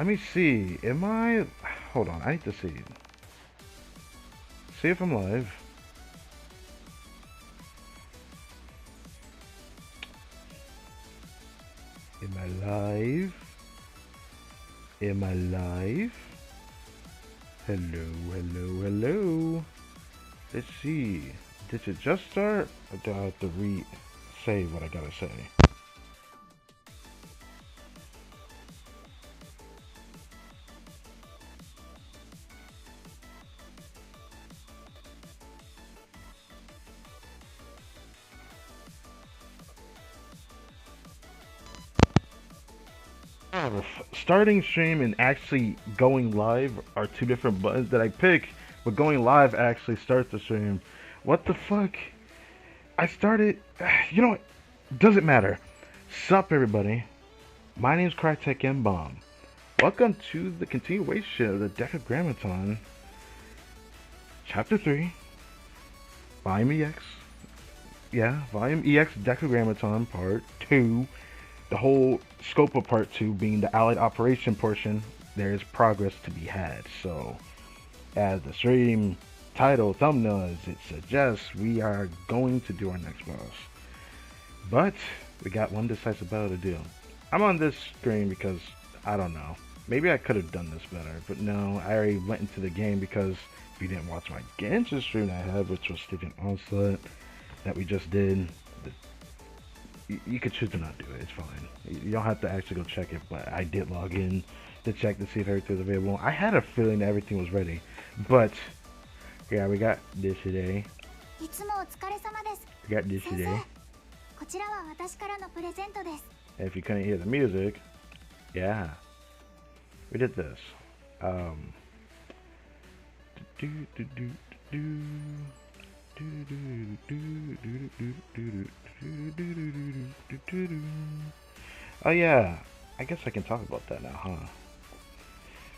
Let me see. Am I... Hold on. I need to see. See if I'm live. Am I live? Am I live? Hello, hello, hello. Let's see. Did it just start? Or do I have to re-say what I gotta say? Starting stream and actually going live are two different buttons that I pick, but going live actually starts the stream. What the fuck? I started. You know what? Doesn't matter. Sup, everybody? My name's Crytek M Bomb. Welcome to the continuation of the Decagrammaton, Chapter 3, Volume EX. Yeah, Volume EX Decagrammaton Part 2. The whole scope of Part 2 being the Allied Operation portion, there is progress to be had. So, as the stream title thumbnail as it suggests, we are going to do our next boss. But, we got one decisive battle to do. I'm on this screen because, I don't know. Maybe I could have done this better, but no, I already went into the game because if you didn't watch my Genshin stream that I had, which was Stephen Onslaught, that we just did, you could choose to not do it, it's fine. You don't have to actually go check it, but I did log in to check to see if everything was available. I had a feeling that everything was ready, but yeah, we got this today. We got this today. And if you couldn't hear the music, yeah, we did this. Oh yeah, I guess I can talk about that now, huh?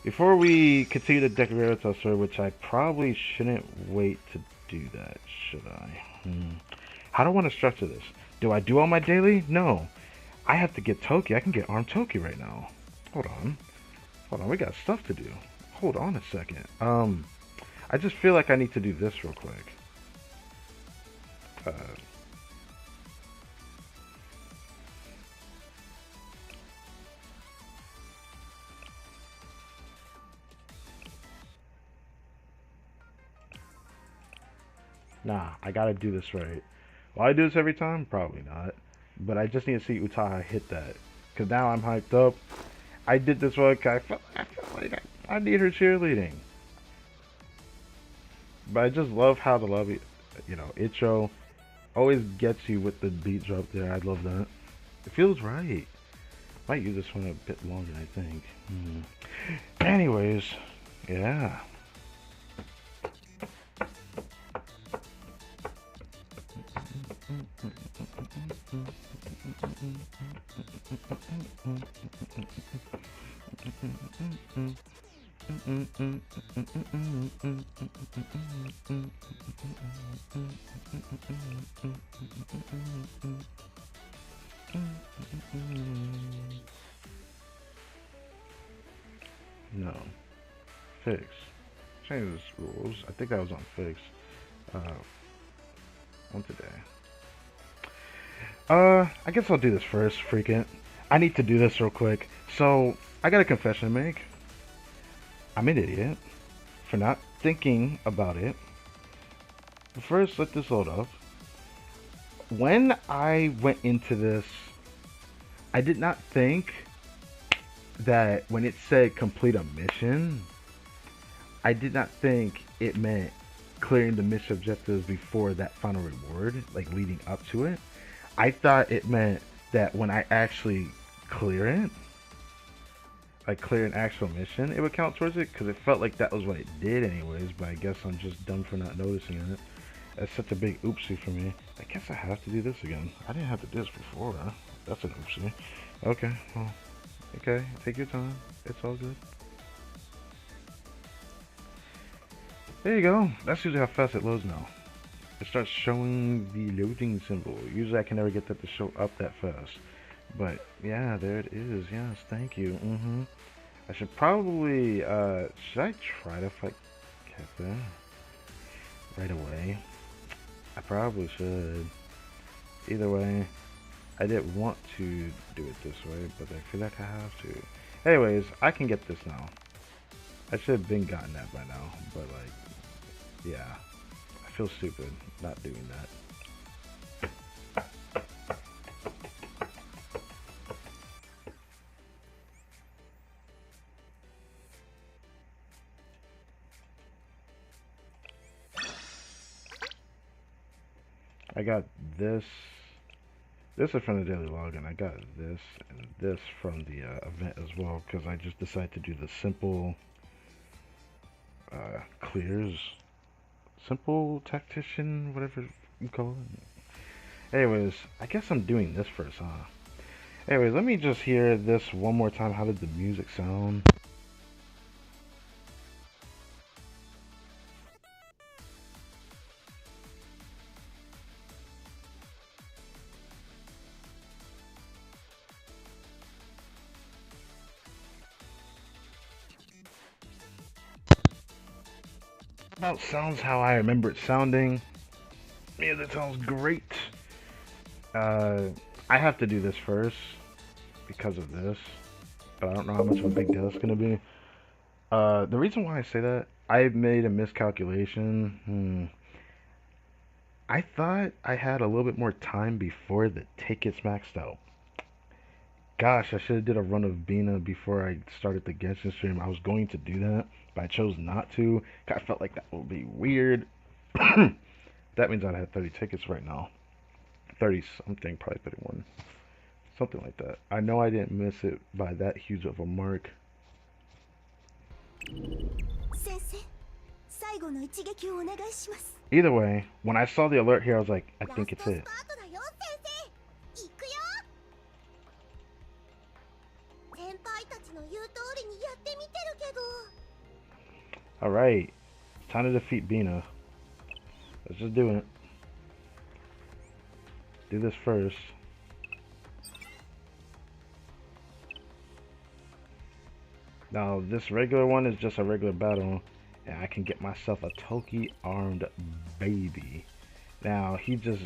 Before we continue the Decagrammaton story, which I probably shouldn't wait to do that, should I? How do I want to structure this? Do I do all my daily? No. I have to get Toki. I can get armed Toki right now. Hold on. Hold on, we got stuff to do. Hold on a second. I just feel like I need to do this real quick. Nah, I gotta do this right. Will I do this every time? Probably not. But I just need to see Utaha hit that. Because now I'm hyped up. I did this one. I feel like I need her cheerleading. But I just love how the lobby, intro always gets you with the beat drop there. I love that. It feels right. Might use this one a bit longer, I think. Anyways, yeah. No. Fix. Change the rules. I think that was on fix. On today. I guess I'll do this first, freaking. I need to do this real quick. So, I got a confession to make. I'm an idiot for not thinking about it. But first, let this load up. When I went into this, I did not think that when it said complete a mission, I did not think it meant clearing the mission objectives before that final reward, like leading up to it. I thought it meant that when I actually clear it, like clear an actual mission, it would count towards it, because it felt like that was what it did anyways, but I guess I'm just dumb for not noticing it. That's such a big oopsie for me. I guess I have to do this again. I didn't have to do this before, huh? That's an oopsie. Okay, well, okay, take your time. It's all good. There you go. That's usually how fast it loads now. It starts showing the loading symbol. Usually I can never get that to show up that fast. But yeah, there it is. Yes, thank you. I should probably, should I try to fight Kefka right away? I probably should. Either way, I didn't want to do it this way, but I feel like I have to. Anyways, I can get this now. I should have been gotten that by now, but like, yeah. I feel stupid not doing that. I got this. This is from the daily login. I got this and this from the event as well because I just decided to do the simple clears. Simple tactician, whatever you call it. Anyways, I guess I'm doing this first, huh? Anyways, let me just hear this one more time. How did the music sound? About sounds how I remember it sounding. Yeah, that sounds great. I have to do this first because of this, but I don't know how much of a big deal it's gonna be. The reason why I say that, I made a miscalculation. I thought I had a little bit more time before the tickets maxed out. Gosh, I should have did a run of Bina before I started the Genshin stream. I was going to do that, but I chose not to. I felt like that would be weird. That means I'd have 30 tickets right now. 30 something, probably 31. Something like that. I know I didn't miss it by that huge of a mark. Either way, when I saw the alert here, I was like, I think it's it. Alright, time to defeat Bina. Let's just do it. Do this first. Now, this regular one is just a regular battle, and I can get myself a Toki armed baby. Now, he just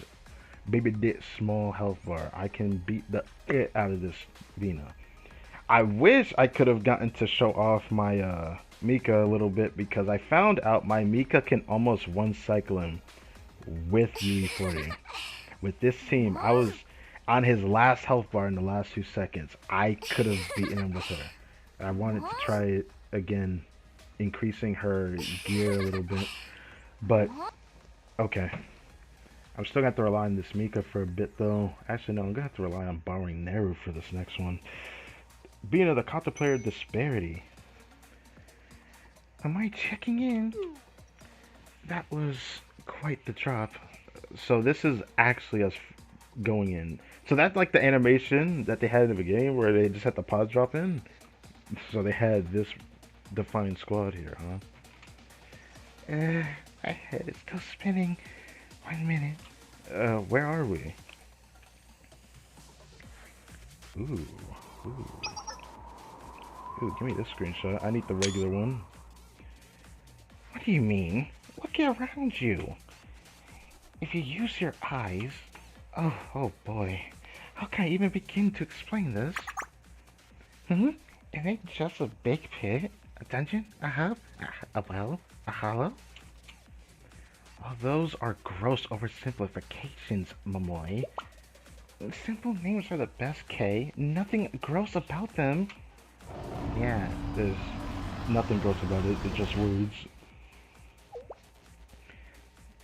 baby did small health bar. I can beat the it out of this Bina. I wish I could have gotten to show off my Mika a little bit because I found out my Mika can almost one cycle him with UE40. With this team, I was on his last health bar in the last 2 seconds. I could have beaten him with her. I wanted to try it again, increasing her gear a little bit, but okay. I'm still gonna have to rely on this Mika for a bit though. Actually, no, I'm gonna have to rely on borrowing Neru for this next one. Being of the contemplator disparity. Am I checking in? That was quite the drop. So this is actually us going in. So that's like the animation that they had in the beginning where they just had the pause drop in. So they had this defined squad here, huh? My head is still spinning. 1 minute. Where are we? Ooh. Ooh, give me this screenshot. I need the regular one. What do you mean? Look around you. If you use your eyes... Oh boy. How can I even begin to explain this? It ain't just a big pit, a dungeon, a hub, a well, a hollow. All those are gross oversimplifications, Momoy. Simple names are the best, Kay. Nothing gross about them. Yeah, there's nothing gross about it. It's just words.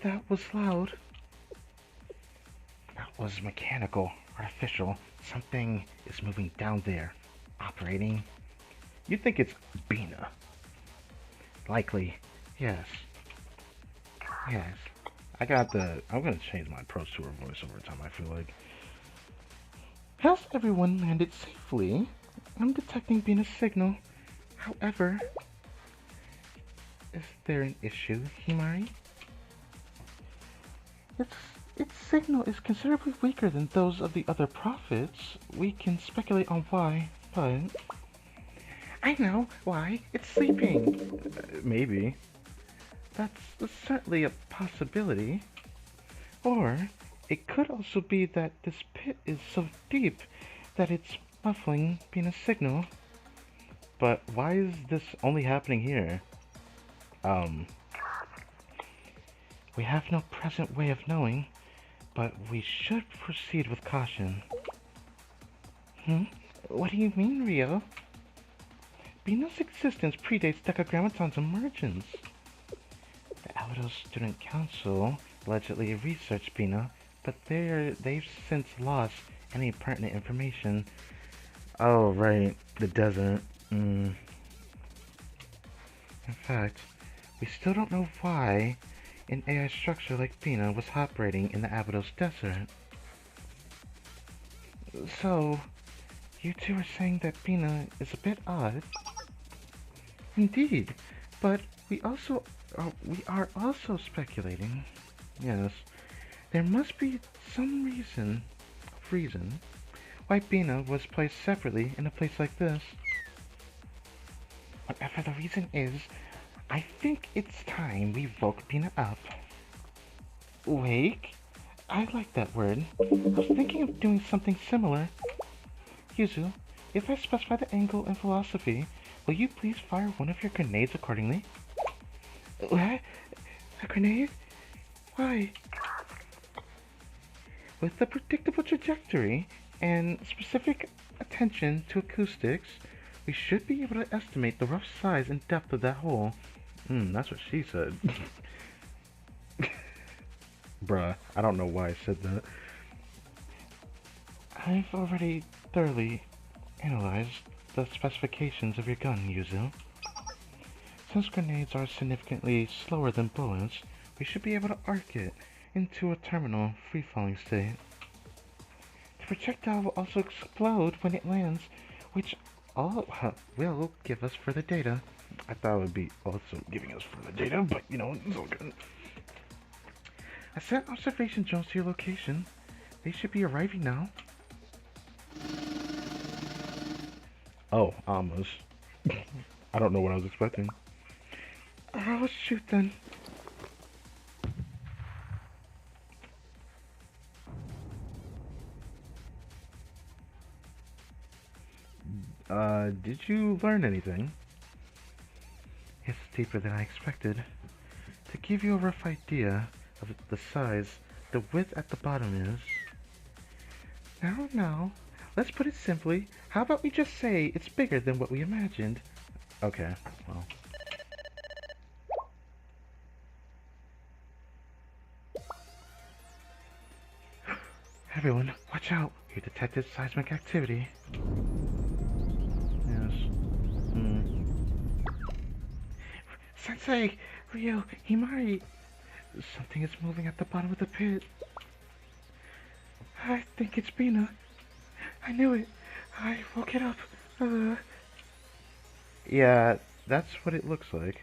That was loud. That was mechanical, artificial. Something is moving down there. Operating. You think it's Bina? Likely. Yes. Yes. I'm gonna change my approach to her voice over time, I feel like. Has everyone landed safely? I'm detecting Bina's signal. However... Is there an issue, Himari? Its signal is considerably weaker than those of the other prophets. We can speculate on why, but... I know. Why? It's sleeping. Maybe. That's certainly a possibility. Or it could also be that this pit is so deep that it's muffling being a signal. But why is this only happening here? Um, we have no present way of knowing, but we should proceed with caution. Hmm? What do you mean, Rio? Bina's existence predates Decagrammaton's emergence. The Alado Student Council allegedly researched Bina, but they've since lost any pertinent information. Oh, right, the desert. In fact, we still don't know why an AI structure like Bina was operating in the Abydos Desert. So, you two are saying that Bina is a bit odd? Indeed, but we are also speculating. Yes, there must be some reason why Bina was placed separately in a place like this. Whatever the reason is, I think it's time we woke Bina up. Wake? I like that word. I was thinking of doing something similar. Yuzu, if I specify the angle and velocity, will you please fire one of your grenades accordingly? What? A grenade? Why? With the predictable trajectory and specific attention to acoustics, we should be able to estimate the rough size and depth of that hole. That's what she said. Bruh, I don't know why I said that. I've already thoroughly analyzed the specifications of your gun, Yuzu. Since grenades are significantly slower than bullets, we should be able to arc it into a terminal free-falling state. The projectile will also explode when it lands, which all will give us further data. I thought it would be also giving us further data, but you know, it's all good. I sent observation drones to your location. They should be arriving now. Oh, almost. I don't know what I was expecting. Oh, shoot then. Did you learn anything? It's deeper than I expected. To give you a rough idea of the size, the width at the bottom is... Now, let's put it simply. How about we just say it's bigger than what we imagined? Okay, well... Everyone, watch out! You detected seismic activity. Yes. Sensei! Ryo, Himari! Something is moving at the bottom of the pit. I think it's Bina. I knew it. I woke it up. Yeah, that's what it looks like.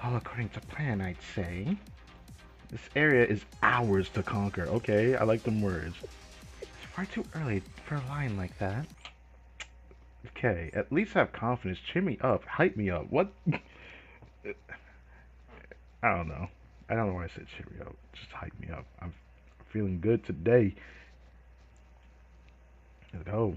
All according to plan, I'd say. This area is ours to conquer. Okay, I like them words. It's far too early for a line like that. Okay, at least have confidence. Cheer me up. Hype me up. What? I don't know. I don't know why I said cheer me up. Just hype me up. I'm feeling good today. Let's go.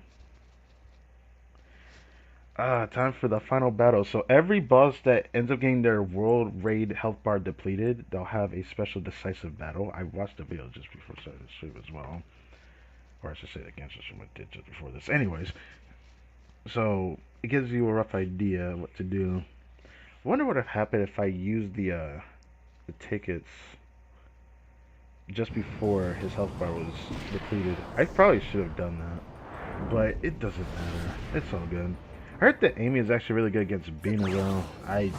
Time for the final battle. So every boss that ends up getting their world raid health bar depleted, they'll have a special decisive battle. I watched the video just before starting the stream as well. Or I should say the Genshin stream I did just before this. Anyways, so it gives you a rough idea what to do. I wonder what would have happened if I used the tickets just before his health bar was depleted. I probably should have done that, but it doesn't matter. It's all good. I heard that Amy is actually really good against Bina though. I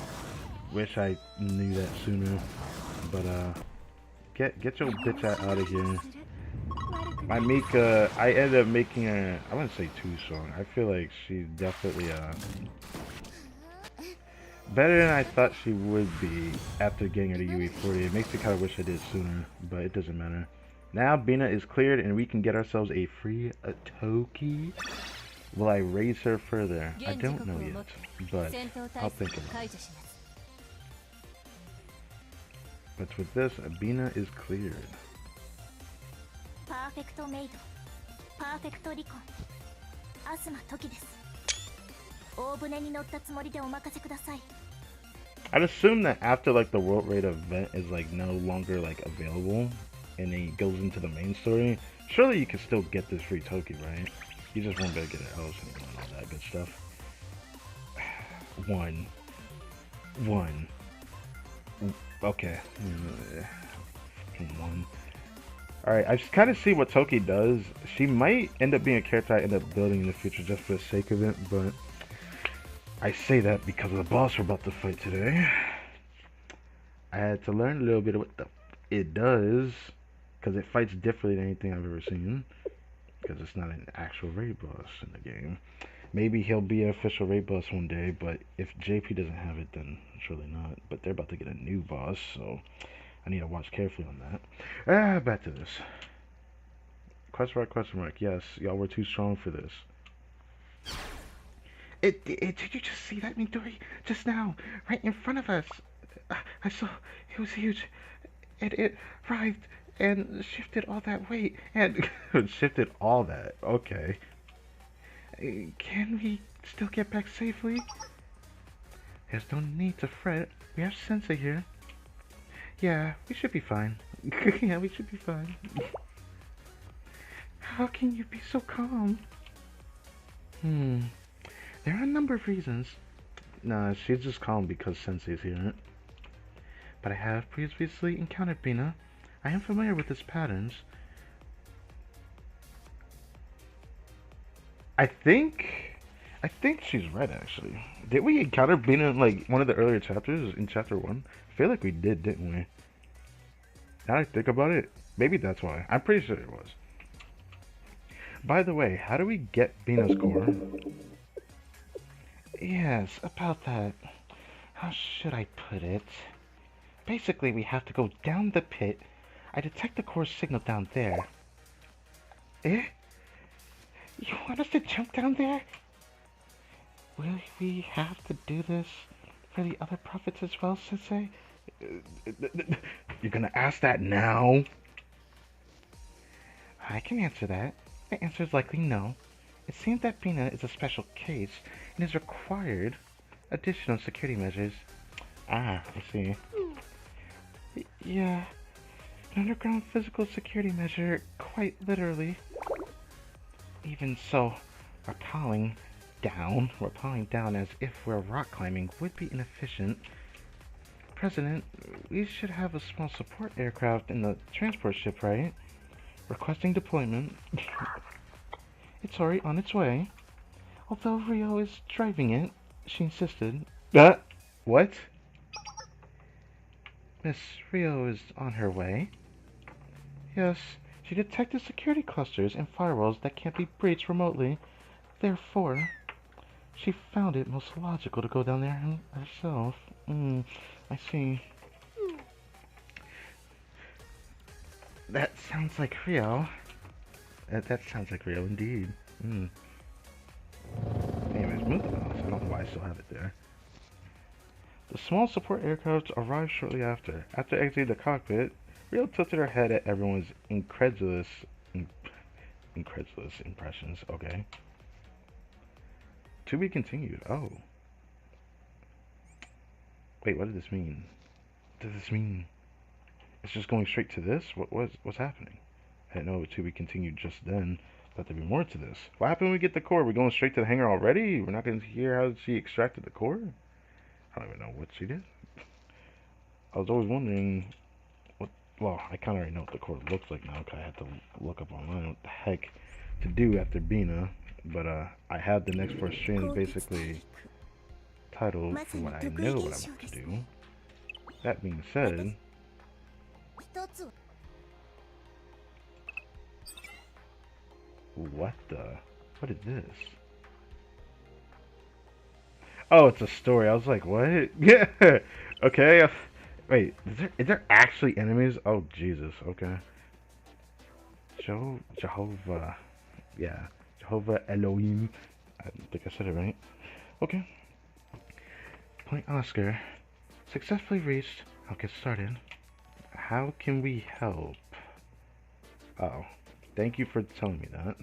wish I knew that sooner. But get your bitch out of here. My Mika, I ended up making her, I wouldn't say too strong. I feel like she's definitely better than I thought she would be after getting her to UE40. It makes me kind of wish I did sooner, but it doesn't matter. Now Bina is cleared and we can get ourselves a free Toki. Will I raise her further? I don't know yet, but I'll think about it. But with this, Abina is cleared. Perfect maid. Perfect recon. Asuma Toki desu. Oobune ni notta tsumori de omakase kudasai. I'd assume that after like the world raid event is like no longer like available, and then he goes into the main story, surely you can still get this free Toki, right? You just won't be able to get it else and all that good stuff. One. Okay. One. Alright, I just kind of see what Toki does. She might end up being a character I end up building in the future just for the sake of it, but I say that because of the boss we're about to fight today. I had to learn a little bit of what it does, because it fights differently than anything I've ever seen, because it's not an actual raid boss in the game. Maybe he'll be an official raid boss one day, but if JP doesn't have it, then surely not. But they're about to get a new boss, so I need to watch carefully on that. Back to this. Question mark. Yes, y'all were too strong for this. Did you just see that, Midori? Just now, right in front of us. I saw, it was huge. It writhed and shifted all that weight. And shifted all that, okay. Can we still get back safely? There's no need to fret. We have Sensei here. Yeah, we should be fine. Yeah, we should be fine. How can you be so calm? There are a number of reasons. Nah, she's just calm because Sensei's here. But I have previously encountered Bina. I am familiar with his patterns. I think she's right, actually. Did we encounter Bina in like one of the earlier chapters in chapter 1? I feel like we did, didn't we? Now I think about it, maybe that's why. I'm pretty sure it was. By the way, how do we get Bina's core? Yes, about that. How should I put it? Basically, we have to go down the pit. I detect the core signal down there. Eh? You want us to jump down there? Will we have to do this for the other prophets as well, Sensei? You're gonna ask that now? I can answer that. The answer is likely no. It seems that Bina is a special case and is required additional security measures. Ah, I see. Yeah, an underground physical security measure, quite literally. Even so, rappelling down as if we're rock climbing would be inefficient. President, we should have a small support aircraft in the transport ship, right? Requesting deployment. It's already on its way. Although Rio is driving it, she insisted. What? Miss Rio is on her way. Yes, she detected security clusters and firewalls that can't be breached remotely. Therefore, she found it most logical to go down there herself. I see. That sounds like Rio. That sounds like Rio indeed. Anyways, move the mouse. I don't know why I still have it there. The small support aircraft arrived shortly after. After exiting the cockpit, Rio tilted her head at everyone's incredulous impressions. Okay. To be continued. Oh. Wait, what did this mean? Does this mean it's just going straight to this? What's happening? I didn't know to be continued just then. Thought there'd be more to this. What happened when we get the core? We're going straight to the hangar already? We're not going to hear how she extracted the core? I don't even know what she did. I was always wondering what. Well, I kind of already know what the core looks like now because I had to look up online what the heck to do after Bina. But I have the next 4 streams basically titled for what I know what I want to do. That being said, what is this? Oh, it's a story. I was like, what? Yeah. Okay. Wait, is there actually enemies? Oh, Jesus. Okay. Jehovah. Yeah. Jehovah Elohim. I think I said it right. Okay. Point Oscar. Successfully reached. I'll get started. How can we help? Oh, thank you for telling me that.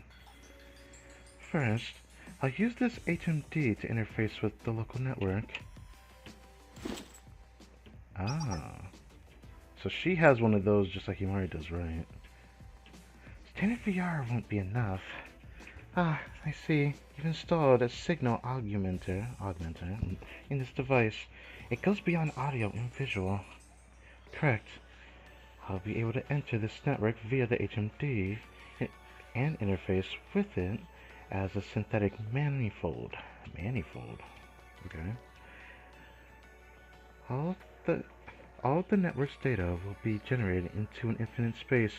First, I'll use this HMD to interface with the local network. Ah, so she has one of those just like Himari does, right? Standard VR won't be enough. Ah, I see. You've installed a signal augmenter in this device. It goes beyond audio and visual. Correct. I'll be able to enter this network via the HMD and interface with it as a synthetic manifold. Manifold. Okay. All of the all of the network's data will be generated into an infinite space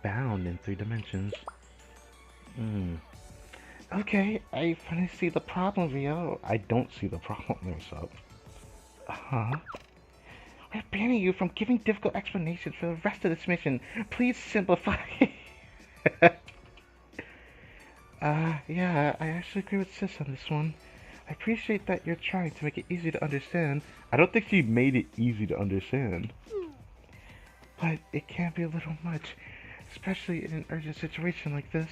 bound in 3 dimensions. Hmm. Okay, I finally see the problem, Rio. I don't see the problem. What's up? Huh? We're banning you from giving difficult explanations for the rest of this mission. Please simplify. Yeah, I actually agree with Sis on this one. I appreciate that you're trying to make it easy to understand. I don't think she made it easy to understand. But it can be a little much, especially in an urgent situation like this.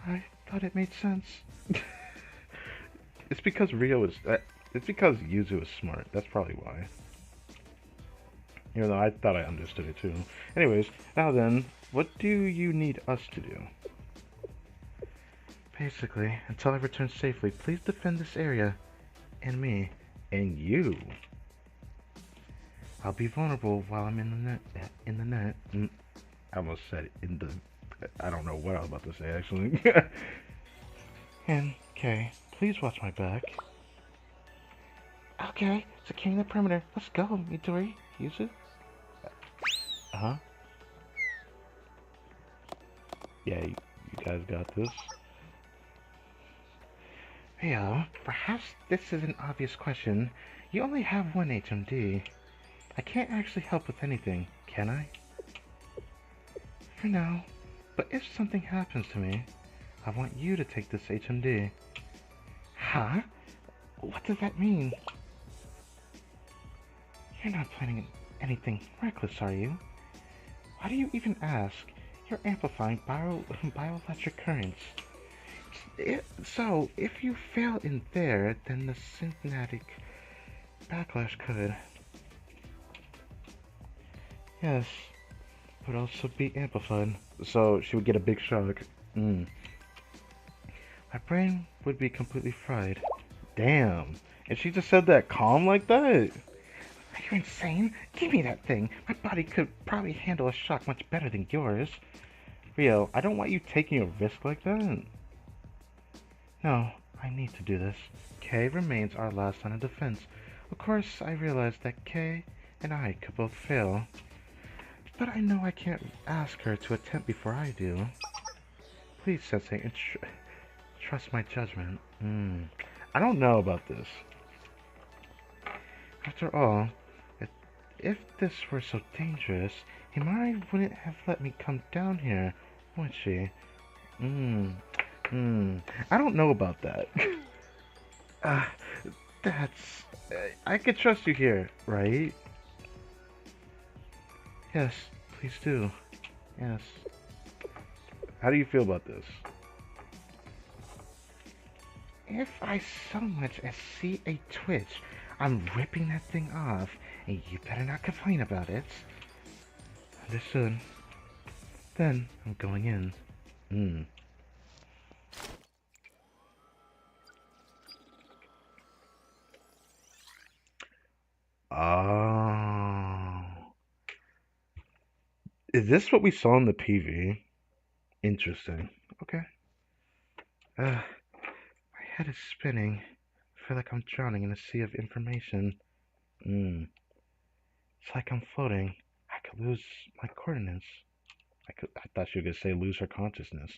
I thought it made sense. It's because Rio is. It's because Yuzu is smart. That's probably why. Even though I thought I understood it too. Anyways, now then, what do you need us to do? Basically, until I return safely, please defend this area. And me. And you. I'll be vulnerable while I'm in the net. I almost said in the. I don't know what I was about to say actually. And, okay, please watch my back. Okay, securing the perimeter. Let's go, Midori. Use it. Uh-huh. Yeah, you guys got this. Yeah, perhaps this is an obvious question. You only have one HMD. I can't actually help with anything, can I? For now. But if something happens to me, I want you to take this HMD. Huh? What does that mean? You're not planning anything reckless, are you? Why do you even ask? You're amplifying bioelectric currents. So, if you fail in there, then the synthetic backlash could. Yes, would also be amplified. So, she would get a big shock. My brain would be completely fried. Damn. And she just said that calm like that? Are you insane? Give me that thing. My body could probably handle a shock much better than yours. Rio, I don't want you taking a risk like that. No, I need to do this. Kay remains our last line of defense. Of course, I realize that Kay and I could both fail. But I know I can't ask her to attempt before I do. Please, Sensei, trust my judgment. I don't know about this. After all, if this were so dangerous, Himari wouldn't have let me come down here, would she? I don't know about that. uh, that's... I could trust you here, right? Yes, please do. Yes. How do you feel about this? If I so much as see a twitch, I'm ripping that thing off, and you better not complain about it. Understood. Then, I'm going in. Oh. Is this what we saw in the PV? Interesting. Okay. My head is spinning. I feel like I'm drowning in a sea of information. It's like I'm floating. I could lose my coordinates. I thought she was gonna say lose her consciousness.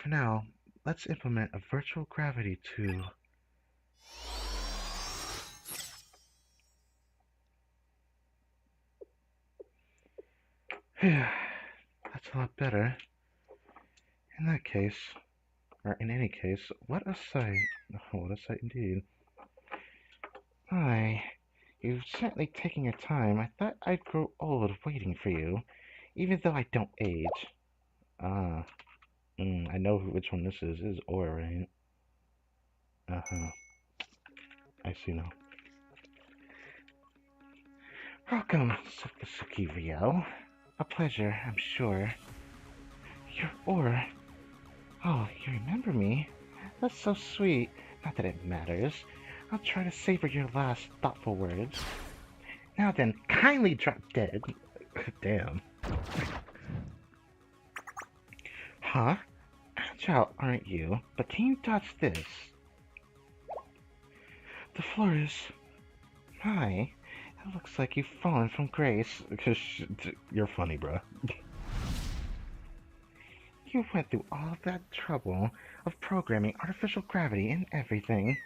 For now, let's implement a virtual gravity to... That's a lot better. In that case, Or in any case, what a sight. What a sight indeed. Hi. You've certainly taken your time. I thought I'd grow old waiting for you, even though I don't age. Ah, I know which one this is. This is Aura, right? Uh-huh. I see now. Welcome, Suki Rio. A pleasure, I'm sure. You're Aura. Oh, you remember me? That's so sweet. Not that it matters. I'll try to savor your last thoughtful words. Now then, kindly drop dead. Damn. Huh? Agile, aren't you? But can you dodge this? The floor is... My, it looks like you've fallen from grace. Because you're funny, bruh. You went through all that trouble of programming artificial gravity and everything.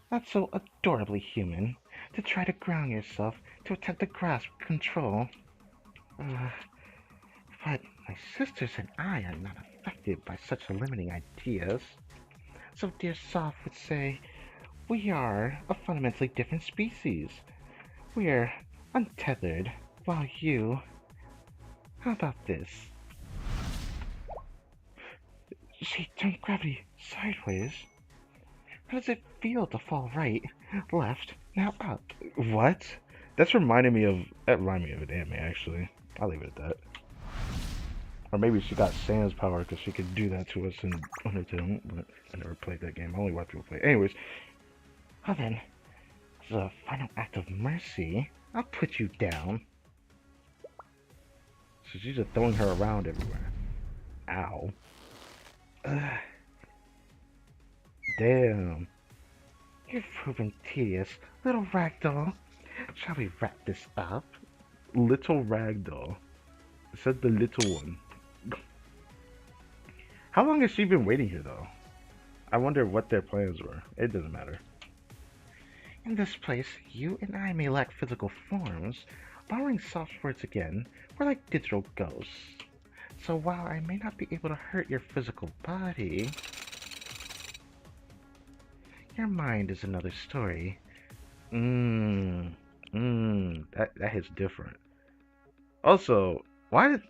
That's so adorably human, to try to ground yourself, to attempt to grasp control. But my sisters and I are not affected by such limiting ideas. So dear Soft would say, we are a fundamentally different species. We're untethered, while you... How about this? She turned gravity sideways. How does it feel to fall right, left, now up? What? That reminded me of an anime, actually. I'll leave it at that. Or maybe she got Sans power because she could do that to us in Undertale, but I never played that game. I only watch people play. Anyways, well then, as a final act of mercy, I'll put you down. So she's just throwing her around everywhere. Ow. Ugh. Damn. You've proven tedious, little ragdoll. Shall we wrap this up? Little ragdoll. It said the little one. How long has she been waiting here, though? I wonder what their plans were. It doesn't matter. In this place, you and I may lack physical forms. Borrowing soft words again, we're like digital ghosts. So while I may not be able to hurt your physical body, your mind is another story. That hits different. Also,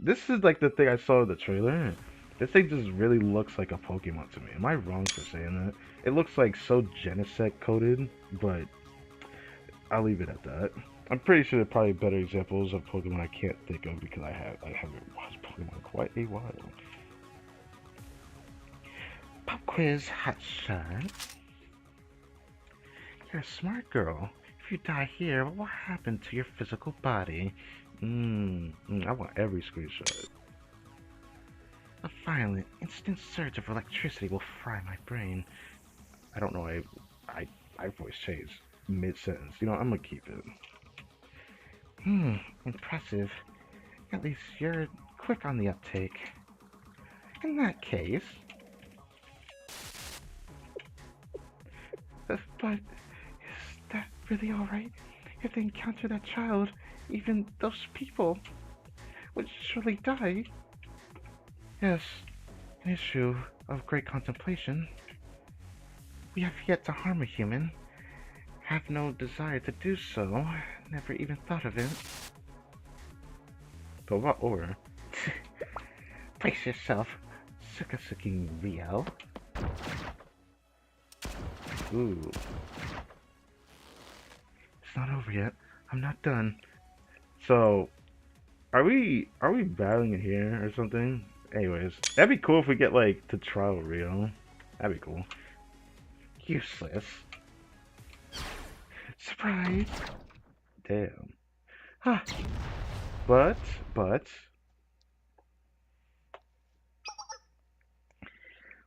this is like the thing I saw in the trailer. This thing just really looks like a Pokemon to me. Am I wrong for saying that? It looks like so Genesect coded, but I'll leave it at that. I'm pretty sure there are probably better examples of Pokemon I can't think of because I haven't watched Pokemon quite a while. Pop quiz, hotshot. You're a smart girl. If you die here, what will happen to your physical body? I want every screenshot. A violent, instant surge of electricity will fry my brain. I don't know, I voice changed mid-sentence. You know, I'm gonna keep it. Impressive. At least you're quick on the uptake. In that case... But is that really alright? If they encounter that child, even those people would surely die. Yes, an issue of great contemplation. We have yet to harm a human. Have no desire to do so. Never even thought of it. But what or? Brace yourself, Sukasuki Rio. Ooh. It's not over yet. I'm not done. So, are we battling it here or something? Anyways, that'd be cool if we get like to trial Rio. That'd be cool. Useless. Surprise! Damn. Huh. But...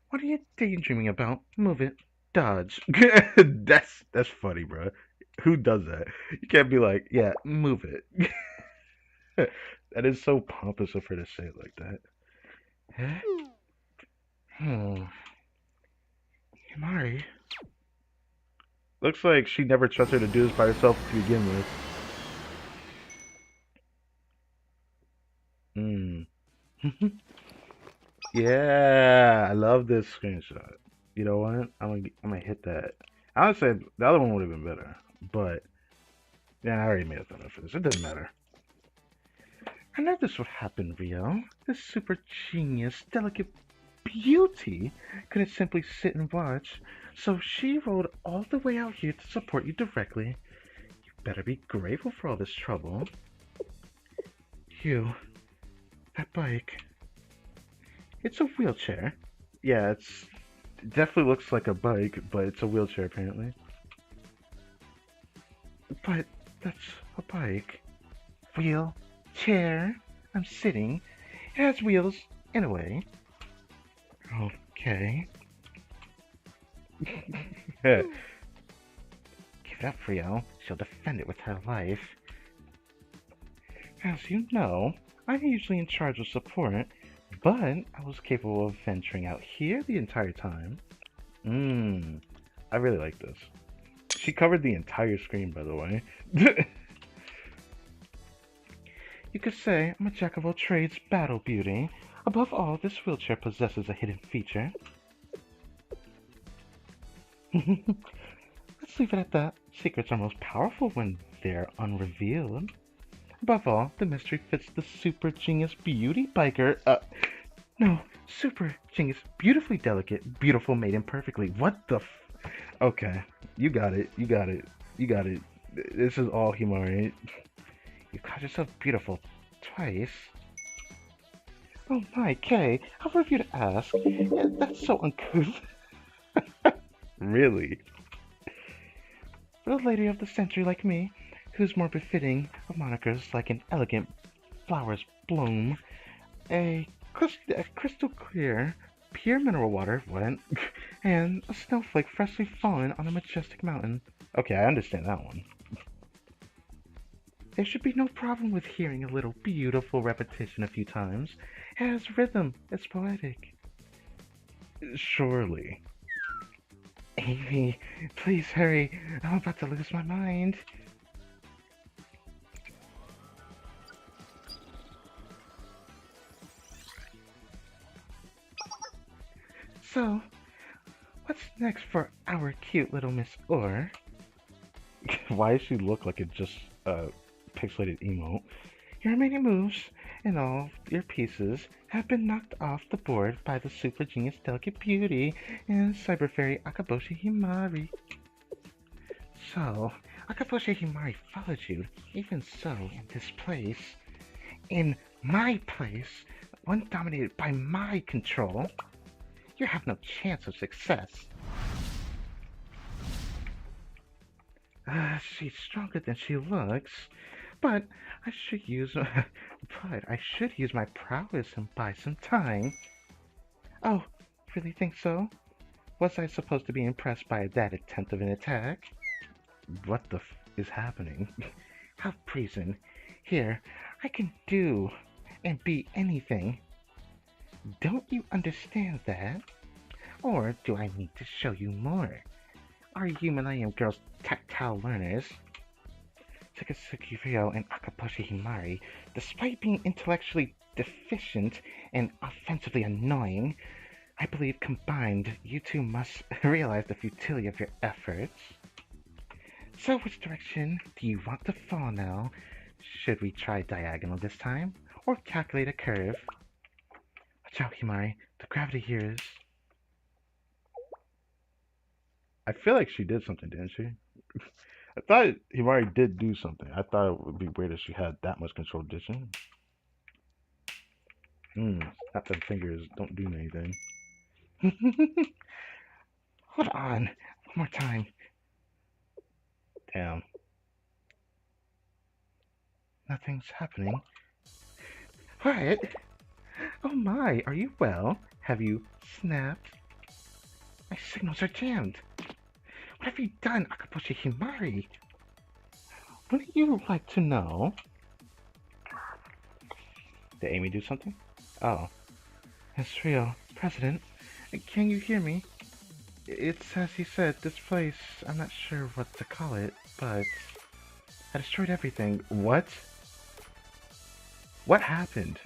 What are you daydreaming about? Move it. Dodge. That's funny, bro. Who does that? You can't be like, yeah, move it. That is so pompous of her to say it like that. Huh? Mari. Looks like she never trusted her to do this by herself to begin with. Yeah, I love this screenshot. You know what? I'm gonna hit that. I would say the other one would have been better, but yeah, I already made a thumbnail for this. It doesn't matter. I know this would happen, Rio. This super genius, delicate beauty couldn't simply sit and watch, so she rode all the way out here to support you directly. You better be grateful for all this trouble. You, that bike. It's a wheelchair. Yeah, it definitely looks like a bike, but it's a wheelchair apparently. But that's a bike. Wheel, chair. I'm sitting. It has wheels in a way. Okay. Give it up, Rio. She'll defend it with her life. As you know, I'm usually in charge of support, but I was capable of venturing out here the entire time. I really like this. She covered the entire screen, by the way. You could say I'm a jack of all trades battle beauty. Above all, this wheelchair possesses a hidden feature. Let's leave it at that. Secrets are most powerful when they're unrevealed. Above all, the mystery fits the super genius beauty biker. No, super genius, beautifully delicate, beautiful, made imperfectly. What the Okay, you got it, you got it, you got it. This is all Himari. You called yourself beautiful twice. Oh my, Kay, how rude of you to ask. Yeah, that's so uncouth. Really? For a lady of the century like me, who's more befitting of monikers like an elegant flower's bloom, a crystal clear, pure mineral water, what? And a snowflake freshly fallen on a majestic mountain. Okay, I understand that one. There should be no problem with hearing a little beautiful repetition a few times. It has rhythm, it's poetic. Surely. Amy, please hurry. I'm about to lose my mind. So, what's next for our cute little Miss Orr? Why does she look like it just pixelated emote? Your remaining moves and all your pieces have been knocked off the board by the super genius delicate beauty and cyber fairy Akaboshi Himari. So, Akaboshi Himari followed you, even so, in this place. In my place, one dominated by my control. You have no chance of success. She's stronger than she looks, but I should use my prowess and buy some time. Oh, really think so? Was I supposed to be impressed by that attempt of an attack? What the is happening? Have reason. Here, I can do and be anything. Don't you understand that? Or do I need to show you more? Are you Millennium Girls tactile learners? Takasuki Ryo and Akaboshi Himari, despite being intellectually deficient and offensively annoying, I believe combined you two must realize the futility of your efforts. So which direction do you want to fall now? Should we try diagonal this time? Or calculate a curve? Watch out, Himari. The gravity here is... I feel like she did something, didn't she? I thought Himari did do something. I thought it would be weird if she had that much control, did she? Snap them fingers don't do anything. Hold on. One more time. Damn. Nothing's happening. What? Oh my, are you well? Have you snapped? My signals are jammed. What have you done, Akaboshi Himari? Wouldn't you like to know? Did Amy do something? Oh. It's real. President, can you hear me? It's as he said, this place, I'm not sure what to call it, but I destroyed everything. What? What happened?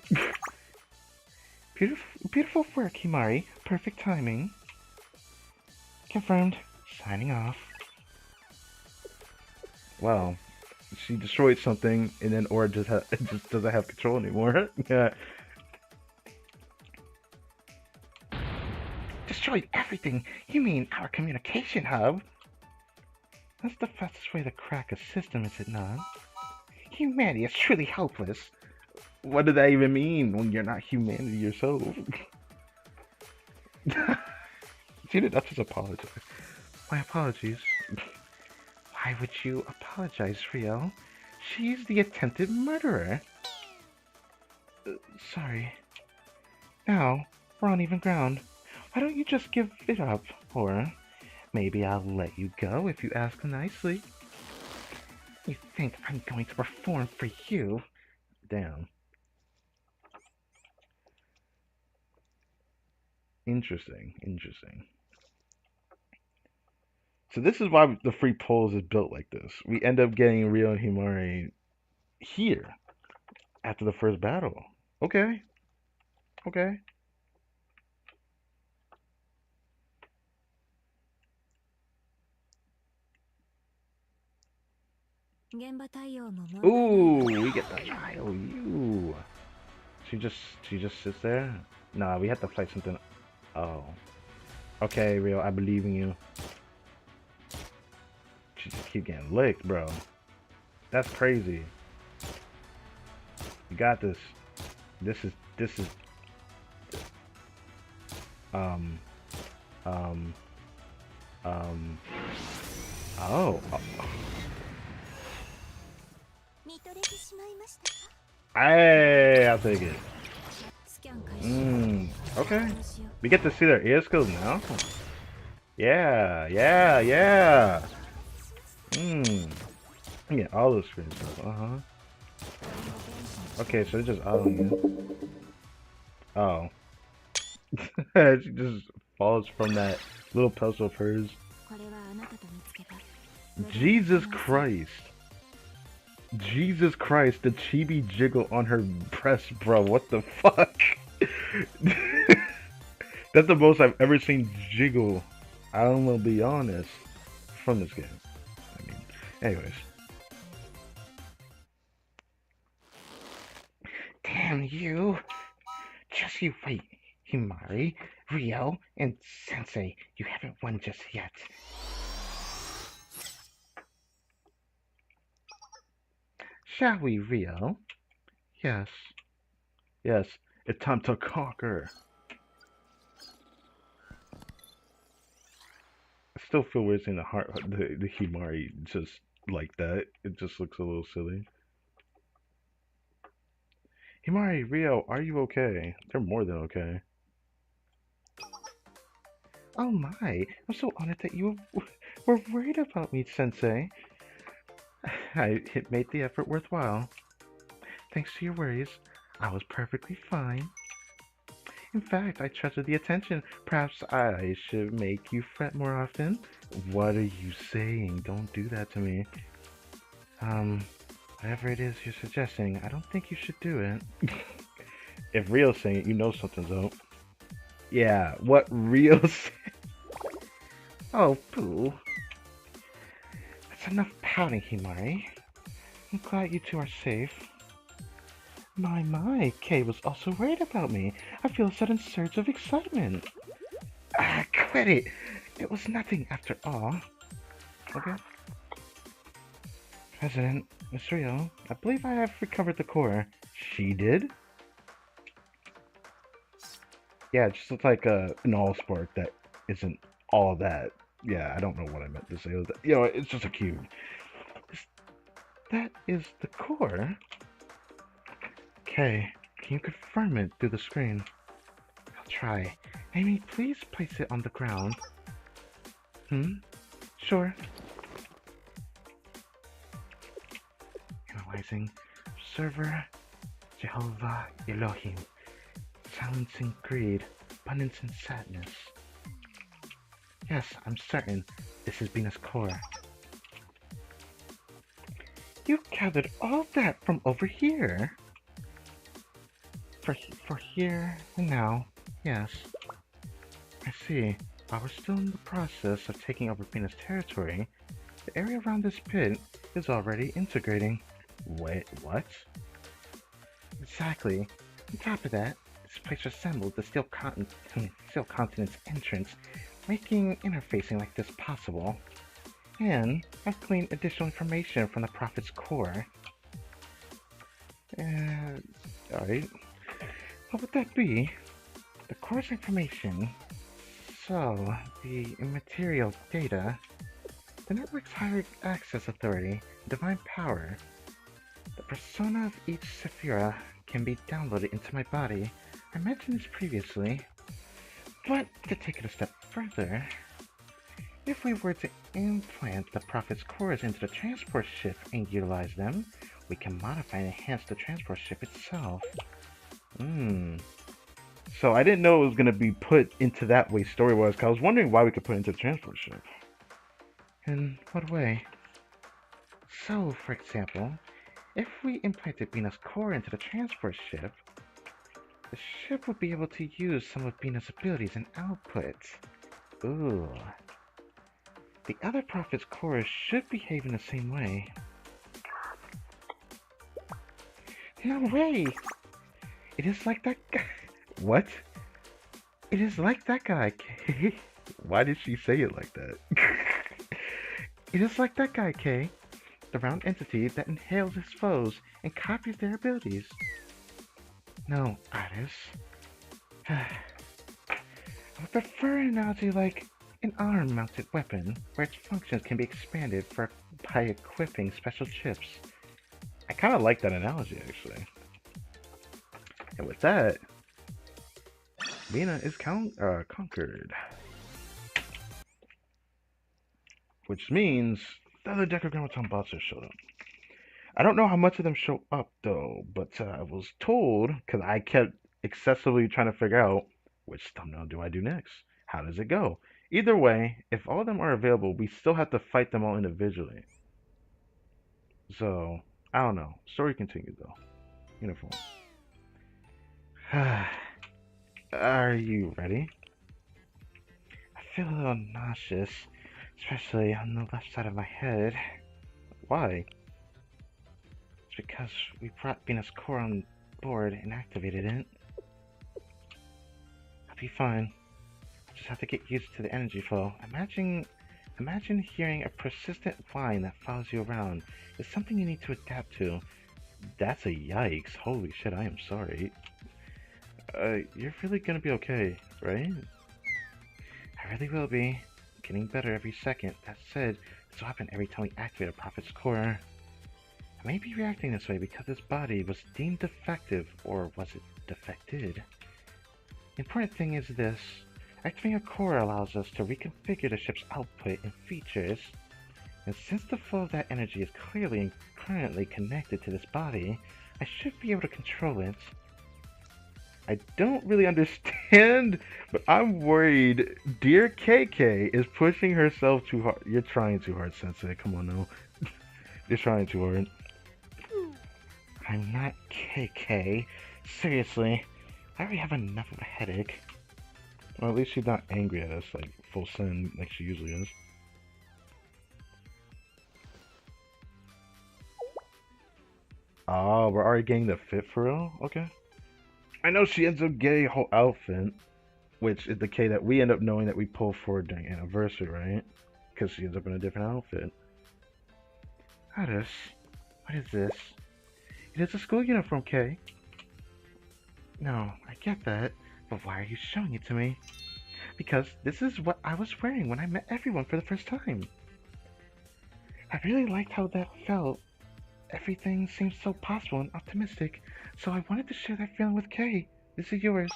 Beautiful work, Himari. Perfect timing. Confirmed. Signing off. Wow. She destroyed something, and then Aura just doesn't have control anymore. Yeah. Destroyed everything? You mean our communication hub? That's the fastest way to crack a system, is it not? Humanity is truly hopeless. What does that even mean when you're not humanity yourself? She did not just apologize. My apologies. Why would you apologize, Rio? She's the attempted murderer. Sorry. Now, we're on even ground. Why don't you just give it up, or maybe I'll let you go if you ask nicely. You think I'm going to perform for you? Damn. Interesting. So this is why the free polls is built like this. We end up getting Rio and Himari here after the first battle. Okay. Ooh, we get the IOU. She just sits there. Nah, we have to fight something. Oh. Okay, Rio, I believe in you. She just keep getting licked, bro. That's crazy. You got this. This is um um oh. Hey, I'll take it. Okay. We get to see their ear skills now. Yeah. Yeah, all those screens. Okay, so it's just auto you. Oh. She just falls from that little pencil of hers. Jesus Christ. Jesus Christ, the chibi jiggle on her breast, bro. What the fuck? That's the most I've ever seen jiggle. I'm gonna be honest. From this game. I mean, anyways. Damn you. Just you wait, Himari, Rio, and Sensei. You haven't won just yet. Shall we, Rio? Yes. It's time to conquer. I still feel weird seeing the Himari just like that. It just looks a little silly. Himari, Rio, are you okay? They're more than okay. Oh my, I'm so honored that you were worried about me, Sensei. It made the effort worthwhile. Thanks to your worries, I was perfectly fine. In fact, I treasure the attention. Perhaps I should make you fret more often? What are you saying? Don't do that to me. Whatever it is you're suggesting, I don't think you should do it. If Rio's saying it, you know something's up. Yeah, what Rio said. Oh, poo. That's enough pouting, Himari. I'm glad you two are safe. My, Kay was also worried about me. I feel a sudden surge of excitement. Ah, quit it. It was nothing after all. Okay. President, Miss Rio, I believe I have recovered the core. She did? Yeah, it just looks like an all-spark that isn't all that. Yeah, I don't know what I meant to say. You know, it's just a cube. That is the core? Okay, can you confirm it through the screen? I'll try. Amy, please place it on the ground. Sure. Analyzing. Server. Jehovah Elohim. Silencing greed. Abundance and sadness. Yes, I'm certain this is Bina's core. You gathered all that from over here? For here and now, yes. I see. While we're still in the process of taking over Venus territory, the area around this pit is already integrating. Wait, what? Exactly. On top of that, this place resembled the Steel Continent's entrance, making interfacing like this possible. And I've gleaned additional information from the Prophet's core. Alright. What would that be? The core's information. So, the immaterial data. The network's higher access authority, divine power. The persona of each Sephira can be downloaded into my body. I mentioned this previously. But to take it a step further, if we were to implant the Prophet's cores into the transport ship and utilize them, we can modify and enhance the transport ship itself. So I didn't know it was going to be put into that way story-wise, because I was wondering why we could put it into the transport ship. In what way? So, for example, if we implanted Bina's core into the transport ship, the ship would be able to use some of Bina's abilities and outputs. Ooh. The other Prophet's cores should behave in the same way. No way! It is like that guy. What? It is like that guy, Kay. Why did she say it like that? It is like that guy, Kay. The round entity that inhales his foes and copies their abilities. No, Addis. I would prefer an analogy like an arm-mounted weapon, where its functions can be expanded by equipping special chips. I kind of like that analogy, actually. And with that, Mina is conquered. Which means the other Decagrammaton bots have showed up. I don't know how much of them show up, though, but I was told, because I kept excessively trying to figure out, which thumbnail do I do next? How does it go? Either way, if all of them are available, we still have to fight them all individually. So, I don't know. Story continues, though. Uniform. Are you ready? I feel a little nauseous, especially on the left side of my head. Why? It's because we brought Venus core on board and activated it. I'll be fine. I'll just have to get used to the energy flow. Imagine hearing a persistent whine that follows you around. It's something you need to adapt to. That's a yikes. Holy shit, I am sorry. You're really gonna be okay, right? I really will be. Getting better every second. That said, this will happen every time we activate a Prophet's core. I may be reacting this way because this body was deemed defective, or was it defected? The important thing is this. Activating a core allows us to reconfigure the ship's output and features. And since the flow of that energy is clearly and currently connected to this body, I should be able to control it. I don't really understand, but I'm worried dear KK is pushing herself too hard. You're trying too hard, Sensei. Come on now. You're trying too hard. I'm not KK. Seriously, I already have enough of a headache. Well, at least she's not angry at us like full send like she usually is. Oh, we're already getting the fit for real? Okay. I know she ends up getting a whole outfit, which is the K that we end up knowing that we pull for during anniversary, right? Because she ends up in a different outfit. Addis, what is this? It is a school uniform, Kay. No, I get that, but why are you showing it to me? Because this is what I was wearing when I met everyone for the first time. I really liked how that felt. Everything seemed so possible and optimistic, so I wanted to share that feeling with Kay. This is yours.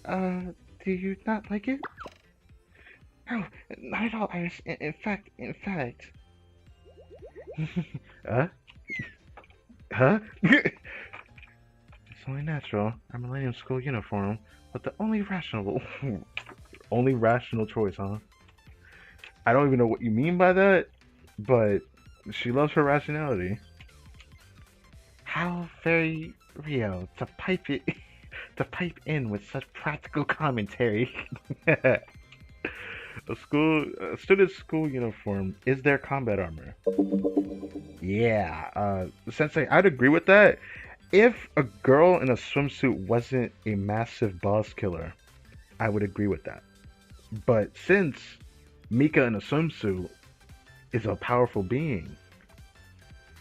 Do you not like it? No, not at all, Iris. In fact. Huh? Huh? It's only natural. I'm a Millennium School uniform, but the only rational choice, huh? I don't even know what you mean by that, but she loves her rationality. How very Rio to pipe it to pipe in with such practical commentary. A student's school uniform is their combat armor. Yeah, Sensei, I'd agree with that. If a girl in a swimsuit wasn't a massive boss killer, I would agree with that. But since Mika in a swimsuit is a powerful being,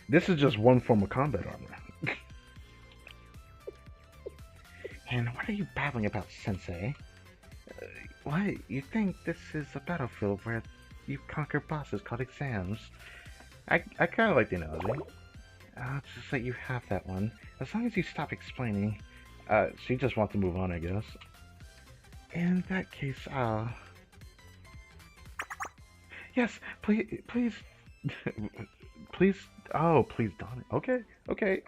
this is just one form of combat armor. And what are you babbling about, Sensei? What? You think this is a battlefield where you conquer bosses called exams? I kind of like the analogy. I'll just let you have that one. As long as you stop explaining. She just wants to move on, I guess. In that case, yes, please, please, oh, please don it. Okay.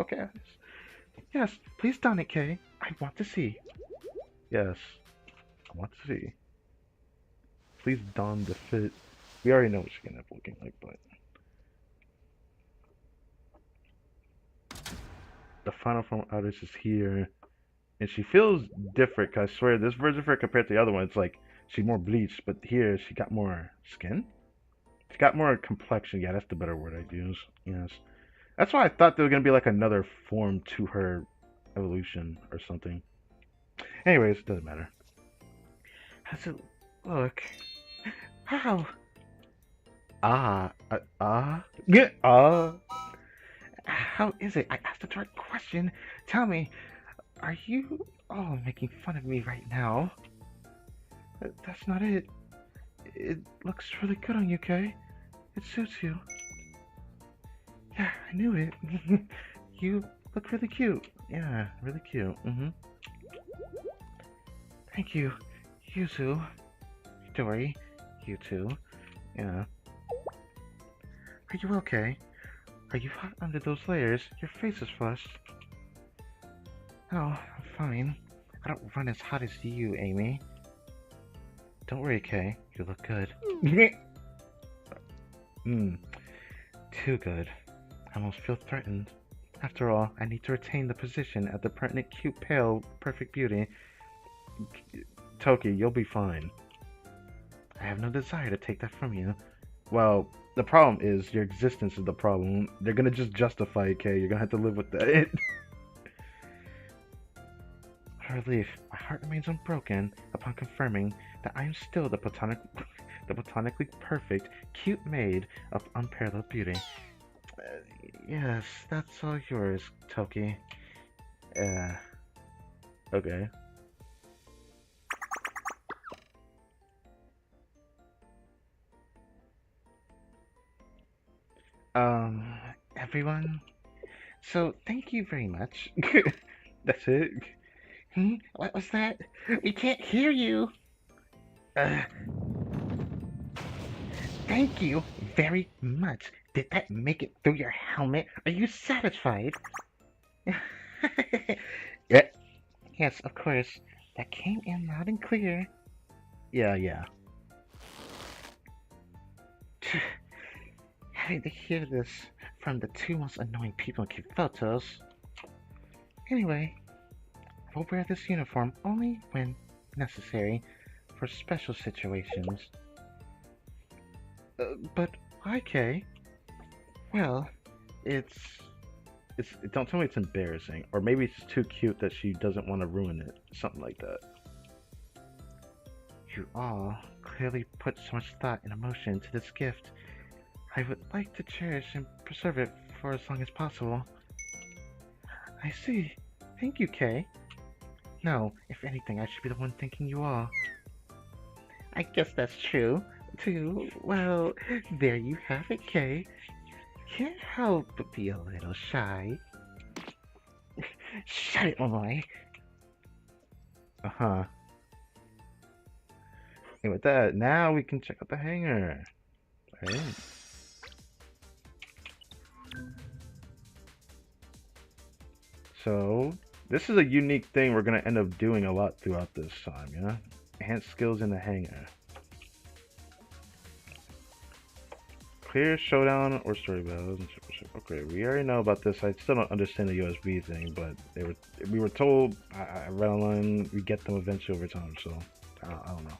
Yes, please don it, Kay. I want to see. Yes, I want to see. Please don the fit. We already know what she's gonna end up looking like, but the final form artist is here, and she feels different. Cause I swear, this version of her compared to the other one, it's like she's more bleached, but here she got more skin. She got more complexion. Yeah, that's the better word I'd use. Yes, that's why I thought there was gonna be like another form to her evolution or something. Anyways, it doesn't matter. How's it look? How? Yeah, how is it? I asked the direct question. Tell me, are you all making fun of me right now? That's not it. It looks really good on you, Kay. It suits you. Yeah, I knew it. You look really cute. Yeah, really cute. Thank you, Yuzu. Dory, you too. Yeah. Are you okay? Are you hot under those layers? Your face is flushed. Oh, I'm fine. I don't run as hot as you, Amy. Don't worry, Kay. You look good. Too good. I almost feel threatened. After all, I need to retain the position at the pertinent, cute, pale, perfect beauty. Toki, you'll be fine. I have no desire to take that from you. Well, the problem is your existence is the problem. They're gonna just justify it, Kay. You're gonna have to live with that. What a relief. My heart remains unbroken upon confirming that I am still the platonically perfect, cute maid of unparalleled beauty. Yes, that's all yours, Toki. Okay. Everyone? So, thank you very much. That's it. What was that? We can't hear you. Uh, Thank you very much. Did that make it through your helmet? Are you satisfied? Yeah. Yes, of course. That came in loud and clear. Yeah. Having to hear this from the two most annoying people in cute photos. Anyway, I will wear this uniform only when necessary for special situations. But why, Kay? Well, it's don't tell me it's embarrassing, or maybe it's too cute that she doesn't want to ruin it. Something like that. You all clearly put so much thought and emotion into this gift. I would like to cherish and preserve it for as long as possible. I see. Thank you, Kay. No, if anything, I should be the one thanking you all. I guess that's true, too. Well, there you have it, Kay. Can't help but be a little shy. Shut it, Momoy. Uh-huh. And with that, now we can check out the hangar. Alright. So, this is a unique thing we're going to end up doing a lot throughout this time, yeah? Enhanced skills in the hangar. Clear, showdown, or story battles. Okay, we already know about this. I still don't understand the USB thing, but we were told. I read online we get them eventually over time. So I don't know.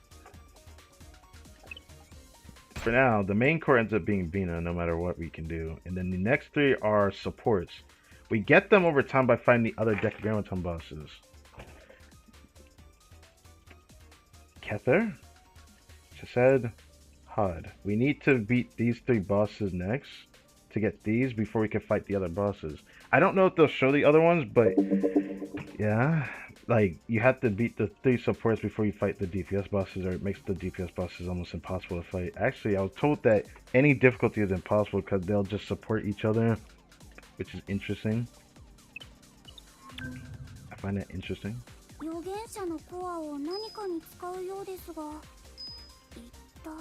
For now, the main core ends up being Bina, no matter what we can do, and then the next three are supports. We get them over time by finding the other Decagrammaton bosses. Kether, Chesed, Hod. We need to beat these three bosses next to get these before we can fight the other bosses. I don't know if they'll show the other ones, but yeah, like you have to beat the three supports before you fight the DPS bosses, or it makes the DPS bosses almost impossible to fight. Actually, I was told that any difficulty is impossible because they'll just support each other, which is interesting. I find that interesting. 預言者のコアを何かに使うようですが、一体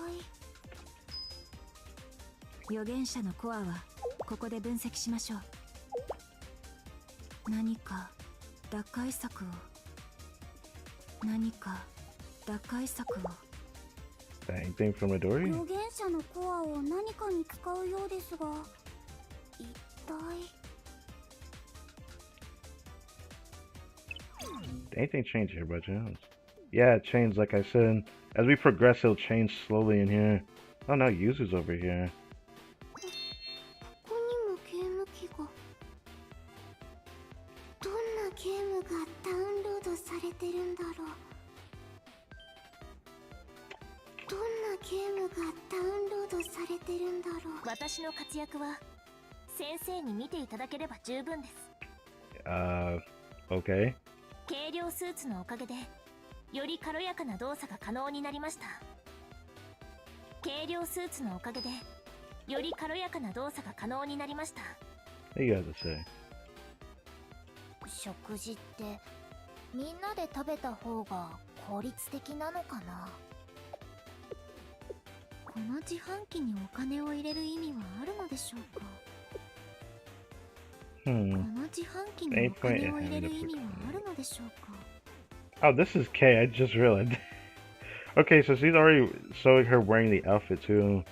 預言者のコアはここで分析しましょう。何か打開策を。何か打開策を。Anything from Midori? 預言者のコアを何かに使うようですが、一体。Anything change here by chance? Yeah, it changed like I said. As we progress, it'll change slowly in here. Oh, now users over here. ここにもゲーム機が。どんなゲームがダウンロードされてるんだろう。どんなゲームがダウンロードされてるんだろう。私の活躍は先生に見ていただければ十分です。Okay. 軽量スーツのおかげでより軽やかな動作が可能になりました。軽量スーツのおかげでより軽やかな動作が可能になりました。What you guys say? 食事ってみんなで食べた方が効率的なのかな。この自販機にお金を入れる意味はあるのでしょうか。この自販機にお金を入れる意味はあるのでしょうか。Oh, this is Kay. I just realized. Okay, so she's already showing her wearing the outfit too.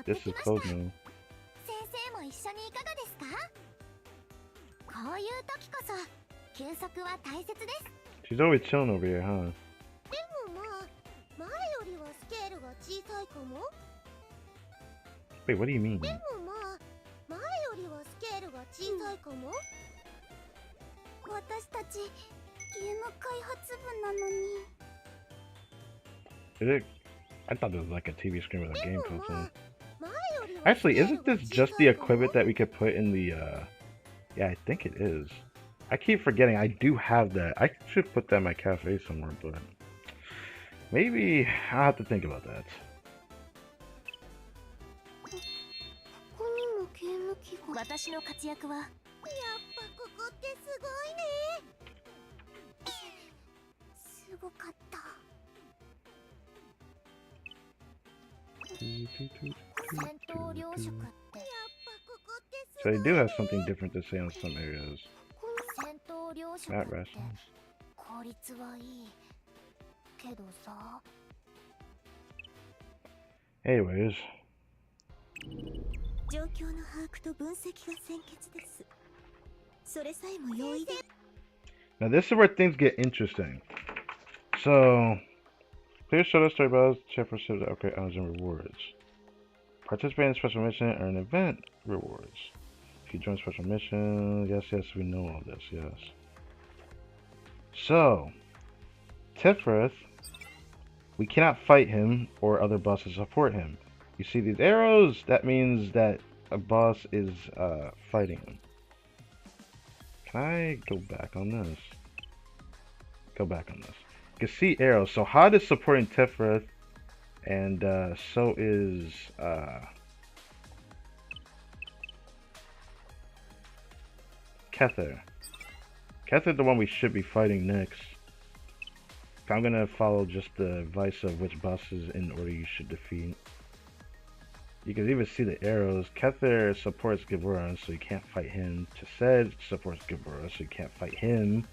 This is clothes now. 先生も一緒にいかがですか。こういう時こそ休息は大切です。 She's always chilling over here, huh? でもまあ前よりはスケールが小さいかも。 Wait, what do you mean? でもまあ前よりはスケールが小さいかも。私たちゲーム開発部なのに。 Is it? I thought this was like a TV screen with a game console. Actually, isn't this just the equipment that we could put in the, Yeah, I think it is. I keep forgetting I do have that. I should put that in my cafe somewhere, but... Maybe I'll have to think about that. ここにもゲーム機が。私の活躍はやっぱここってすごいね。すごかった。 So they do have something different to say on some areas. Not wrestling. Anyways. Now this is where things get interesting. So, please show the story about check for ships, upgrade items and rewards. Participate in special mission, earn event rewards. If you join special mission, yes, we know all this, yes. So, Tifrith, we cannot fight him or other bosses support him. You see these arrows? That means that a boss is fighting him. Can I go back on this? Go back on this. You can see arrows. So Hod is supporting Tifrith, and so is Kether. Kether's the one we should be fighting next. I'm gonna follow just the advice of which bosses in order you should defeat. You can even see the arrows. Kether supports Gibora, so you can't fight him. Chesed supports Gibora, so you can't fight him.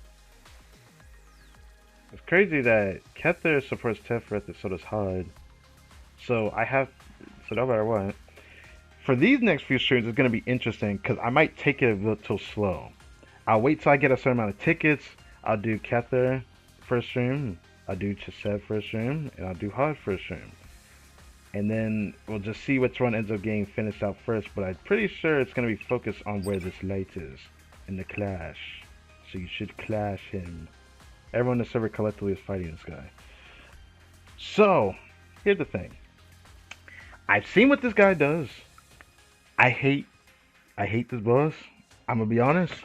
It's crazy that Kether supports Tifrith and so does Hod. So no matter what, For these next few streams, it's going to be interesting because I might take it a little slow. I'll wait till I get a certain amount of tickets. I'll do Kether first stream. I'll do Chesed first stream. And I'll do Hod first stream. And then we'll just see which one ends up getting finished out first. But I'm pretty sure it's going to be focused on where this light is in the clash. So you should clash him. Everyone in the server collectively is fighting this guy. So, here's the thing. I've seen what this guy does. I hate this boss. I'm gonna be honest.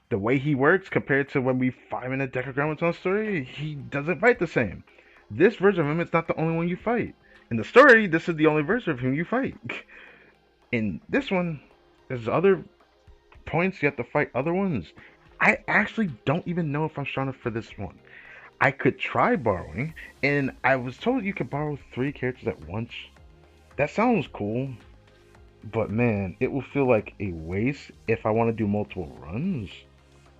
The way he works compared to when we fight him in the Decagrammaton story, he doesn't fight the same. This version of him is not the only one you fight. In the story, this is the only version of him you fight. In this one, there's other points you have to fight other ones. I actually don't even know if I'm strong enough for this one. I could try borrowing, and I was told you could borrow 3 characters at once. That sounds cool. But man, it will feel like a waste if I want to do multiple runs.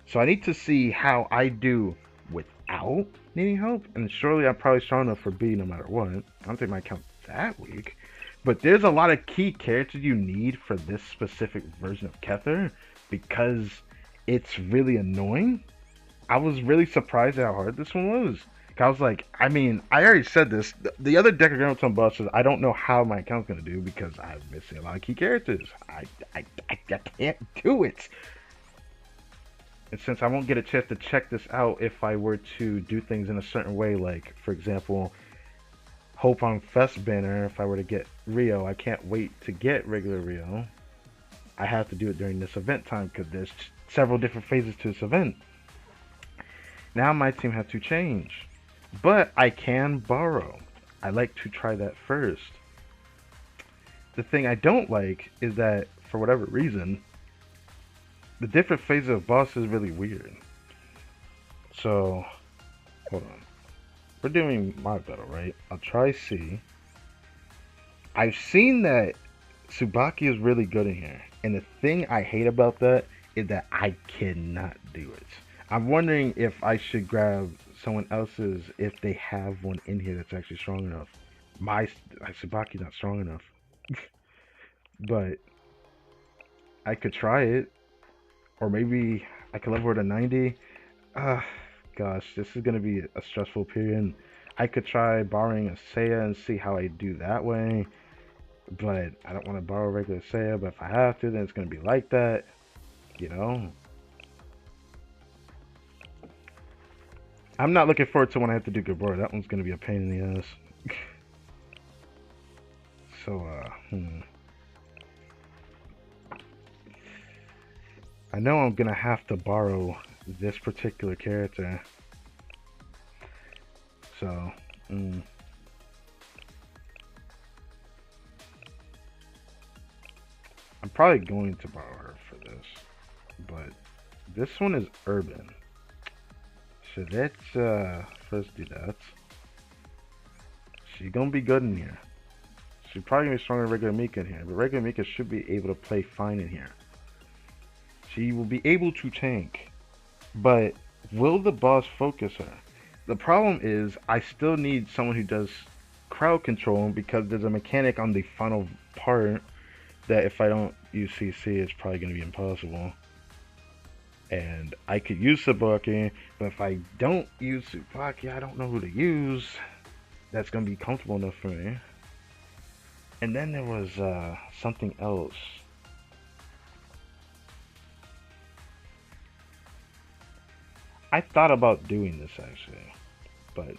So I need to see how I do without needing help. And surely I'm probably strong enough for B no matter what. I don't think my account's that weak. But there's a lot of key characters you need for this specific version of Kether because it's really annoying. I was really surprised at how hard this one was. I was like, I mean, I already said this. The other Decagrammaton bosses, I don't know how my account's gonna do because I'm missing a lot of key characters. I can't do it. And since I won't get a chance to check this out if I were to do things in a certain way, like for example, Hope on Fest banner. If I were to get Rio, I can't wait to get regular Rio. I have to do it during this event time because there's several different phases to this event. Now my team has to change. But I can borrow. I like to try that first. The thing I don't like is that, for whatever reason, the different phases of boss is really weird. So, hold on. We're doing my battle, right? I'll try C. I've seen that Tsubaki is really good in here. And the thing I hate about that is that I cannot do it. I'm wondering if I should grab someone else's if they have one in here that's actually strong enough. My Tsubaki's not strong enough. But I could try it. Or maybe I could level her to 90. Gosh, this is going to be a stressful period. I could try borrowing a Seiya and see how I do that way. But I don't want to borrow regular Seiya. But if I have to, then it's going to be like that. You know? I'm not looking forward to when I have to do Gabor. That one's going to be a pain in the ass. So, I know I'm going to have to borrow this particular character. So, I'm probably going to borrow her for this. But this one is urban. So let's first do that. She's gonna be good in here. She's probably gonna be stronger than regular Mika in here, but regular Mika should be able to play fine in here. She will be able to tank, but will the boss focus her? The problem is I still need someone who does crowd control because there's a mechanic on the final part that if I don't use CC, it's probably gonna be impossible. And I could use Tsubaki, but if I don't use Tsubaki, I don't know who to use. That's going to be comfortable enough for me. And then there was something else. I thought about doing this actually, but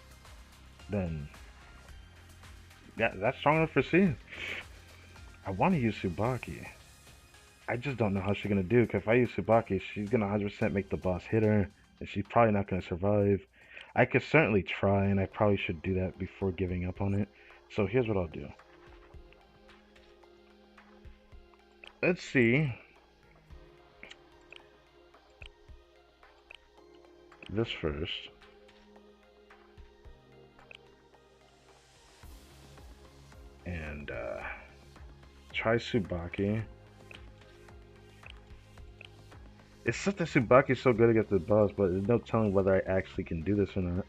then, yeah, that's strong enough for C. I want to use Tsubaki. I just don't know how she's going to do, because if I use Tsubaki, she's going to 100% make the boss hit her, and she's probably not going to survive. I could certainly try, and I probably should do that before giving up on it. So here's what I'll do. Let's see. This first. And try Tsubaki. It's such that Tsubaki's so good against the boss, but there's no telling whether I actually can do this or not.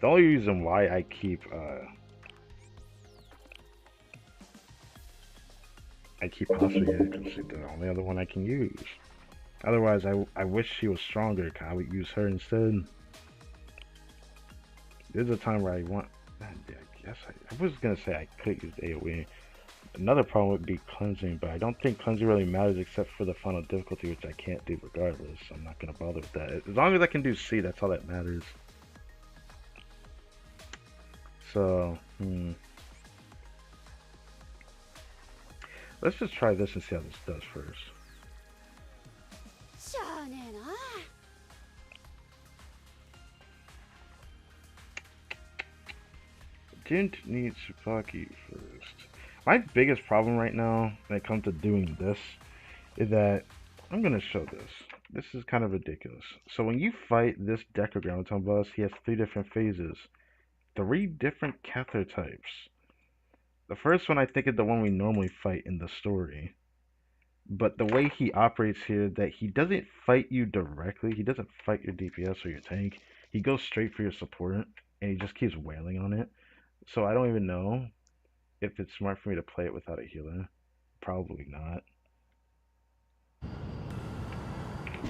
The only reason why I keep I keep possibly here because she's the only other one I can use. Otherwise, I wish she was stronger. I would use her instead. There's a time where I want. I guess I was gonna say I could use AoE. Another problem would be cleansing, but I don't think cleansing really matters except for the final difficulty, which I can't do regardless. So I'm not gonna bother with that. As long as I can do C, that's all that matters. So, let's just try this and see how this does first. Didn't need Tsubaki first. My biggest problem right now when it comes to doing this is that I'm gonna show this. This is kind of ridiculous. So when you fight this Decagrammaton boss, he has 3 different phases, 3 different Cather types. The first one I think is the one we normally fight in the story. But the way he operates here, that he doesn't fight you directly, he doesn't fight your DPS or your tank, he goes straight for your support, and he just keeps wailing on it. So I don't even know if it's smart for me to play it without a healer. Probably not.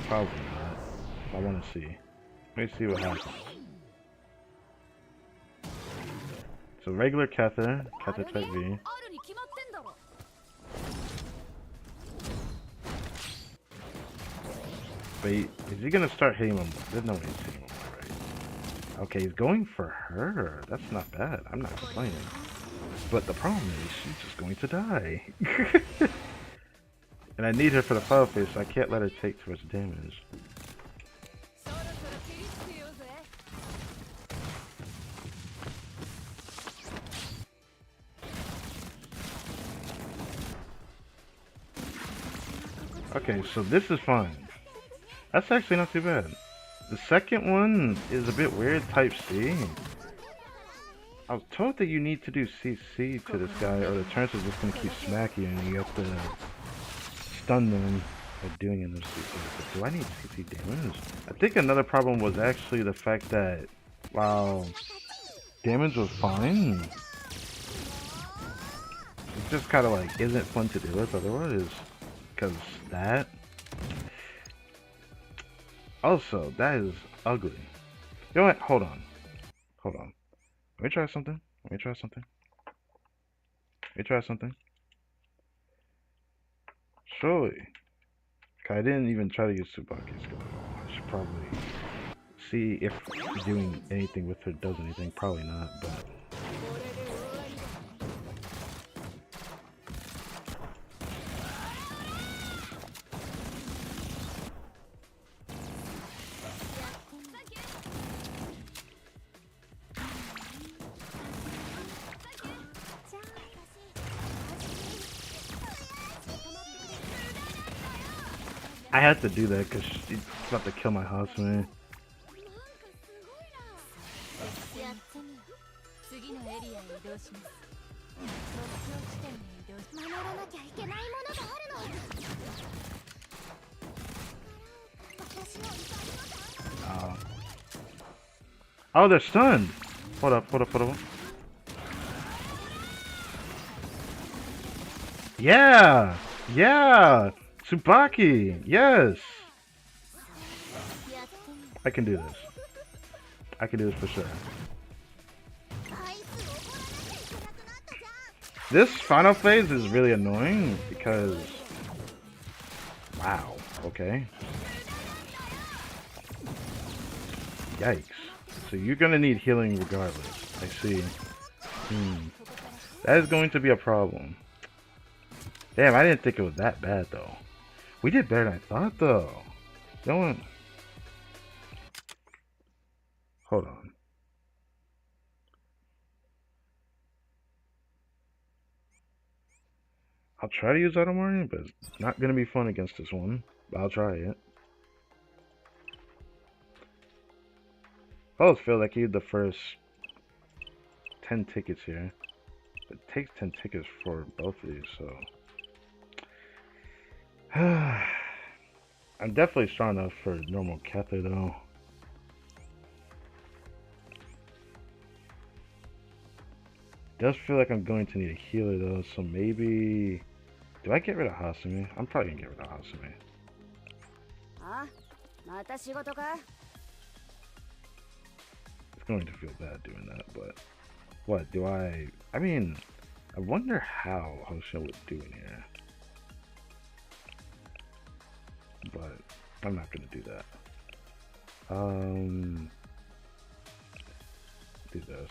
Probably not. I want to see. Let me see what happens. So regular Cather, Cather type V. But is he gonna start hitting him? There's no way he's hitting him right. Okay, he's going for her. That's not bad. I'm not complaining. But the problem is she's just going to die. And I need her for the final phase, so I can't let her take too much damage. Okay, so this is fine. That's actually not too bad. The second one is a bit weird, type C. I was told that you need to do CC to this guy, or the turrets are just gonna keep smacking you, and you have to stun them by doing it. But do I need CC damage? I think another problem was actually the fact that, wow, damage was fine. It just kind of like isn't fun to deal with otherwise, because that. Also, that is ugly. You know what? Hold on. Hold on. Let me try something. Let me try something. Let me try something. Surely. I didn't even try to use Tsubaki skill at all. I should probably see if doing anything with her does anything. Probably not, but. I had to do that because she's about to kill my husband. Oh, they're stunned. Hold up, hold up, hold up. Yeah, yeah. Tsubaki, yes! I can do this. I can do this for sure. This final phase is really annoying because... Wow, okay. Yikes. So you're gonna need healing regardless. I see. That is going to be a problem. Damn, I didn't think it was that bad though. We did better than I thought, though. Don't. Hold on. I'll try to use Automorning, but it's not gonna be fun against this one. But I'll try it. I always feel like I need the first 10 tickets here. It takes 10 tickets for both of these, so. I'm definitely strong enough for normal Cather though. Does feel like I'm going to need a healer though, so maybe Do I get rid of Hasumi? I'm probably gonna get rid of Hasumi. It's going to feel bad doing that, but what do I mean, I wonder how Hosho would do in here. But I'm not gonna do that. Do this.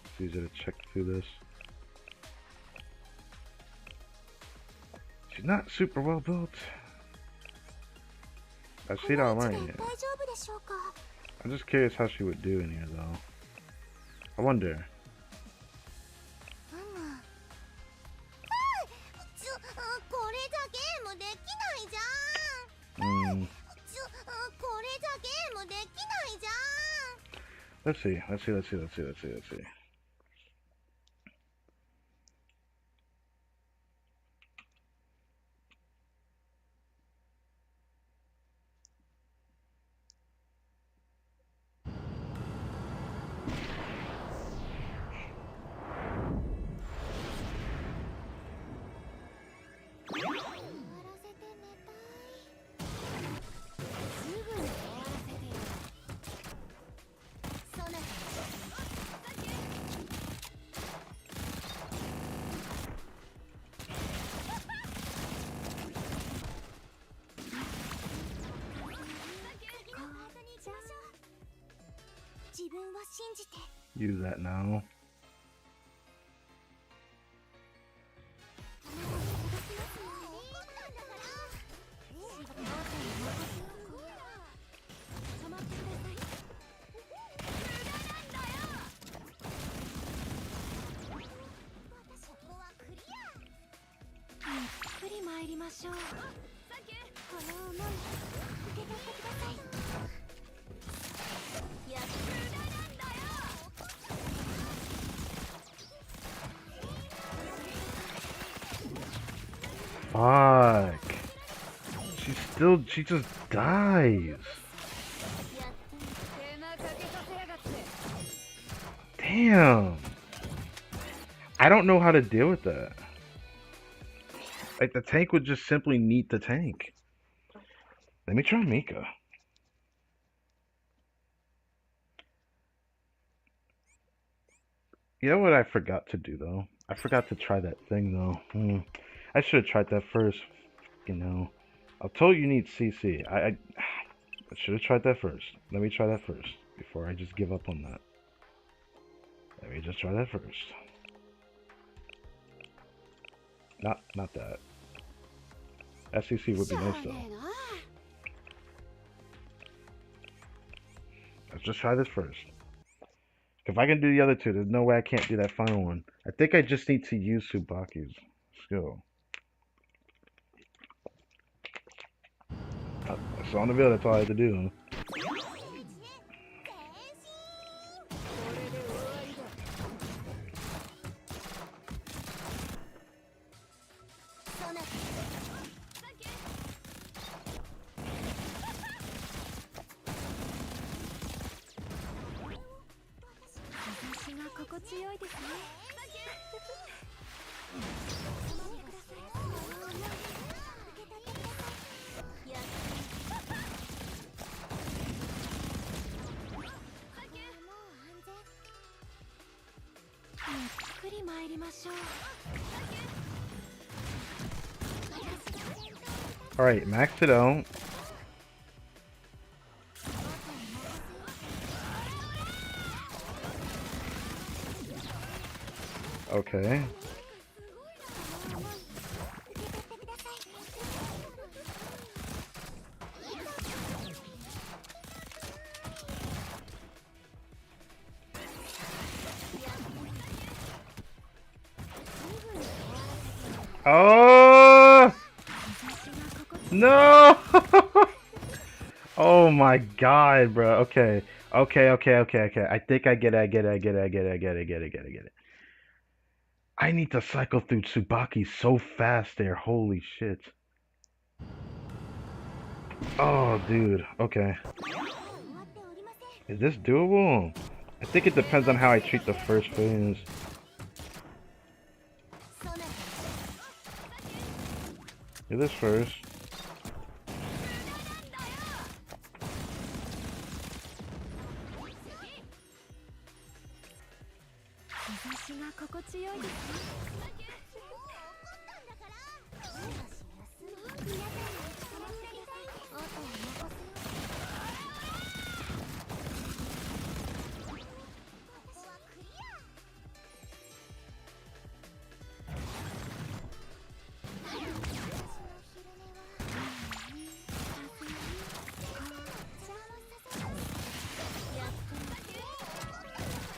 It's easier to check through this. She's not super well built. I see it online here. I'm just curious how she would do in here though. I wonder. Let's see. Use that now. Fuck. She just dies. Damn. I don't know how to deal with that. Like, the tank would just simply need the tank. Let me try Mika. You know what I forgot to do, though? I forgot to try that thing, though. I should have tried that first. You know. I told you need CC. I should have tried that first. Let me try that first before I just give up on that. Let me just try that first. Not that. SEC would be nice though. Let's just try this first. If I can do the other two, there's no way I can't do that final one. I think I just need to use Tsubaki's skill. I saw on the video, that's all I had to do. Alright, max it out. Okay. Oh no! Oh my god, bro. Okay. I think I get it. I need to cycle through Tsubaki so fast there. Holy shit. Oh, dude. Okay. Is this doable? I think it depends on how I treat the first phase. Do this first.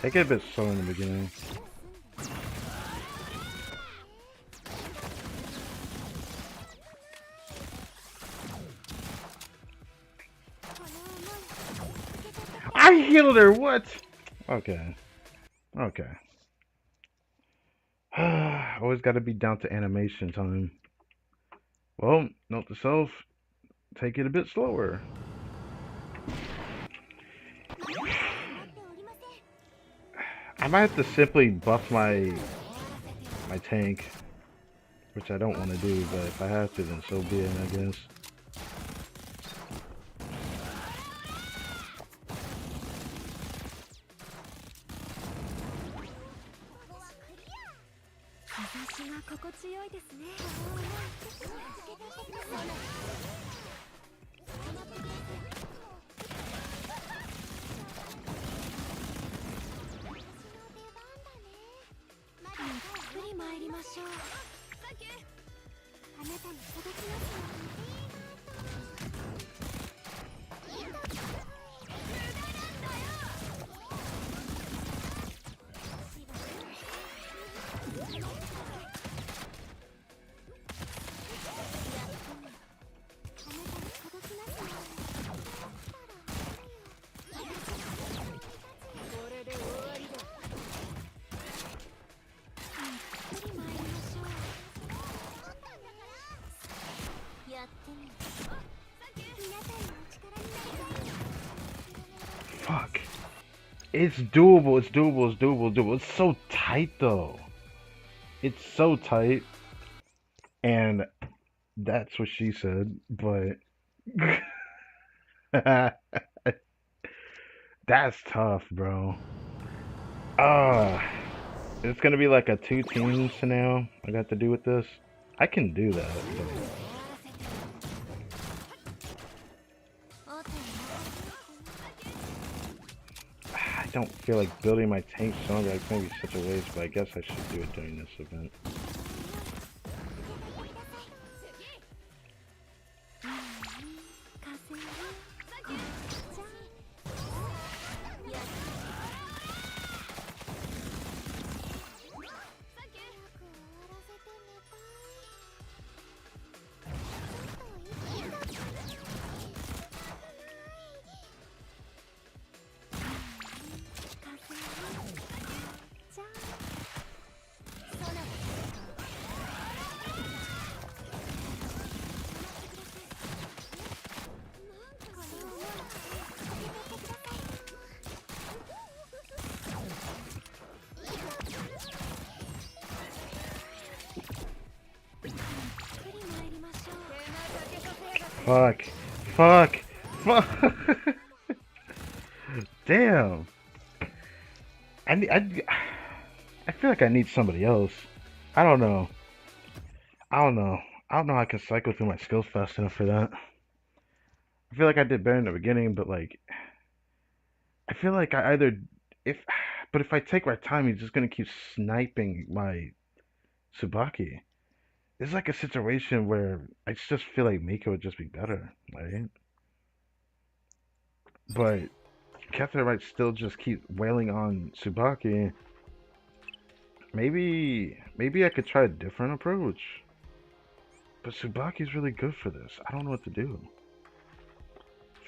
Take it a bit slow in the beginning. I healed her, what? Okay. Okay. Always gotta be down to animation time. Well, note to self, take it a bit slower. I might have to simply buff my tank, which I don't want to do, but if I have to, then so be it, I guess. Fuck. It's doable, it's doable, it's doable, it's doable. It's so tight though. It's so tight. And that's what she said, but that's tough, bro. It's gonna be like a two teams scenario I got to do with this. I can do that, but I don't feel like building my tank stronger. It's gonna be such a waste, but I guess I should do it during this event. Fuck. Fuck. Fuck. Damn. I feel like I need somebody else. I don't know. I don't know. I don't know how I can cycle through my skills fast enough for that. I feel like I did better in the beginning, but like, I feel like I either, if, but if I take my time, he's just gonna keep sniping my Tsubaki. It's like a situation where I just feel like Mika would just be better, right? But Catherine might still just keep wailing on Tsubaki. Maybe I could try a different approach. But Tsubaki's really good for this. I don't know what to do.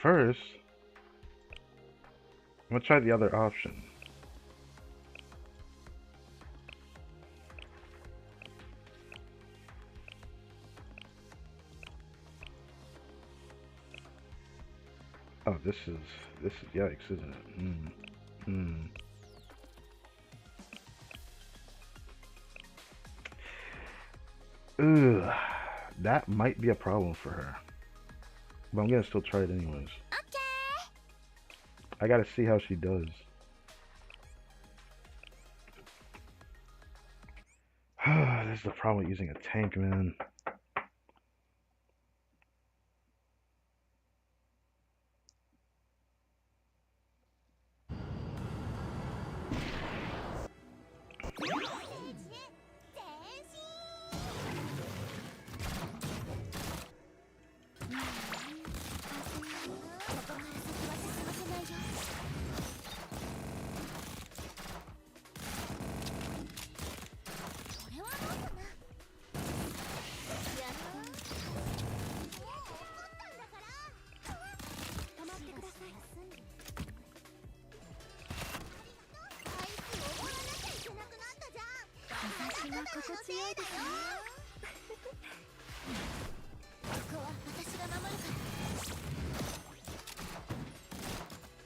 First, I'm gonna try the other option. Oh, this is yikes, isn't it? Ugh. That might be a problem for her. But I'm gonna still try it anyways. I gotta see how she does. This is the problem with using a tank, man.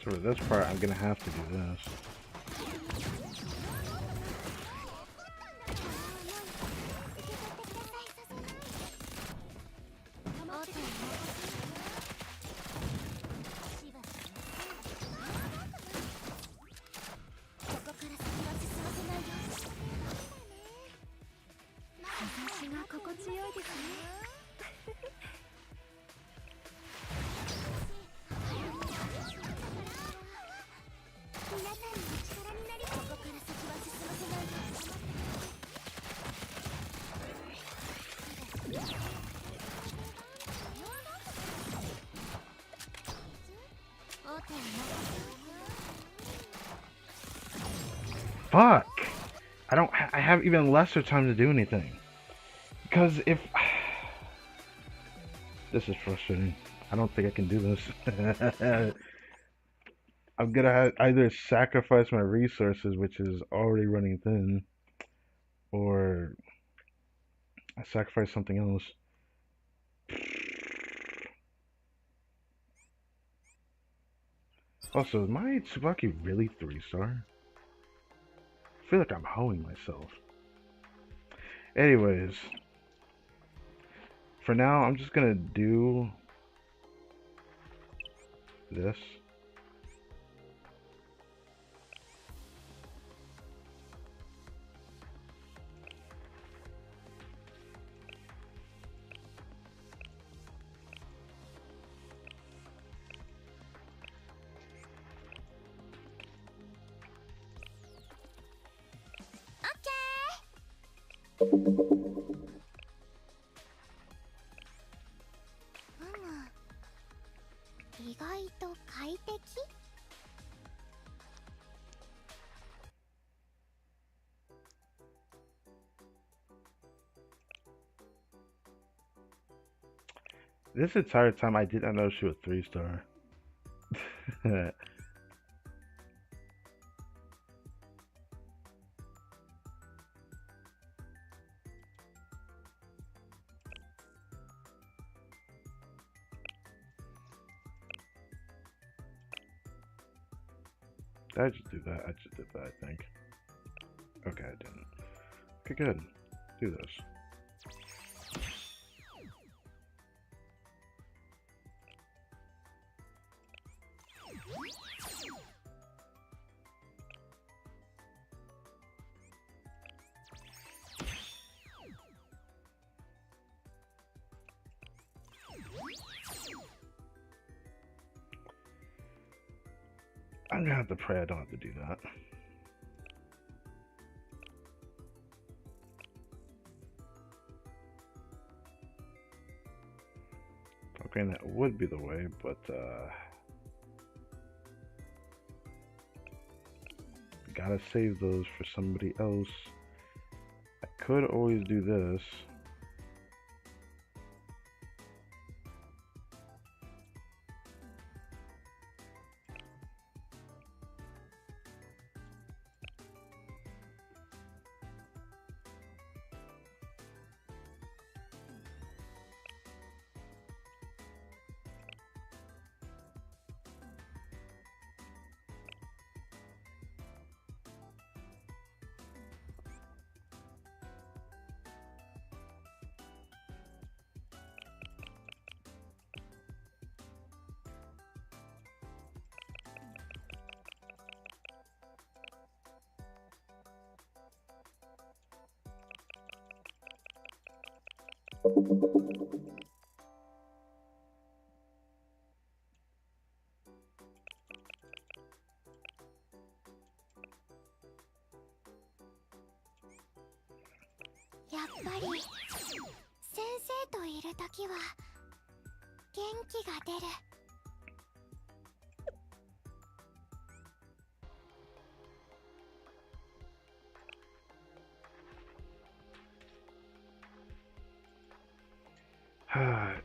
So for this part, I'm gonna have to do this. Fuck! I have even lesser time to do anything. Because if... This is frustrating. I don't think I can do this. I'm gonna either sacrifice my resources, which is already running thin, or I sacrifice something else. Also, is my Tsubaki really 3-star? I feel like I'm hoeing myself. Anyways, for now, I'm just gonna do this. This entire time I did not know she was 3-star. Did I just do that? I just did that, I think. Okay, I didn't. Okay, good. Do this. I'm gonna have to pray I don't have to do that. Okay, that would be the way, but gotta save those for somebody else. I could always do this. やっぱり先生といるときは元気が出る。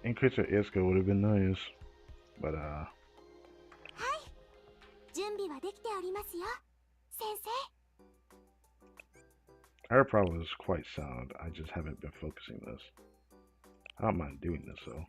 Increase your air skill would have been nice, but はい、準備はできておりますよ、先生。her problem is quite sound. I just haven't been focusing this. I don't mind doing this though.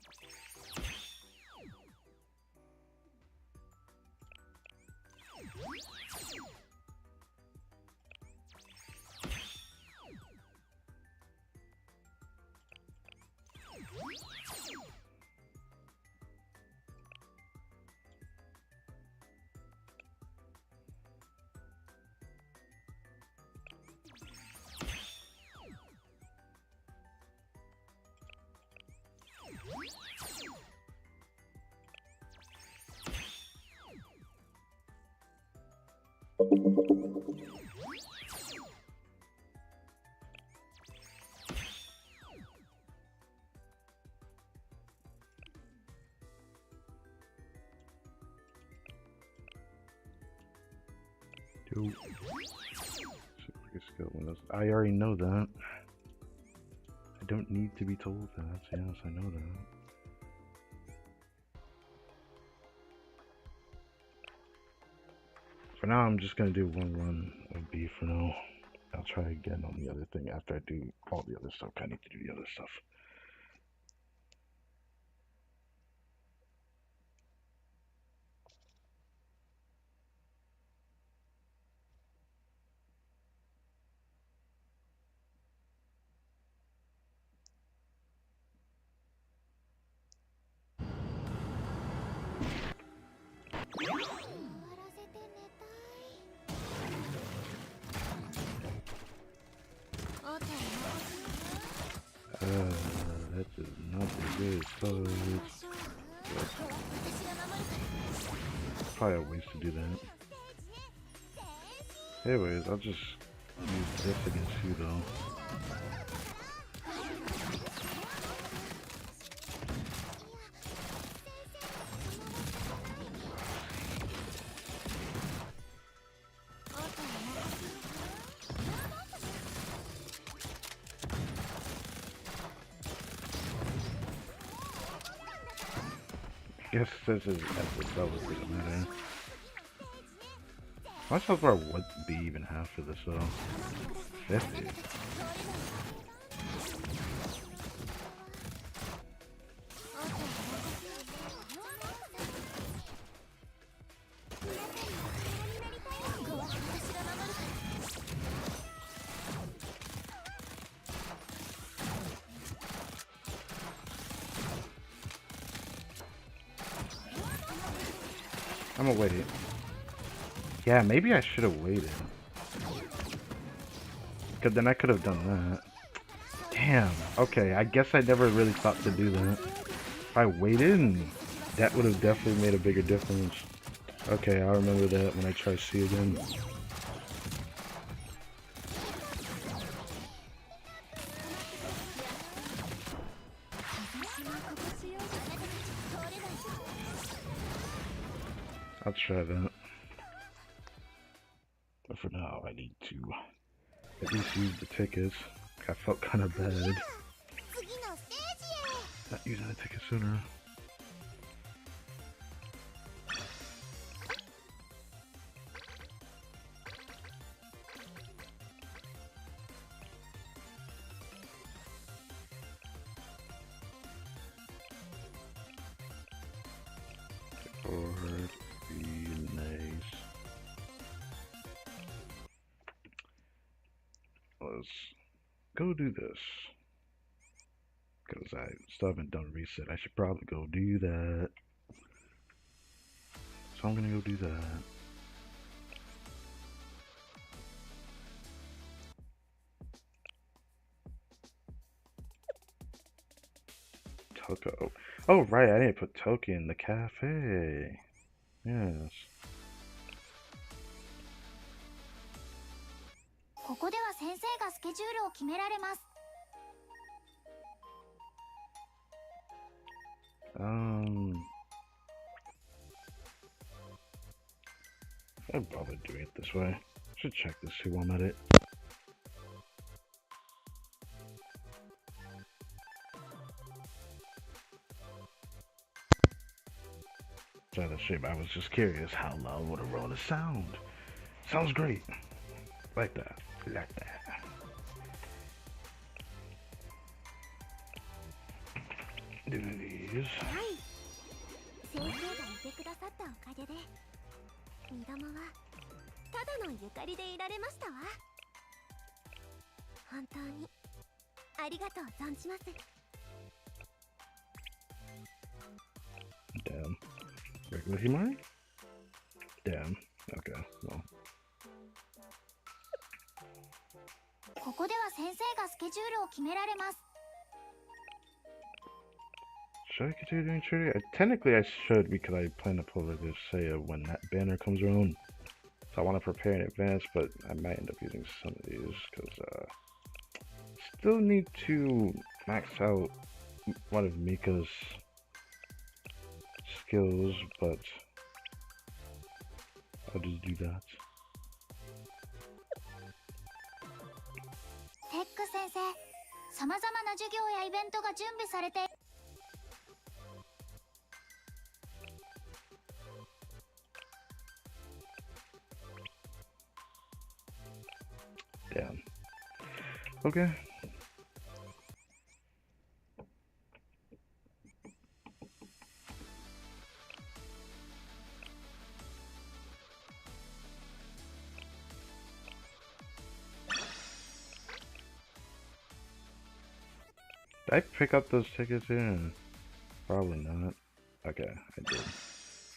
I already know that. I don't need to be told that. Yes, I know that. For now, I'm just gonna do one run of B for now. I'll try again on the other thing after I do all the other stuff. I need to do the other stuff. That is not a good start. Probably a waste to do that. Anyways, I'll just use this against you though. Guess this is SSL, it doesn't matter. How much health bar would be even have for this though? 50. I'm gonna wait it. Yeah, maybe I should have waited. Cause then I could have done that. Damn. Okay, I guess I never really thought to do that. If I waited, that would have definitely made a bigger difference. Okay, I'll remember that when I try C again. I'll try that. But for now, I need to at least use the tickets. I felt kind of bad not using the ticket sooner. Forward, be nice. Let's go do this. Because I still haven't done reset. I should probably go do that. So I'm gonna go do that. Toko. Oh, right, I didn't put Toki in the cafe. Yes. ここでは先生がスケジュールを決められます。I'd bother doing it this way. Should check this, see while I'm at it. Sorry, the shape. I was just curious how loud would a roller sound. Sounds great. Like that. Like that. Do these. はい。先生がいてくださったおかげで、みどもはただのゆかりでいられましたわ。本当にありがとう存じます。Damn. Regular Himari? Damn. Okay, well. ここでは先生がスケジュールを決められます。 Should I continue doing charity? Technically, I should because I plan to pull like this say when that banner comes around. So I want to prepare in advance, but I might end up using some of these because still need to max out one of Mika's skills, but I'll just do that. テック先生、さまざまな授業やイベントが準備されて。 Damn. Okay. Did I pick up those tickets here? Probably not. Okay, I did.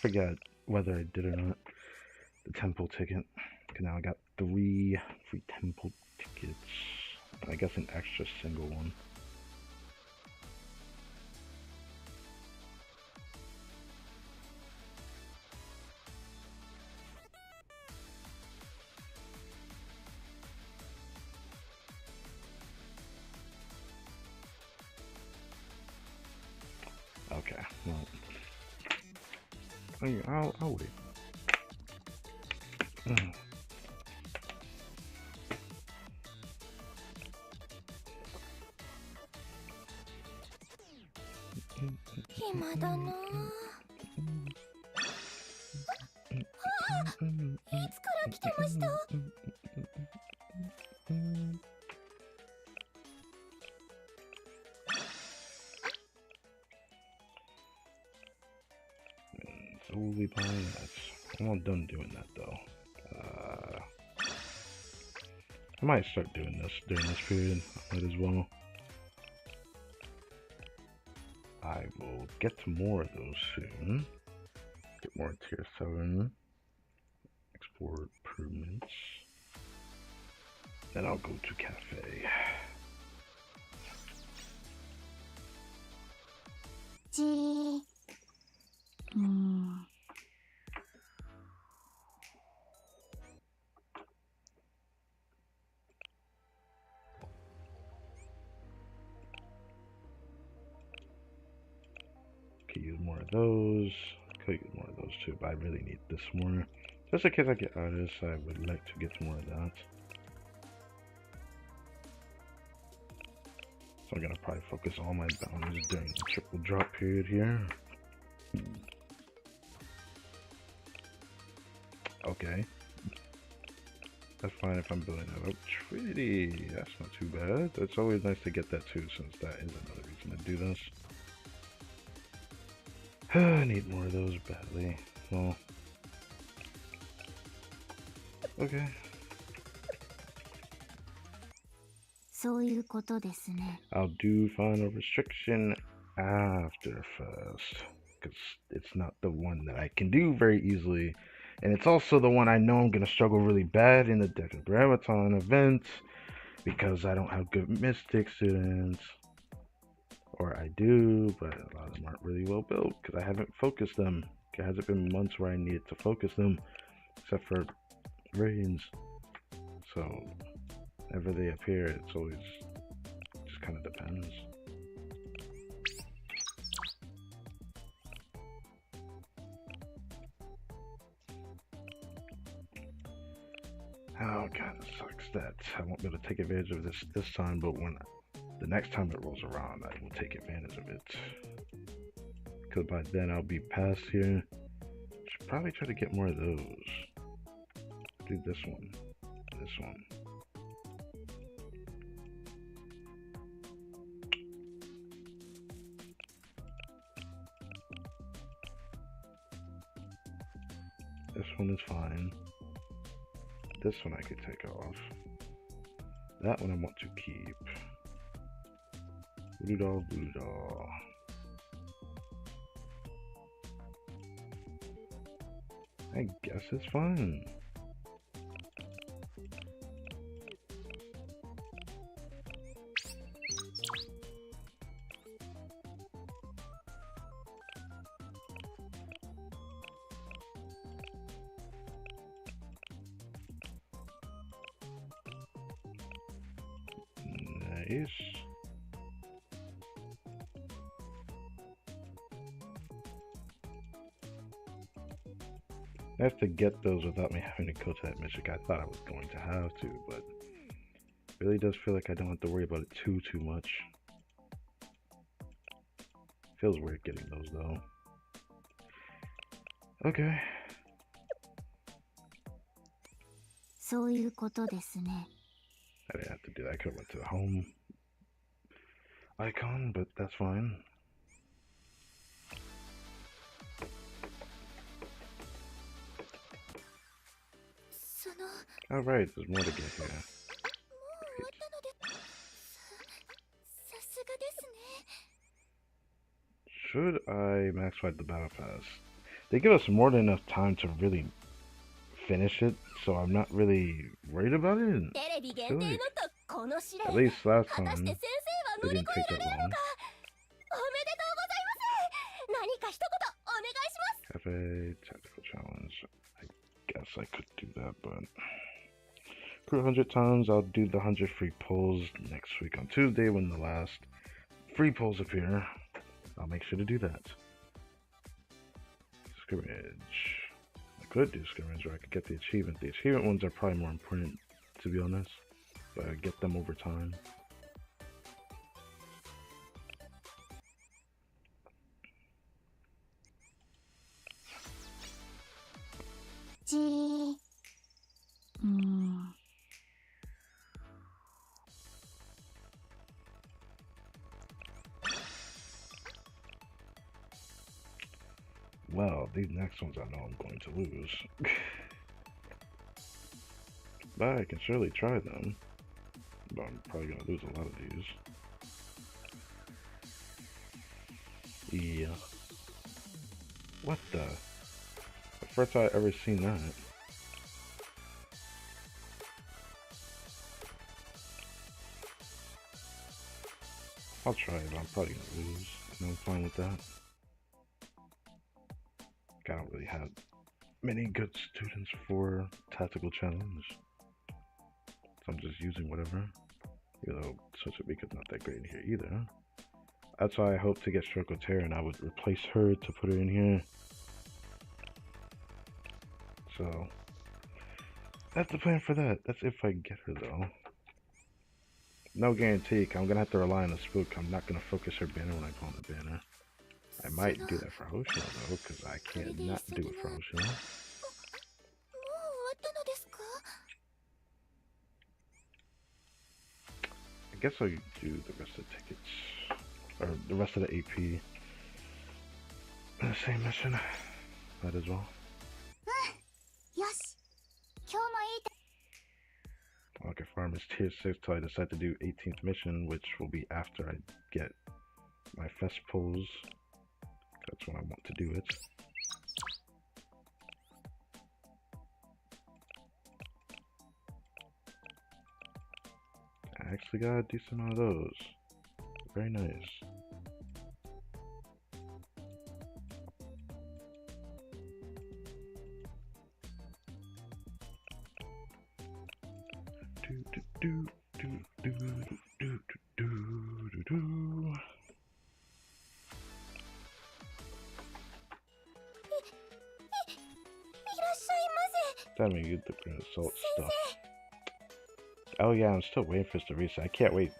Forget whether I did or not. The temple ticket. Okay, now I got 3 free temple tickets. I guess an extra single one. Okay, well, I'll wait. Solely buying that. I'm all done doing that though. I might start doing this during this period. I might as well. I will get to more of those soon. Get more tier 7. Explore improvements. Then I'll go to cafe. Could use more of those. Could use more of those too, but I really need this more. Just in case I get out of this, I would like to get more of that. So I'm gonna probably focus all my bounties during the triple drop period here. Okay. That's fine if I'm building that up. Trinity, that's not too bad. It's always nice to get that too, since that is another reason to do this. I need more of those badly. Well, okay. I'll do final restriction after first, because it's not the one that I can do very easily, and it's also the one I know I'm gonna struggle really bad in the Decagrammaton event because I don't have good Mystic students. Or I do, but a lot of them aren't really well built because I haven't focused them. It hasn't been months where I needed to focus them, except for rains. So whenever they appear, it's always just kind of depends. Oh god, it sucks that I won't be able to take advantage of this time, but when the next time it rolls around, I will take advantage of it. Because by then I'll be past here. Should probably try to get more of those. Do this one. This one. This one is fine. This one I could take off. That one I want to keep. Voodoo doll, voodoo doll. I guess it's fine. Nice. I have to get those without me having to go to that mission. I thought I was going to have to, but it really does feel like I don't have to worry about it too much. Feels weird getting those though. Okay. そういうことですね。 I didn't have to do that. I could have went to the home icon, but that's fine. Alright, there's more to get here. Great. Should I maximize the battle pass? They give us more than enough time to really finish it, so I'm not really worried about it. I feel like, at least last time, they didn't take that long. Cafe, tactical challenge. I guess I could do that, but for 100 times, I'll do the 100 free pulls next week on Tuesday when the last free pulls appear. I'll make sure to do that. Scrimmage. I could do scrimmage, or I could get the achievement. The achievement ones are probably more important, to be honest, but I get them over time. Well, these next ones I know I'm going to lose. But I can surely try them. But I'm probably going to lose a lot of these. Yeah. What the? The first time I ever seen that. I'll try it, but I'm probably going to lose. And I'm fine with that. I don't really have many good students for tactical challenge, so I'm just using whatever. Even though Social Mika's not that great in here either. That's why I hope to get Stroko Terra, and I would replace her to put her in here. So that's the plan for that. That's if I get her though. No guarantee. I'm gonna have to rely on the spook. I'm not gonna focus her banner when I pull on the banner. I might do that for Hoshino though, because I can't not do it for Hoshino. I guess I'll do the rest of the tickets, or the rest of the AP in the same mission. Might as well. Okay, farm is tier 6 till I decide to do 18th mission, which will be after I get my fest pulls. That's when I want to do it. I actually got a decent amount of those. Very nice. Do, do, do, do, do. Damn it, you the grain of salt stuff. Oh yeah, I'm still waiting for this to reset. I can't wait.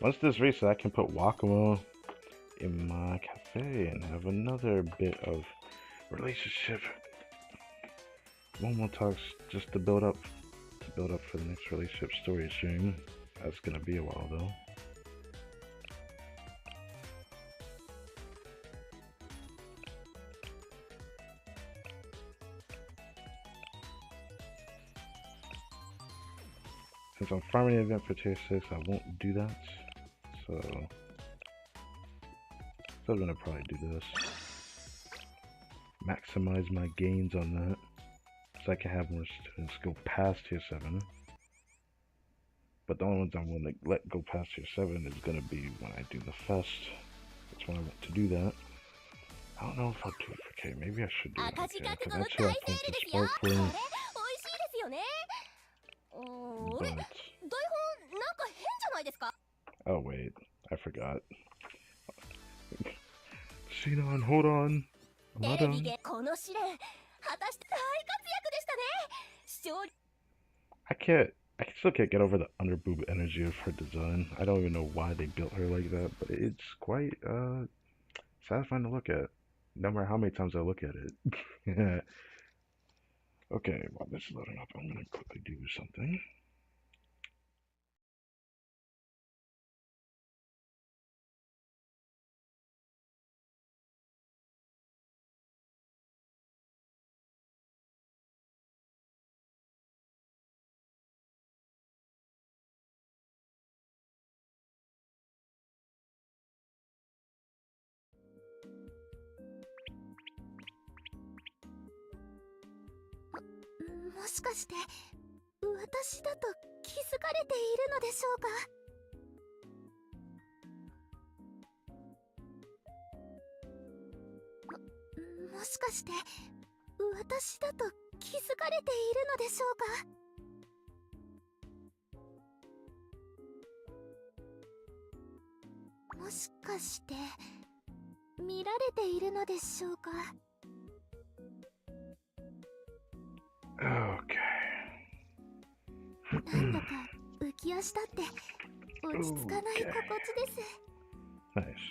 Once this resets, I can put Wakamo in my cafe and have another bit of relationship. One more talks just to build up for the next relationship story stream. That's gonna be a while though. Since I'm farming the event for tier 6, I won't do that. So, still gonna probably do this. Maximize my gains on that. So I can have more students go past tier 7. But the only ones I'm willing to let go past tier 7 is gonna be when I do the fest. That's when I want to do that. I don't know if I'll do it for K. Maybe I should do it for K. Because actually I think it's sparkling. But... oh wait, I forgot. Sinon, hold on. I'm not done. I still can't get over the underboob energy of her design. I don't even know why they built her like that, but it's quite satisfying to look at. No matter how many times I look at it. Okay, while this is loading up, I'm gonna quickly do something. Okay. Nice.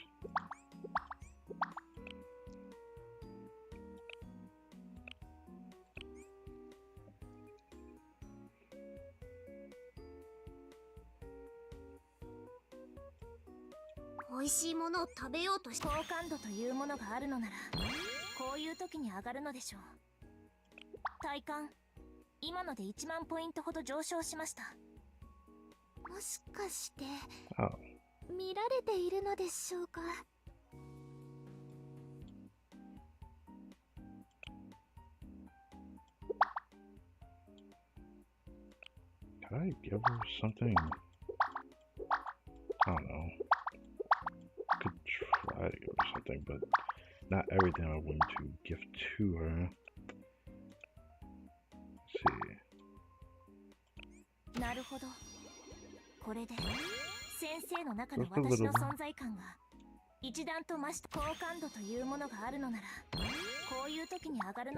Oh. Could I give her something? I don't know. Could try to give her something, but not everything I want to give to her. Let's see.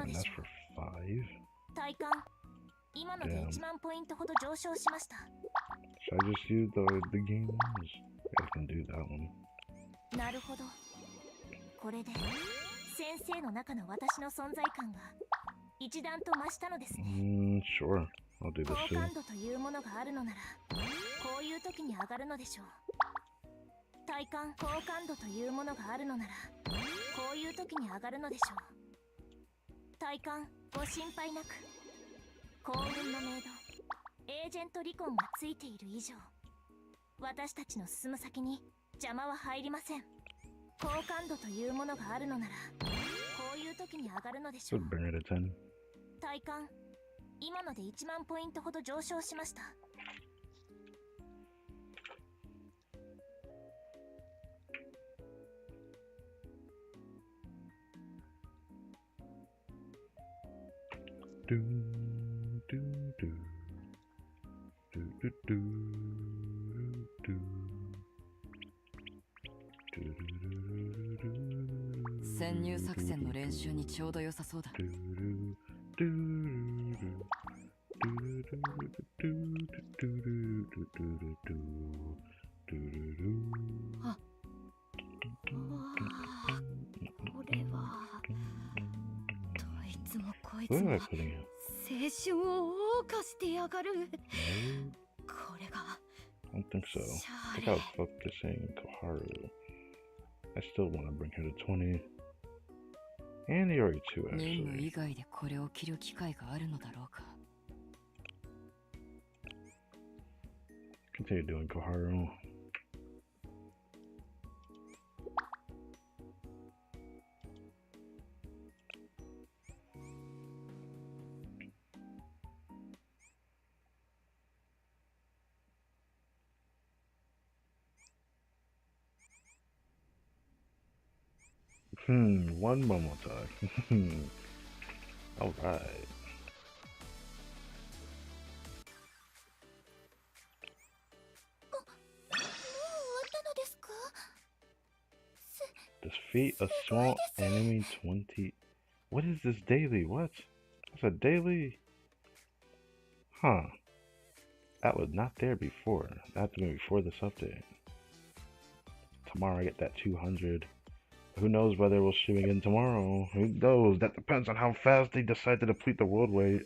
And that's for 5. Damn. Should I just use the games? I can do that one. Sure. I'll do this too. Would bring it to 10. Do do do do do do. 潜入作戦の練習にちょうど良さそうだ。あ、これはどいつもこいつも青春を�or歌してやがる。これが I don't think so. I think I was focusing Koharu. I still want to bring her to 20. And Yori too, 任務 actually. 以外でこれを着る機会があるのだろうか。Continue doing Koharu. One Momo talk. Alright. もう終わったのですか？ Defeat a small enemy 20. What is this daily? What? That's a daily? Huh. That was not there before. That's been before this update. Tomorrow I get that 200. Who knows whether we'll stream again tomorrow? Who knows? That depends on how fast they decide to deplete the world raid.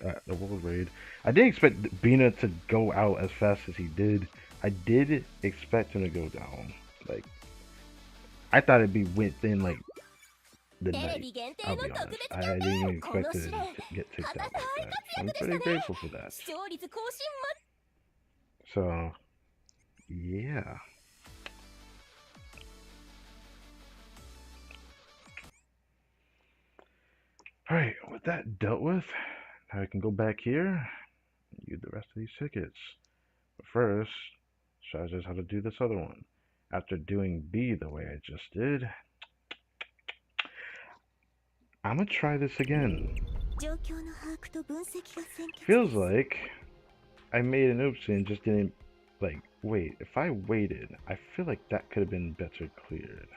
I didn't expect Bina to go out as fast as he did. I did expect him to go down. Like, I thought it'd be within like the night. I'll be honest. I didn't even expect it to get ticked out like that. So I'm pretty grateful for that. So, yeah. Alright, with that dealt with, now I can go back here and use the rest of these tickets. But first, show us how to do this other one. After doing B the way I just did, I'm gonna try this again. Feels like I made an oopsie and just didn't, like, wait. If I waited, I feel like that could have been better cleared.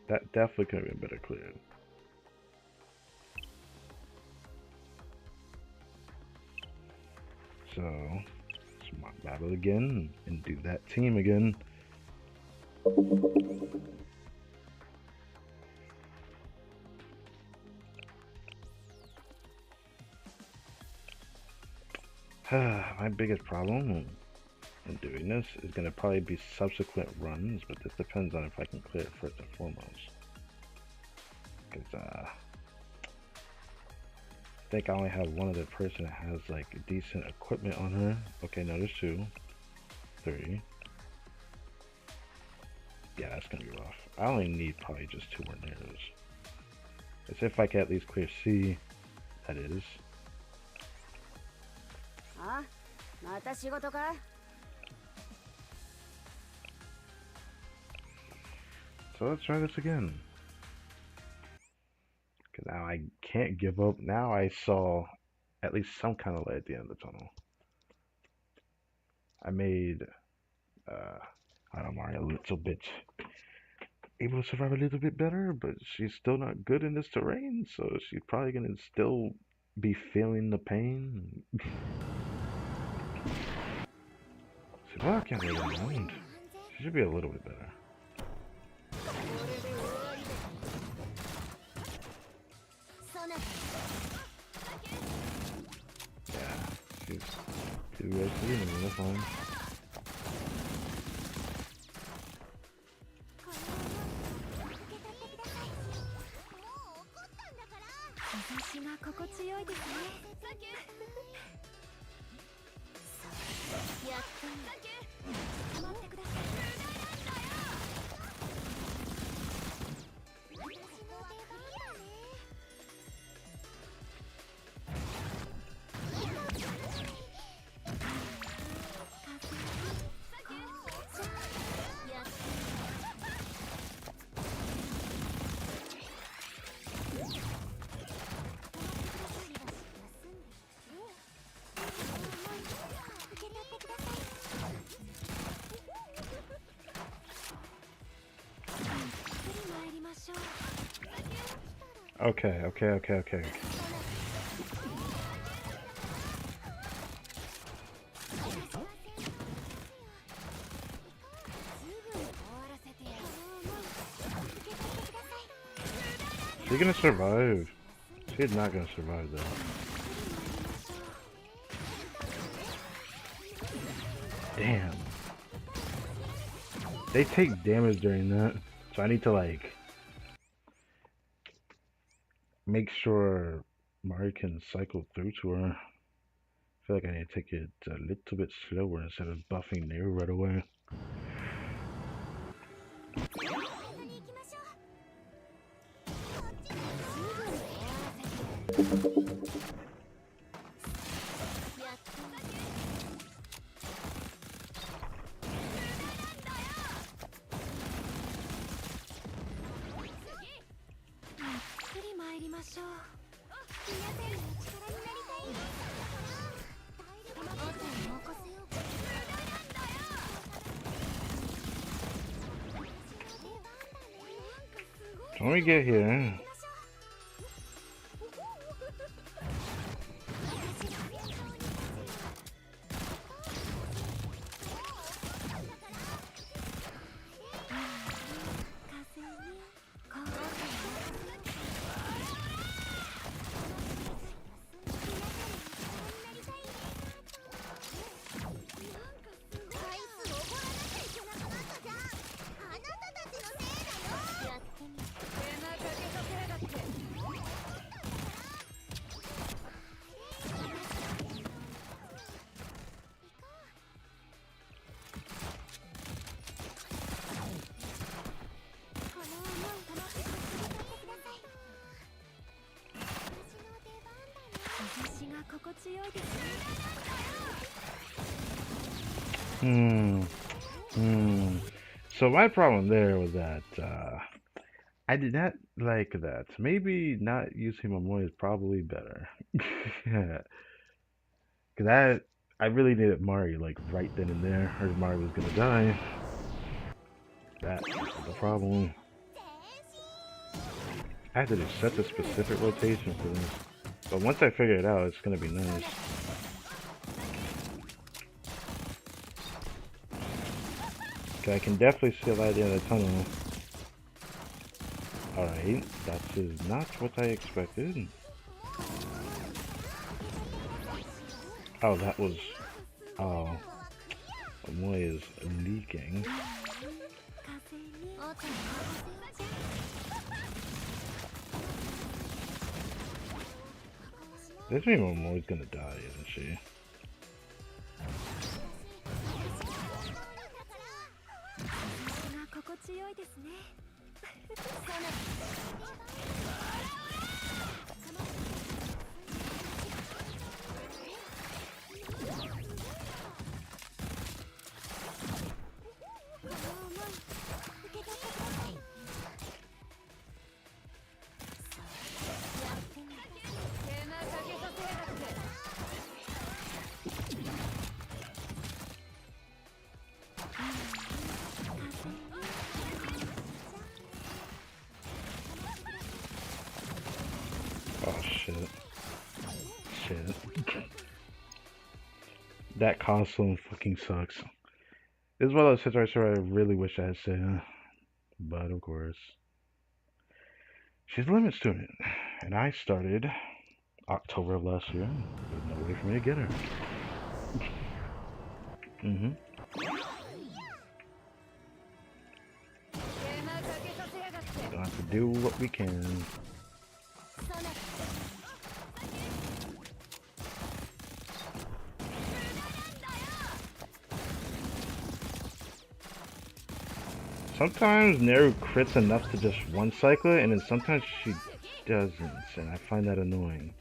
That definitely could have been better cleared. So, let's battle again and do that team again. My biggest problem in doing this is going to probably be subsequent runs, but this depends on if I can clear it first and foremost. Because I think I only have one other person that has like decent equipment on her. Okay, no, there's 2, 3. Yeah, that's gonna be rough. I only need probably just 2 more narrows. As if I can at least clear C, that is. So let's try this again. Because now I can't give up. Now I saw at least some kind of light at the end of the tunnel. I made Mario a little bit able to survive a little bit better, but she's still not good in this terrain, so she's probably gonna still be feeling the pain. See, well, I can't wait around. She should be a little bit better. Yeah, she's ready to leave me, that's fine. Okay, okay, okay, okay. She's gonna survive. She's not gonna survive though. Damn. They take damage during that. So I need to like make sure Mari can cycle through to her. I feel like I need to take it a little bit slower instead of buffing Neru right away. So when we get here, So my problem there was that I did not like that. Maybe not using Momoy is probably better. Yeah. Cause I really needed Mari like right then and there, or Mari was gonna die. That's the problem. I had to do such a specific rotation for this. But once I figure it out, it's gonna be nice. Okay, I can definitely see a light at the end of the tunnel. Alright, that is not what I expected. Oh, that was... Oh. Momoy is leaking. This means Momoy's gonna die, isn't she? Oh shit. Shit. That costume fucking sucks. This is one of those situations where I really wish I had said, but of course. She's limits to it. And I started October of last year. There's no way for me to get her. Gonna have to do what we can. Sometimes Neru crits enough to just one cycle it, and then sometimes she doesn't, and I find that annoying.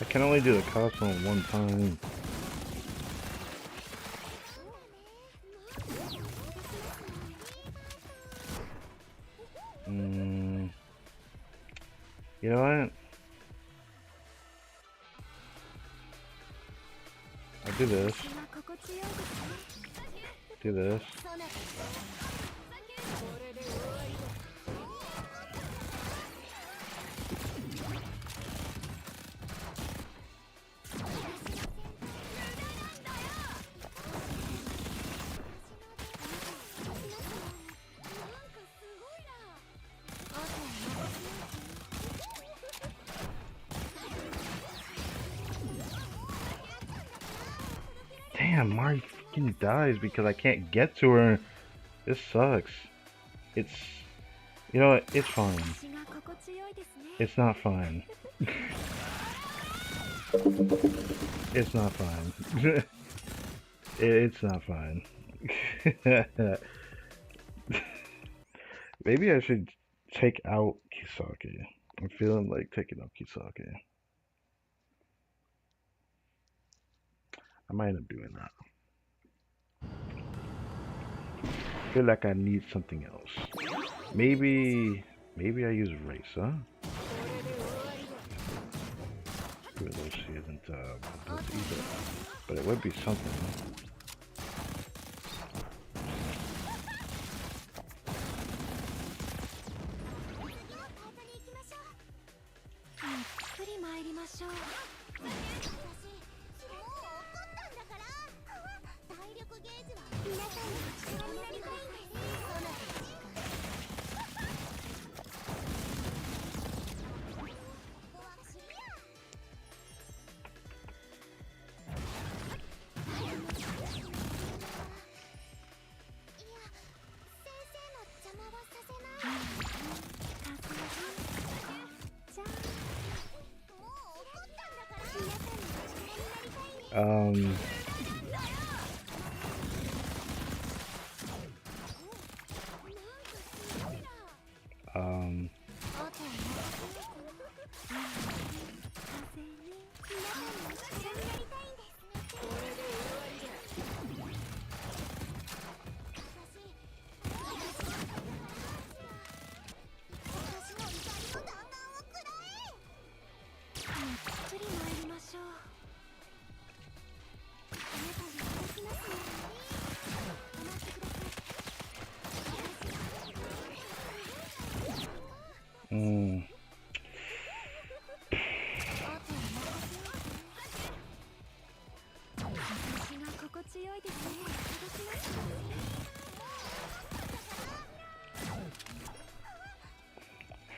I can only do the costume one time. You know what? I'll do this. Do this. Damn, Mari freaking dies because I can't get to her. This sucks. It's... You know what? It's fine. It's not fine. It's not fine. It's not fine. Maybe I should take out Kisaki. I'm feeling like taking out Kisaki. I might end up doing that. I feel like I need something else. Maybe I use Racer. Even though she isn't built either. But it would be something. Um,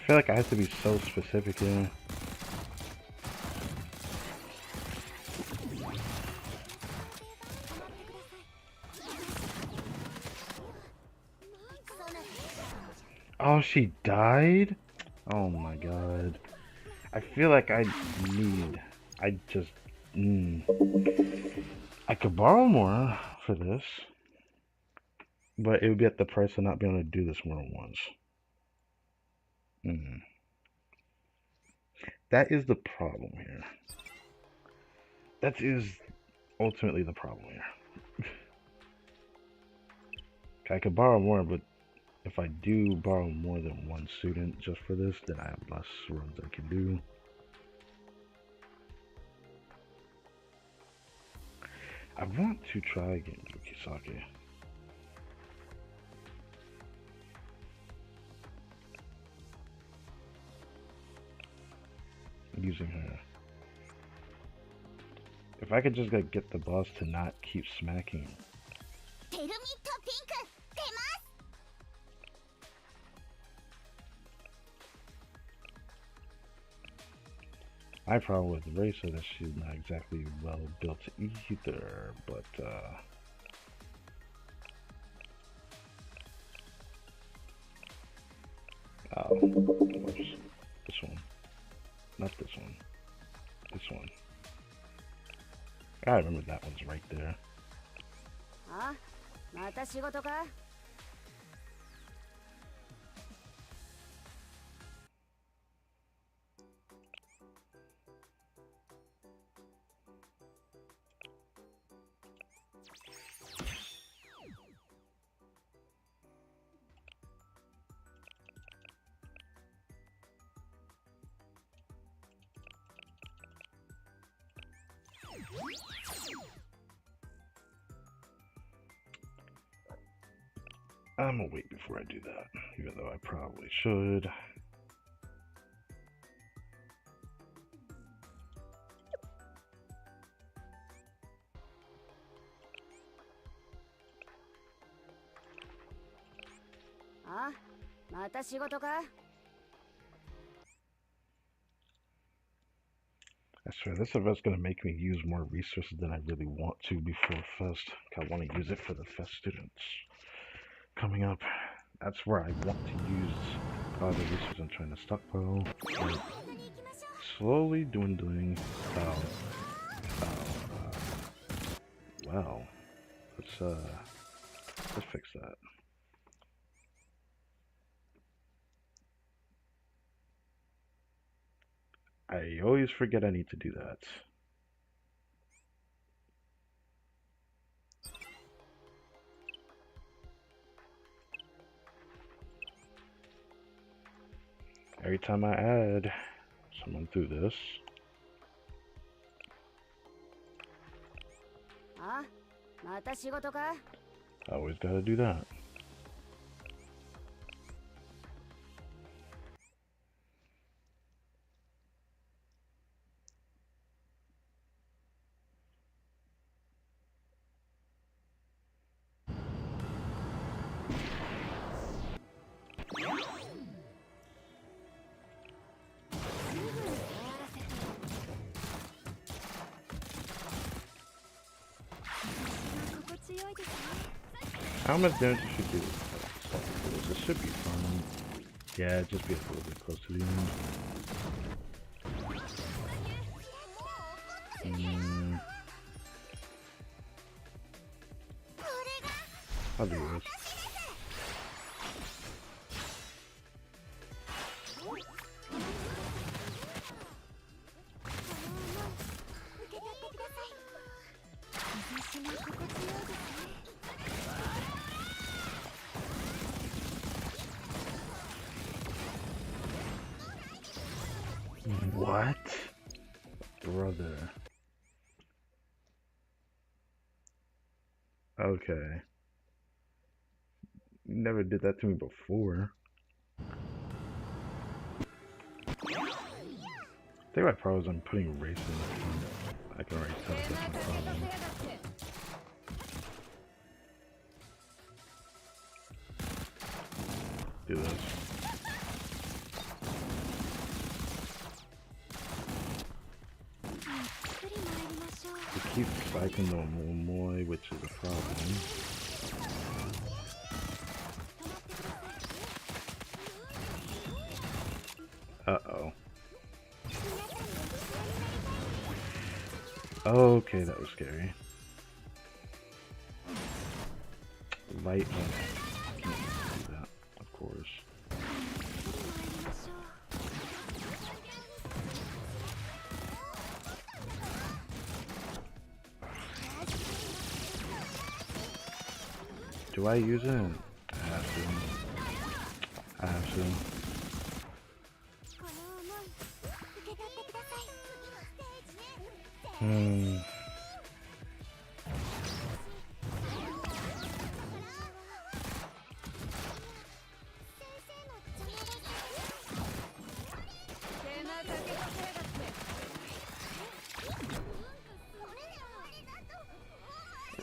I feel like I have to be so specific here. Oh, she died? Oh my god. I feel like I just, I could borrow more for this, but it would be at the price of not being able to do this more than once. That is the problem here. That is ultimately the problem here. I could borrow more, but if I do borrow more than one student just for this, then I have less runs I can do. I want to try again with Kisaki. Using her. If I could just get the boss to not keep smacking. My problem with Racer that she's not exactly well built either, but oh, whoops. This one. Not this one. This one. I remember that one's right there. I'm gonna wait before I do that, even though I probably should. Ah, また仕事か? I swear, this event's gonna make me use more resources than I really want to before Fest. I want to use it for the Fest students coming up. That's where I want to use all the resources I'm trying to stockpile. Like, slowly dwindling. Wow. Let's fix that. I always forget I need to do that. Every time I add someone through this. Ah, また仕事か? I always gotta do that. How much damage should do? This should be fun. Yeah, just be a little bit close to the end. I'll do this. What? Brother. Okay. Never did that to me before. I think my problem is I'm putting race in the front. I can already tell that's my problem. Do this. We keep spiking the Momoy, which is a problem. Uh-oh. Okay, that was scary. Light on. Can't do that, of course. Do I use it? I have to. I have to.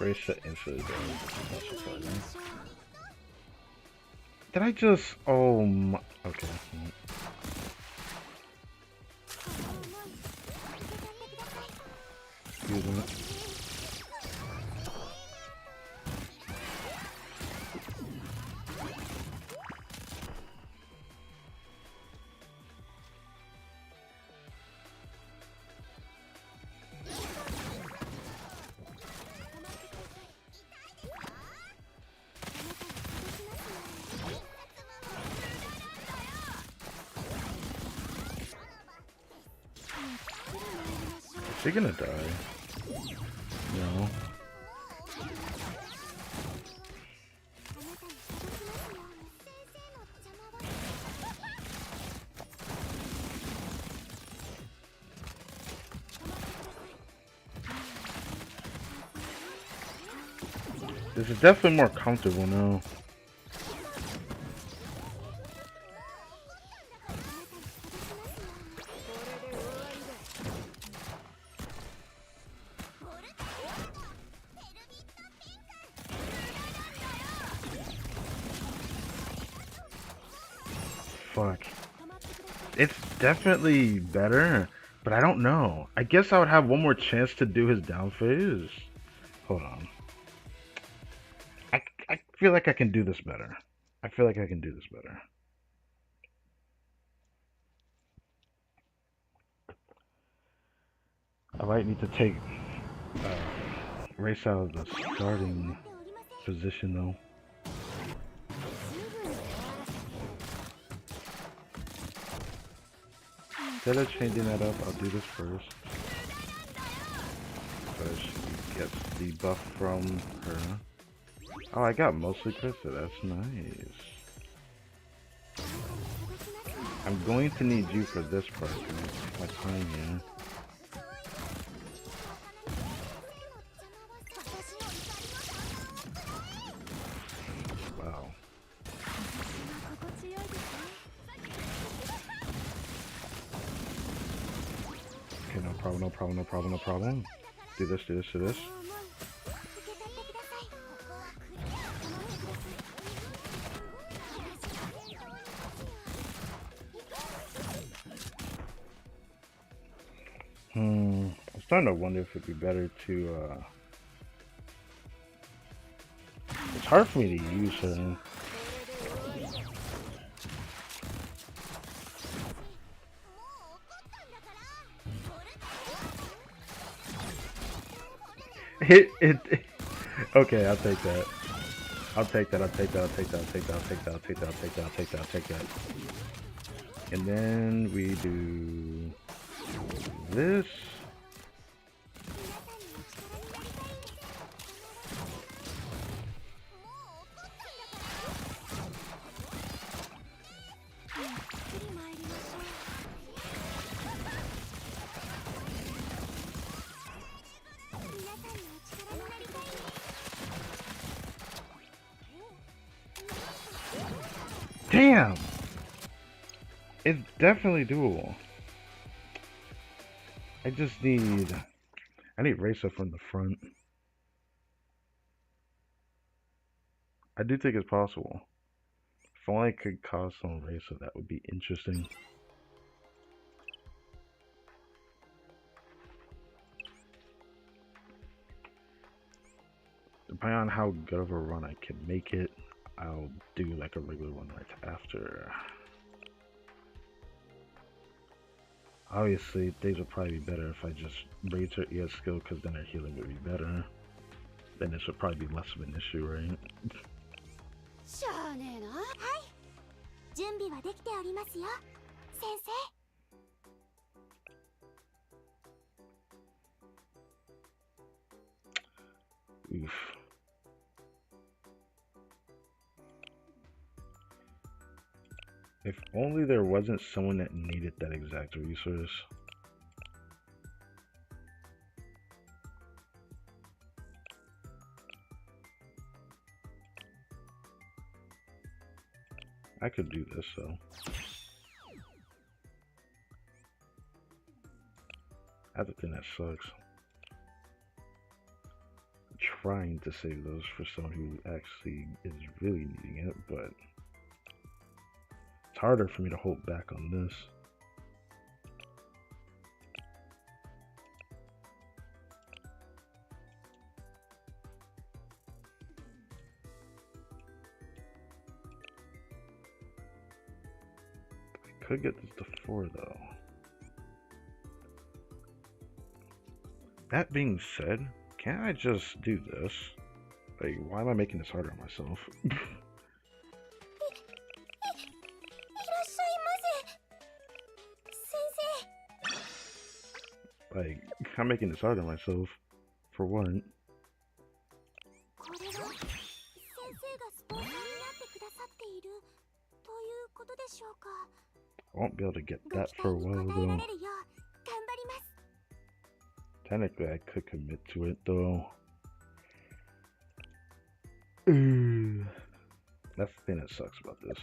Race set instantly goes. That's surprising. Did I just? Oh my. Okay. Using it. Is she gonna die? No. This is definitely more comfortable now. Fuck. It's definitely better, but I don't know. I guess I would have one more chance to do his down phase. Hold on. I feel like I can do this better. I feel like I can do this better. I might need to take race out of the starting position though. Instead of changing that up, I'll do this first. So she gets the buff from her. Oh, I got mostly Krista, that's nice. I'm going to need you for this part, because my time here. Wow. Okay, no problem, no problem, no problem, no problem. Do this, do this, do this. I'm starting to wonder if it'd be better to, it's hard for me to use her. Okay, I'll take that. I'll take that, I'll take that, I'll take that, I'll take that, I'll take that, I'll take that, I'll take that, I'll take that, I'll take that. And then we do this. Damn! It's definitely doable. I just need... I need Racer from the front. I do think it's possible. If only I could cause some Racer, that would be interesting. Depending on how good of a run I can make it, I'll do like a regular one right after. Obviously, things would probably be better if I just raise her ES skill, because then her healing would be better. Then it should probably be less of an issue, right? Oof. If only there wasn't someone that needed that exact resource. I could do this though. That's the thing that sucks. I'm trying to save those for someone who actually is really needing it, but it's harder for me to hold back on this. I could get this to 4 though. That being said, can't I just do this? Like, why am I making this harder on myself? Like, I'm making this harder on myself. For what? I won't be able to get that for a while though. Technically, I could commit to it though. That's the thing that sucks about this.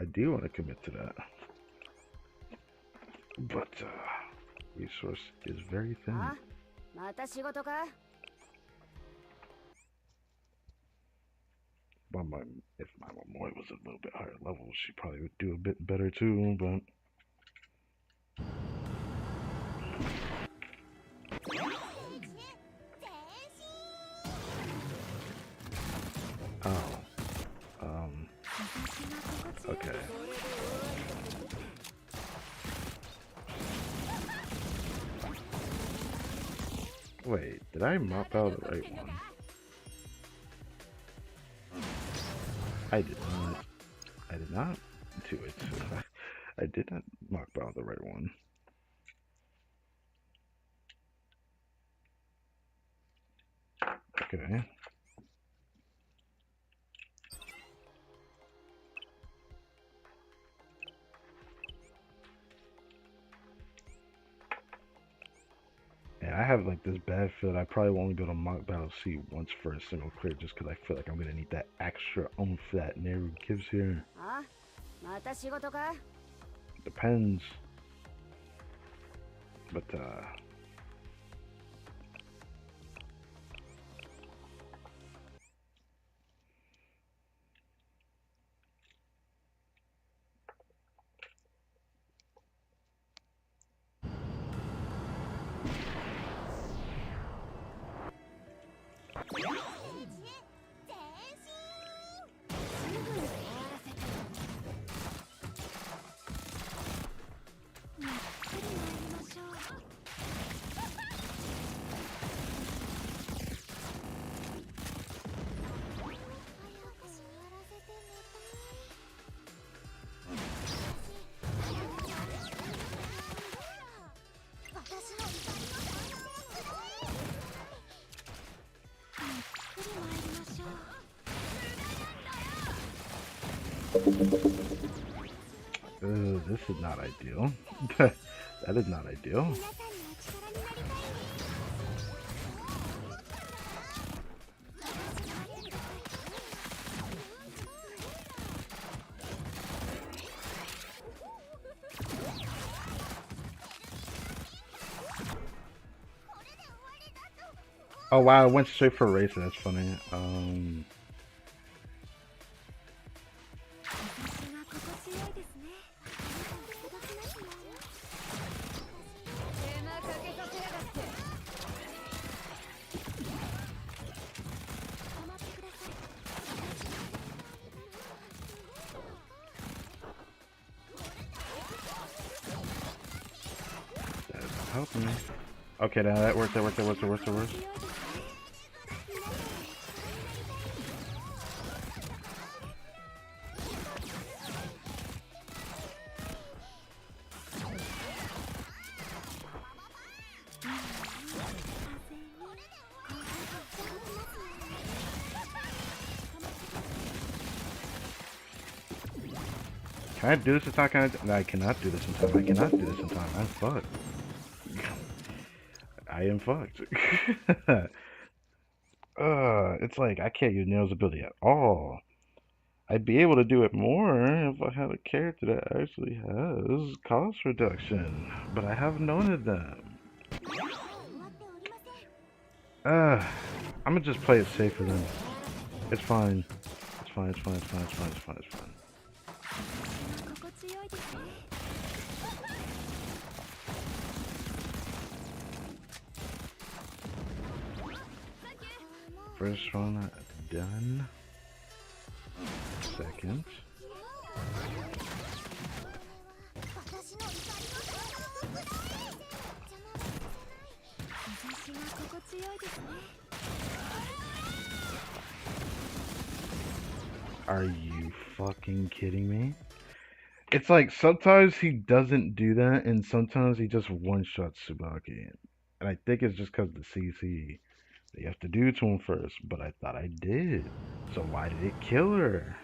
I do want to commit to that, but resource is very thin. If my Momoy was a little bit higher level, she probably would do a bit better too, but... Oh. Okay. Wait, did I mop out the right one? I did not. I did not do it. I did not mop out the right one. Okay. Yeah, I have like this bad feel that I probably won't be able to mock battle C once for a single clear just because I feel like I'm gonna need that extra oomph that Neru gives here. Depends. But this is not ideal. That is not ideal. Oh wow, it went straight for racing. That's funny. That is not helping me. Okay, now that worked. That worked. That worked. That worked. That worked. Can I do this in time? No, I cannot do this in time. I cannot do this in time. I'm fucked. I am fucked. It's like I can't use Nail's ability at all. I'd be able to do it more if I had a character that actually has cost reduction, but I have none of them. I'm gonna just play it safer then. It's fine. It's fine. It's fine. It's fine. It's fine. It's fine. It's fine. First one done. Second. Are you fucking kidding me? It's like sometimes he doesn't do that, and sometimes he just one-shots Tsubaki. And I think it's just because the CC that you have to do to him first, but I thought I did. So why did it kill her?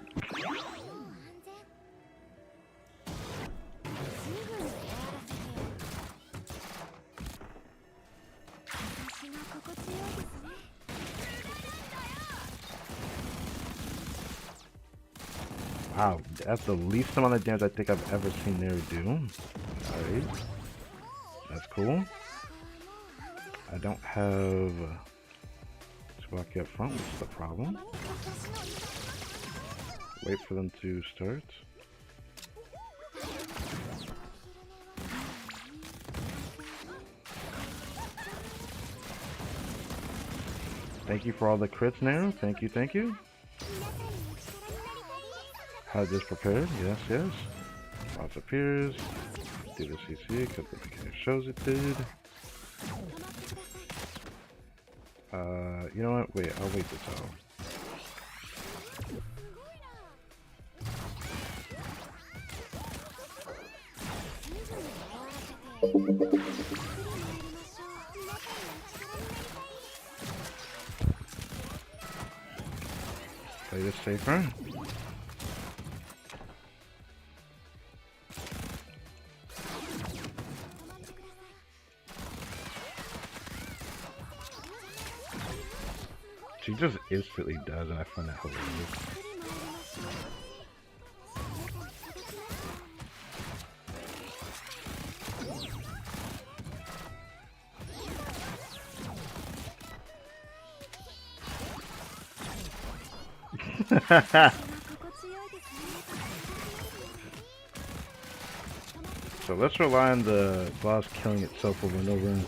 Wow, that's the least amount of damage I think I've ever seen Naru do. Alright. That's cool. I don't have Tsubaki up front, which is the problem. Wait for them to start. Thank you for all the crits, Naru. Thank you, thank you. Had this prepared. Yes, yes. Lots of peers. Do the CC because it kind of shows it did. You know what? Wait, I'll wait this out. Play this safer. She just instantly does, and I find that hilarious. So let's rely on the boss killing itself over and over.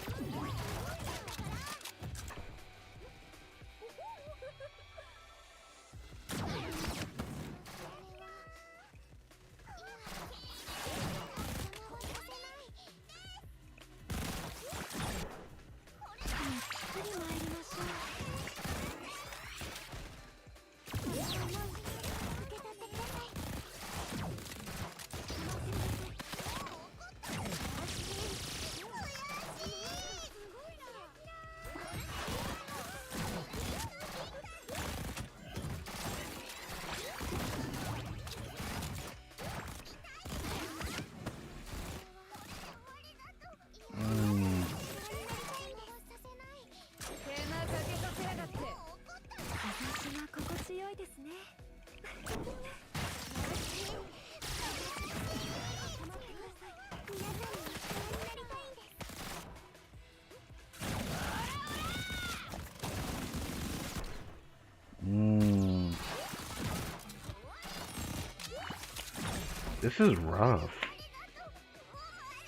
This is rough.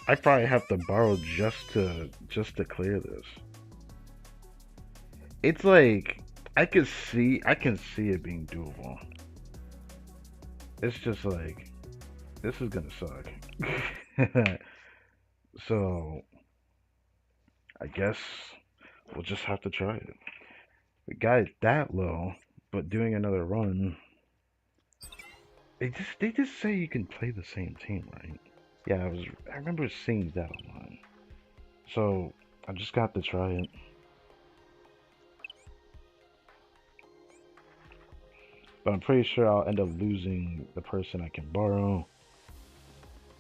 I probably have to borrow just to clear this. It's like I can see it being doable. It's just like this is gonna suck. So I guess we'll just have to try it. We got it that low, but doing another run. They just say you can play the same team, right? Yeah, I remember seeing that online. So I just got to try it. But I'm pretty sure I'll end up losing the person I can borrow.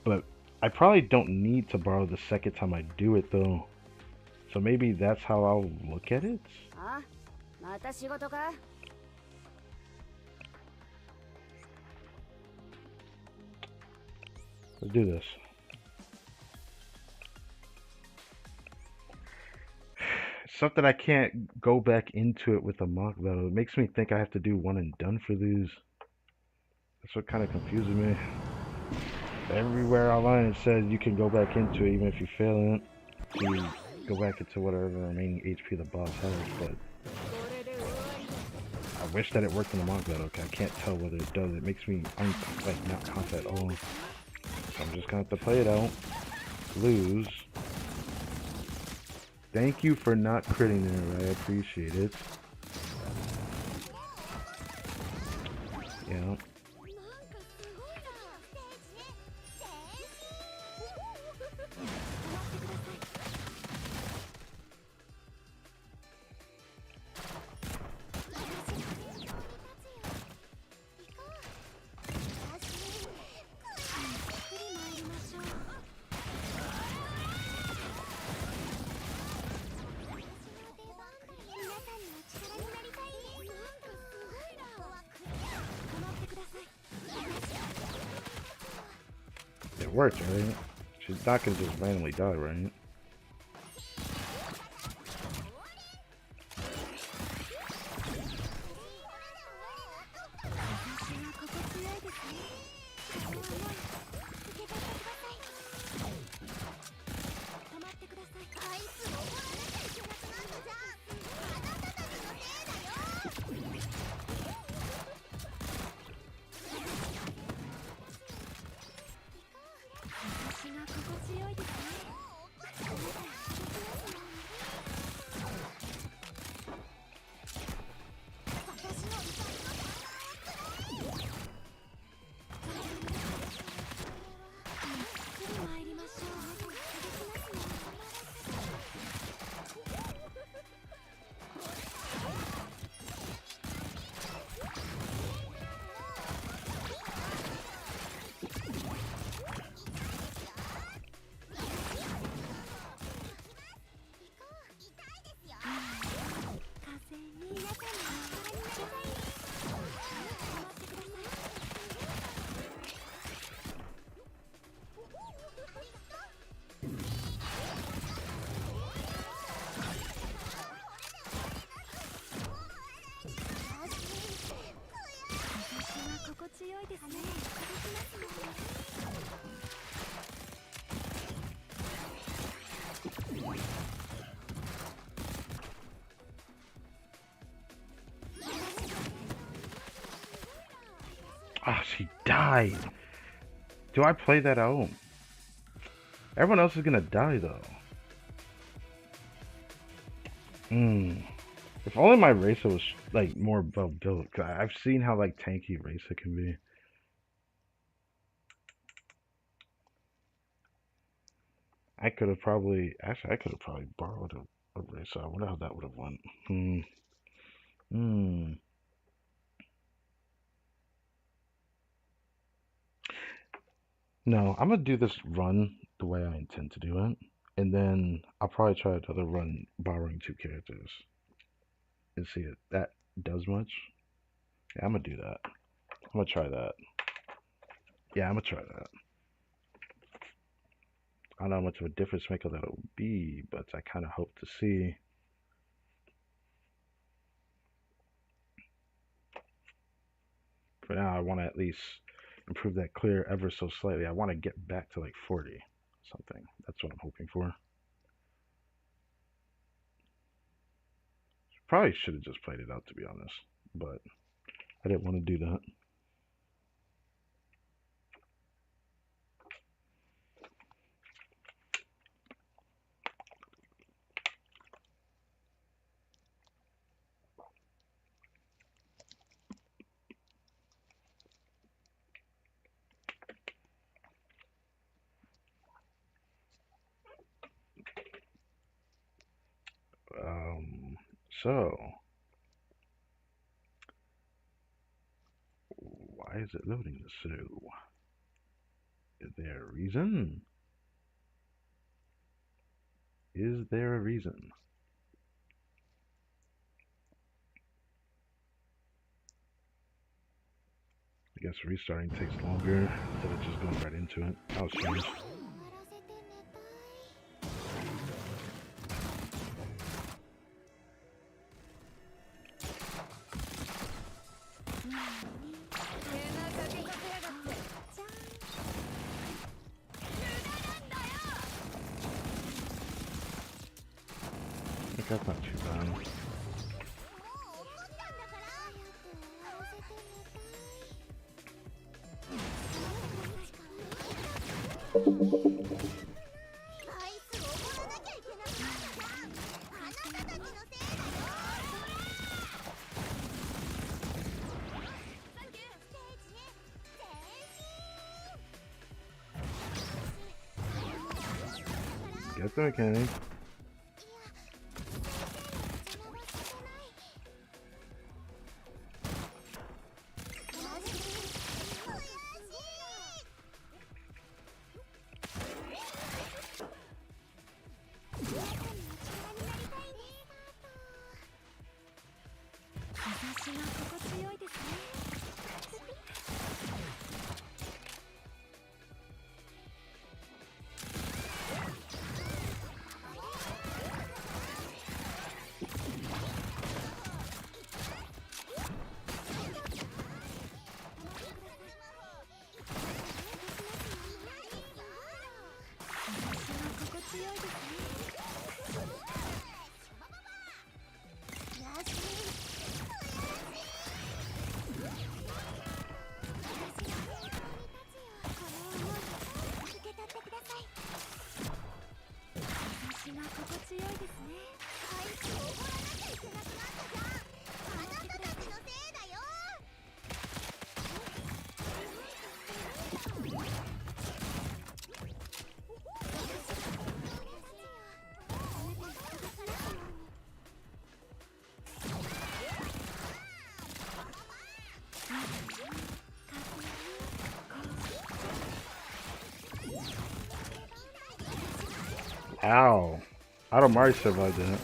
But I probably don't need to borrow the second time I do it though. So maybe that's how I'll look at it. Let's do this. Something I can't go back into it with a mock battle. It makes me think I have to do one and done for these. That's what kind of confuses me. Everywhere online it says you can go back into it even if you fail it. You go back into whatever remaining HP the boss has, but I wish that it worked in the mock battle. Okay, I can't tell whether it does. It makes me not confident at all. So I'm just gonna have to play it out. Lose. Thank you for not critting there, I appreciate it. Yeah. worked, right? She's not gonna just randomly die, right? Ah, she died. Do I play that out? Everyone else is gonna die though. If only my racer was like more well built. Cause I've seen how like tanky racer can be. I could have probably borrowed a racer. I wonder how that would have went. No, I'm gonna do this run the way I intend to do it, and then I'll probably try another run borrowing 2 characters and see if that does much. Yeah, I'm gonna do that. I'm gonna try that. Yeah, I'm gonna try that. I don't know how much of a difference maker that'll be, but I kind of hope to see. For now, I want to at least improve that clear ever so slightly. I want to get back to like 40 something. That's what I'm hoping for. Probably should have just played it out, to be honest, but I didn't want to do that. So, why is it loading this slow? Is there a reason? Is there a reason? I guess restarting takes longer instead of just going right into it. That was strange. I think that's not too bad. Guess okay. Ow. I don't Mario survived that.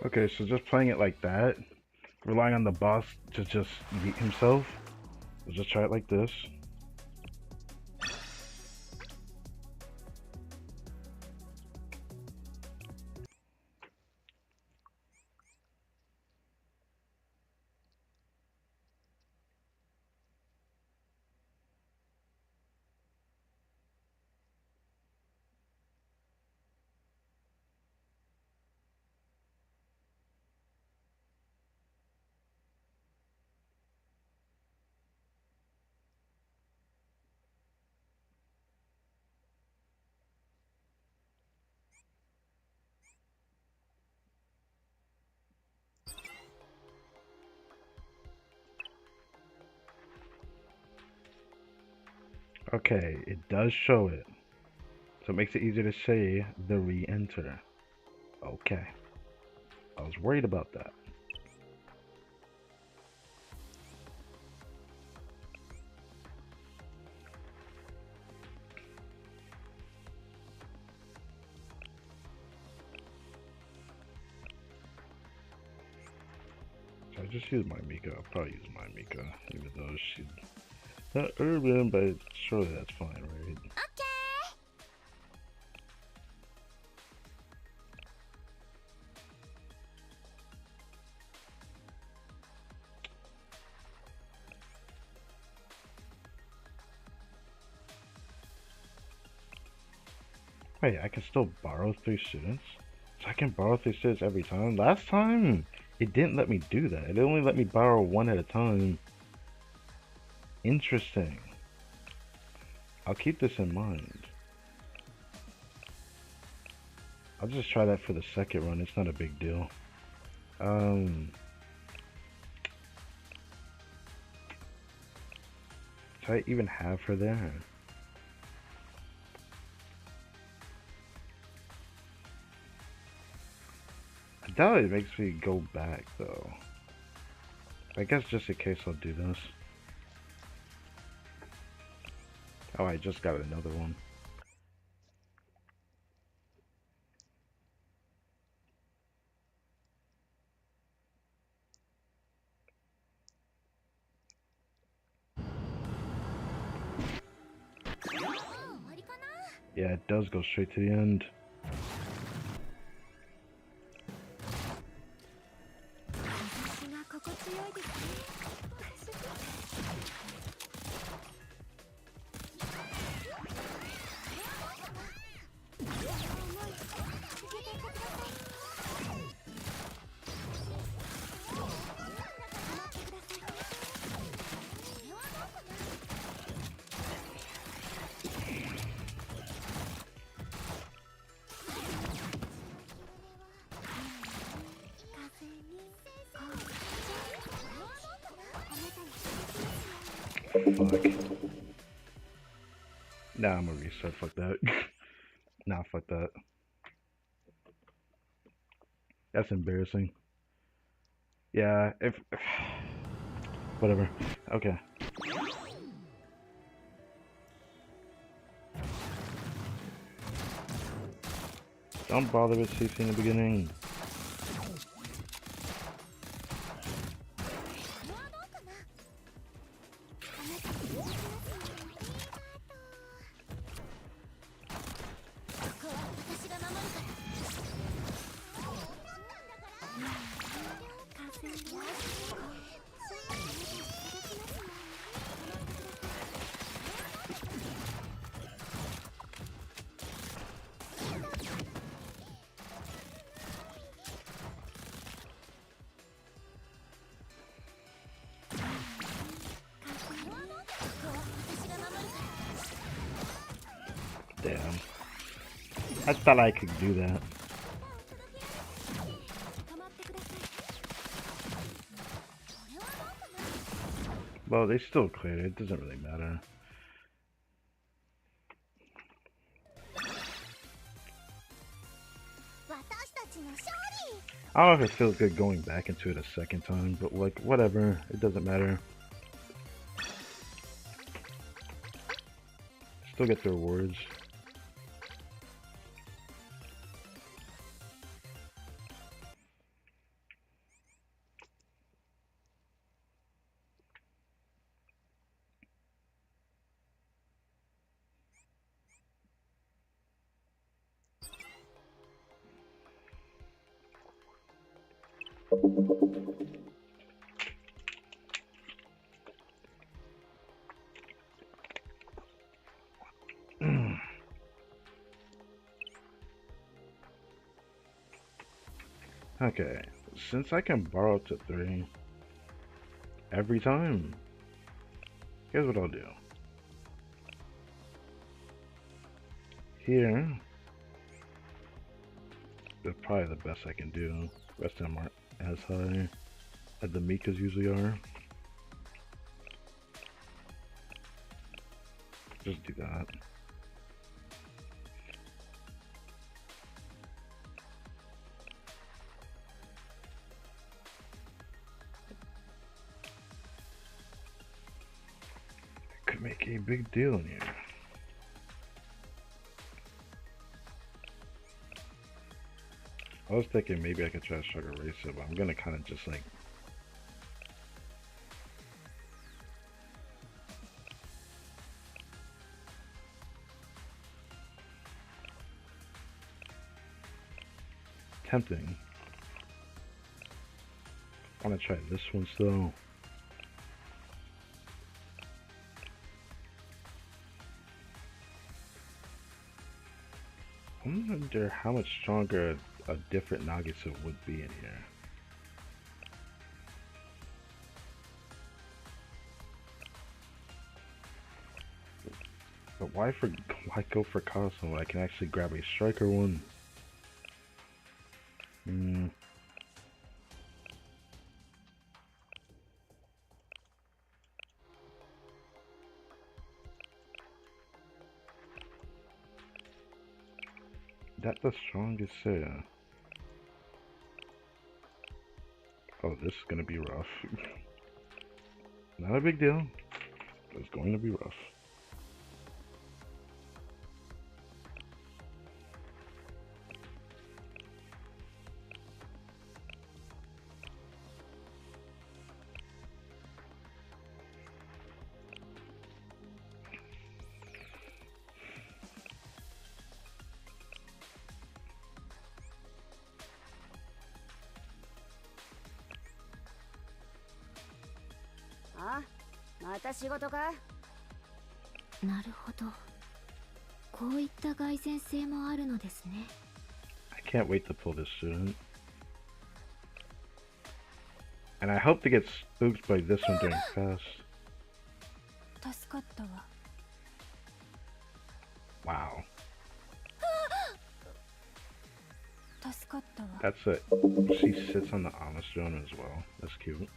Okay, so just playing it like that, relying on the boss to just yeet himself. We'll just try it like this. Okay, it does show it. So it makes it easier to say the re-enter. Okay. I was worried about that. So I just use my Mika. I'll probably use my Mika, even though she's not urban, but surely that's fine, right? Wait, I can still borrow 3 students? So I can borrow 3 students every time? Last time, it didn't let me do that. It only let me borrow 1 at a time. Interesting. I'll keep this in mind. I'll just try that for the second run. It's not a big deal. Do I even have her there? I doubt it makes me go back though. I guess just in case I'll do this. Oh, I just got another one. Yeah, it does go straight to the end. Fuck. Nah, I'm gonna reset. Fuck that. Nah, fuck that. That's embarrassing. Yeah, if whatever. Okay. Don't bother with CC in the beginning. Damn. I thought I could do that. Well, they still cleared it. It doesn't really matter. I don't know if it feels good going back into it a second time, but like, whatever. It doesn't matter. Still get the rewards. Okay, since I can borrow to 3 every time, here's what I'll do. Here, that's probably the best I can do. Rest of them aren't as high as the Mikas usually are. Just do that. Could make a big deal in here. I was thinking maybe I could try to struggle race it, but I'm gonna kind of just like tempting. I want to try this one still. I wonder how much stronger a different Nagisa would be in here. But why go for Cosmo when I can actually grab a striker one? That's the strongest there. Oh, this is gonna be rough. Not a big deal, but it's going to be rough.あ、また仕事か？なるほど。こういった蓋然性もあるのですね。I can't wait to pull this soon. And I hope to get spooked by this one during fast. 助かったわ。Wow. 助かったわ。 That's it. She sits on the honest throne as well. That's cute.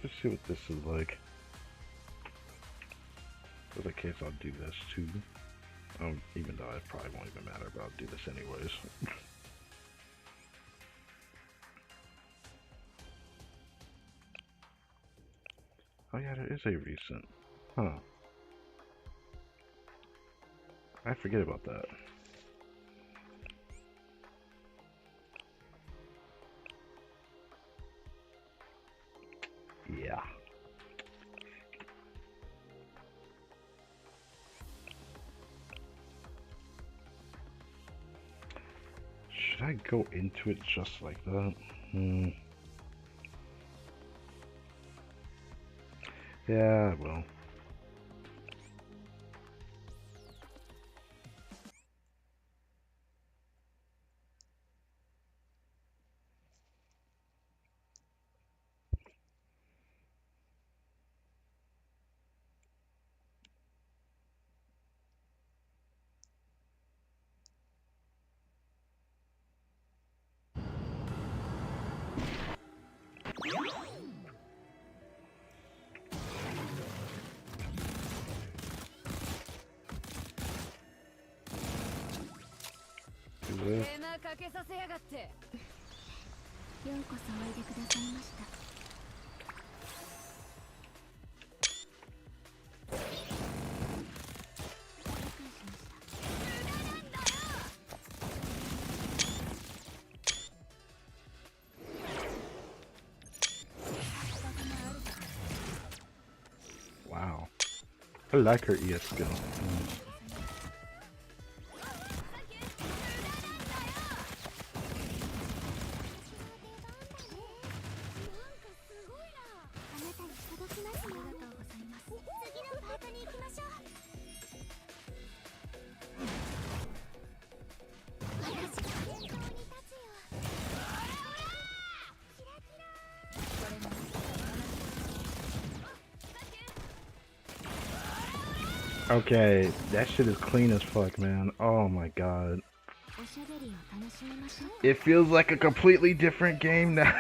Let's see what this is like. Just in case I'll do this too. Even though it probably won't even matter, but I'll do this anyways. Oh yeah, there is a recent. Huh. I forget about that. Yeah. Should I go into it just like that? Yeah, I will. Do this. かけさせやがって。ようこそおいでくださいました。Wow. I like her ES skill. Okay, that shit is clean as fuck, man. Oh my god. It feels like a completely different game now.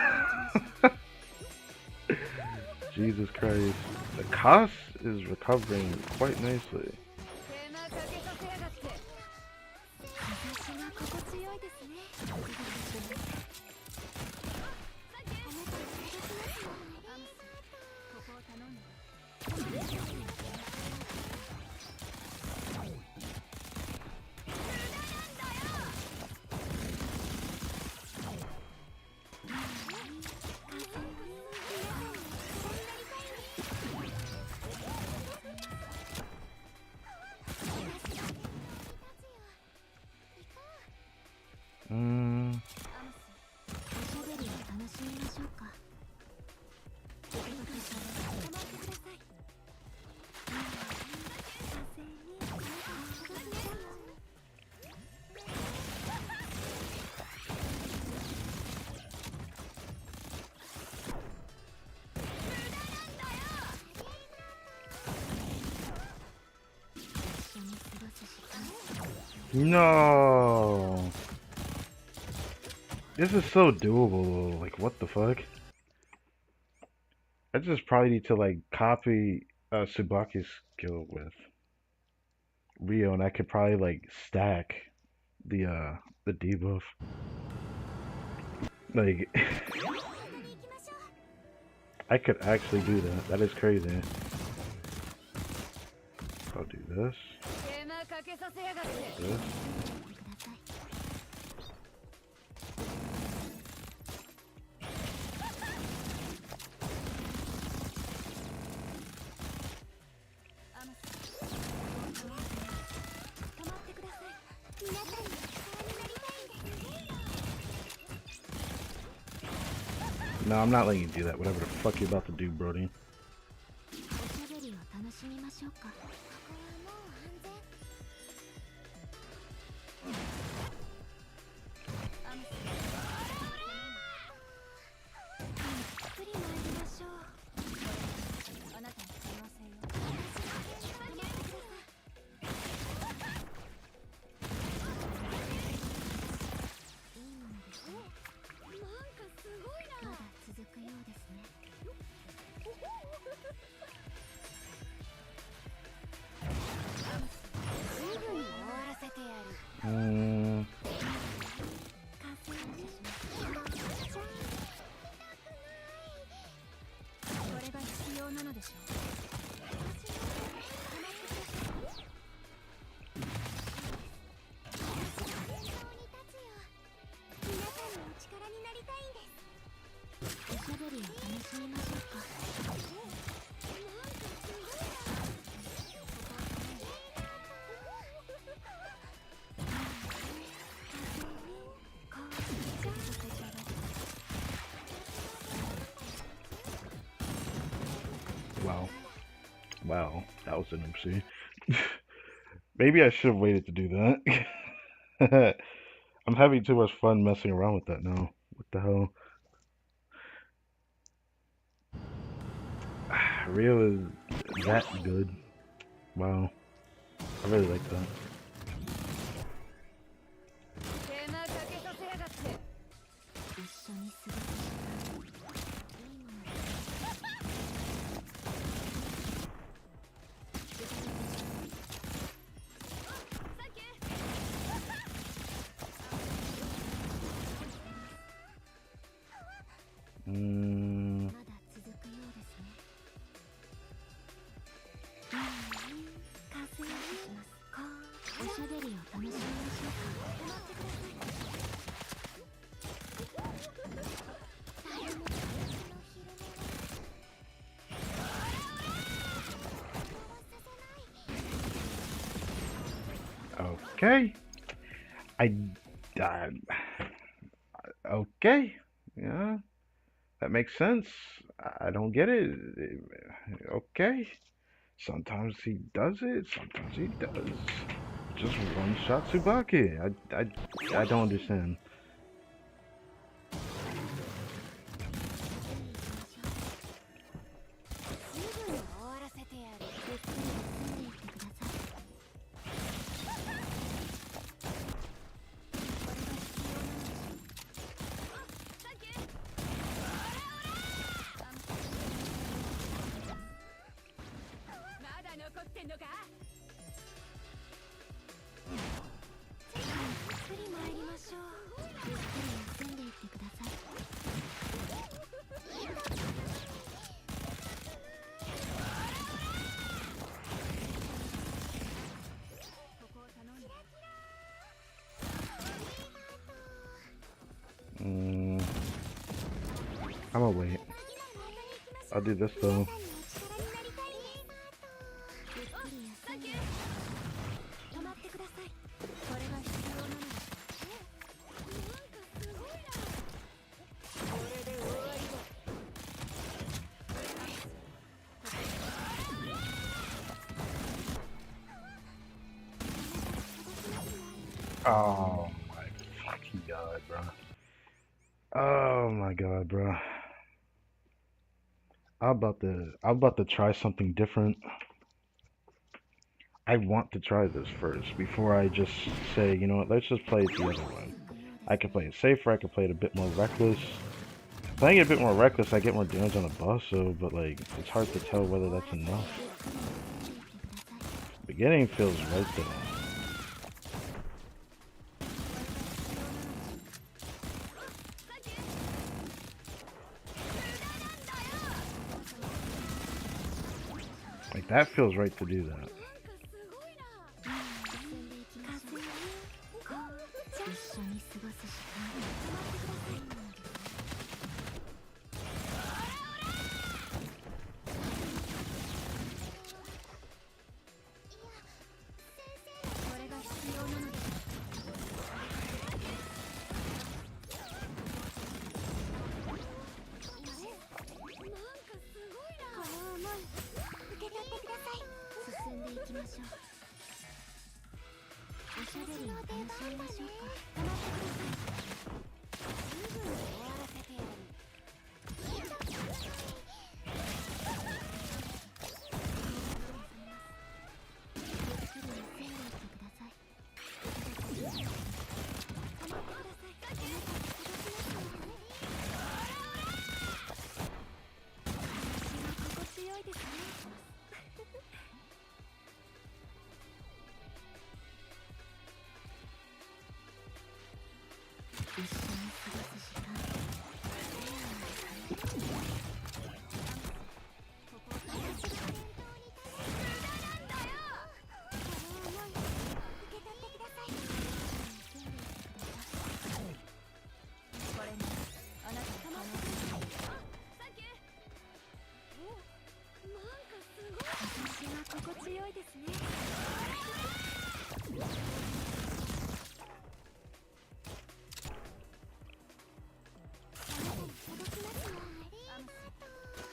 Jesus Christ. The cost is recovering quite nicely. No. This is so doable. Like, what the fuck? I just probably need to like copy Tsubaki's skill with Rio, and I could probably like stack the debuff. Like, I could actually do that. That is crazy. I'll do this. This. No, I'm not letting you do that. Whatever the fuck you're about to do, Brody. Wow. Wow, that was an oopsie. Maybe I should have waited to do that. I'm having too much fun messing around with that now. What the hell? Rio is that good. Wow, I really like that. 手間かけさせやがって。一緒に過ごす時間いいものうーん。まだ続くようですね。風をしますか。おしゃべりを楽しみましょうか。止まってください。誰も私の昼寝は Okay. Uh, okay. Yeah, that makes sense. I don't get it. Okay. Sometimes he does it. Sometimes he does. Just one shot Tsubaki. I don't understand. すぐに終わらせてやる。ゆっくり休んでいってください。まだ残ってんのか。ゆっくり参りましょう。ゆっくり休んでいってください。ここを頼んで。 Mm, I'm gonna wait. I'll do this though. ゆっくり休んで止まってください。これが必要なのです。これで終わりだ。 Oh my fucking god, bro. Oh my god, bro. I'm about to try something different. I want to try this first before I just say, you know what, let's just play it the other way. I can play it safer, I can play it a bit more reckless. Playing it a bit more reckless, I get more damage on the boss, so, but like, it's hard to tell whether that's enough. Beginning feels right though. Like, that feels right to do that. 一緒に過ごす時間。これが必要なのです。この思い受け取ってください。進んでいきましょう。おしゃべりを楽しみましょうか。止まってください。すぐに終わらせてやる。 一緒に過ごす時間。私は心地よいですね。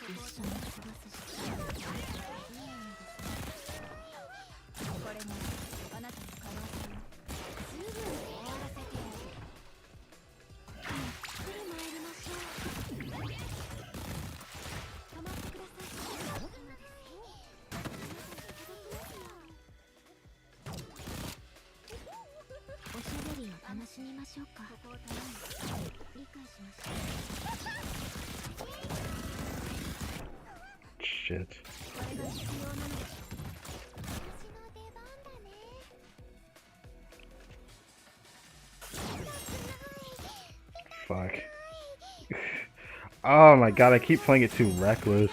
一緒に過ごす時間。いいものです。shit. Fuck. Oh my god, I keep playing it too reckless.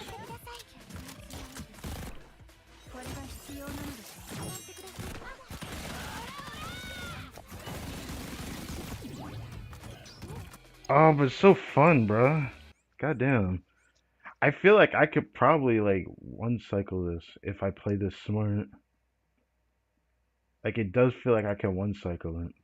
Oh, but it's so fun, bruh. Goddamn. I feel like I could probably like one cycle this if I play this smart. Like it does feel like I can one cycle it.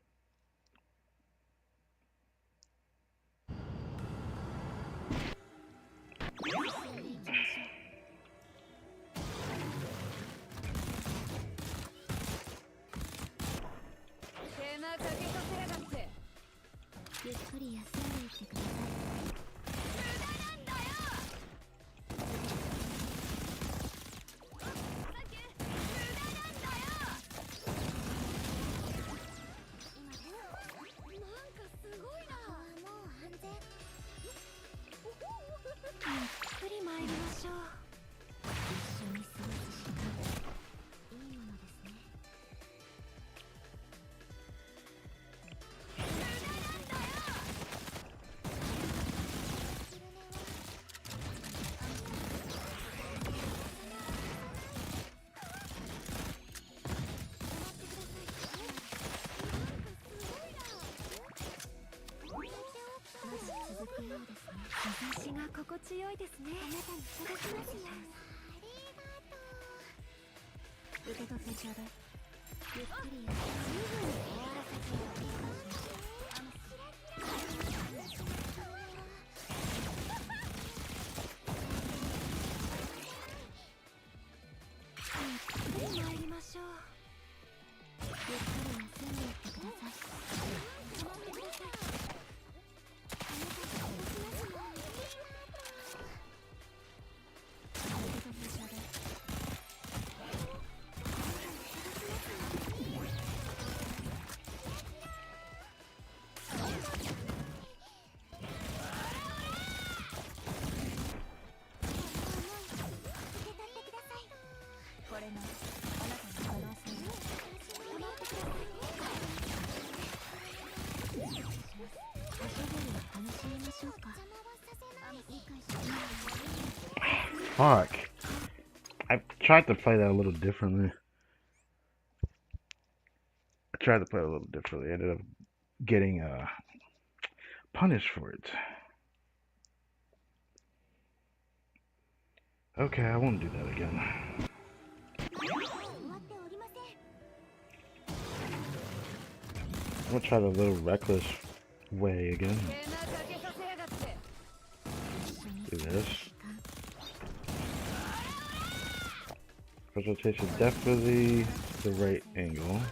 Fuck. I tried to play that a little differently. I ended up getting punished for it. Okay, I won't do that again. I'm gonna try the little reckless way again. Do this. First rotation, definitely the right angle.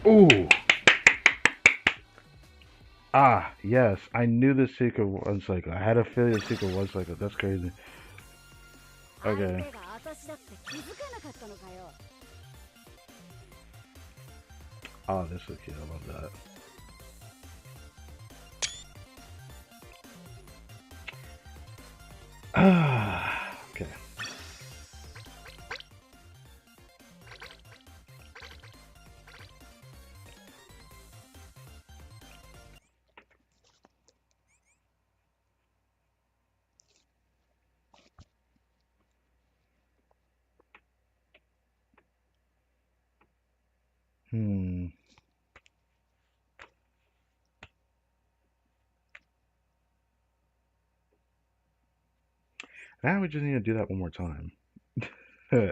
Ooh. Ah, yes. I knew the secret was cycle. I had a feeling the secret was cycle. That's crazy. Okay. Oh, this is cute. I love that. Okay. Now we just need to do that one more time. So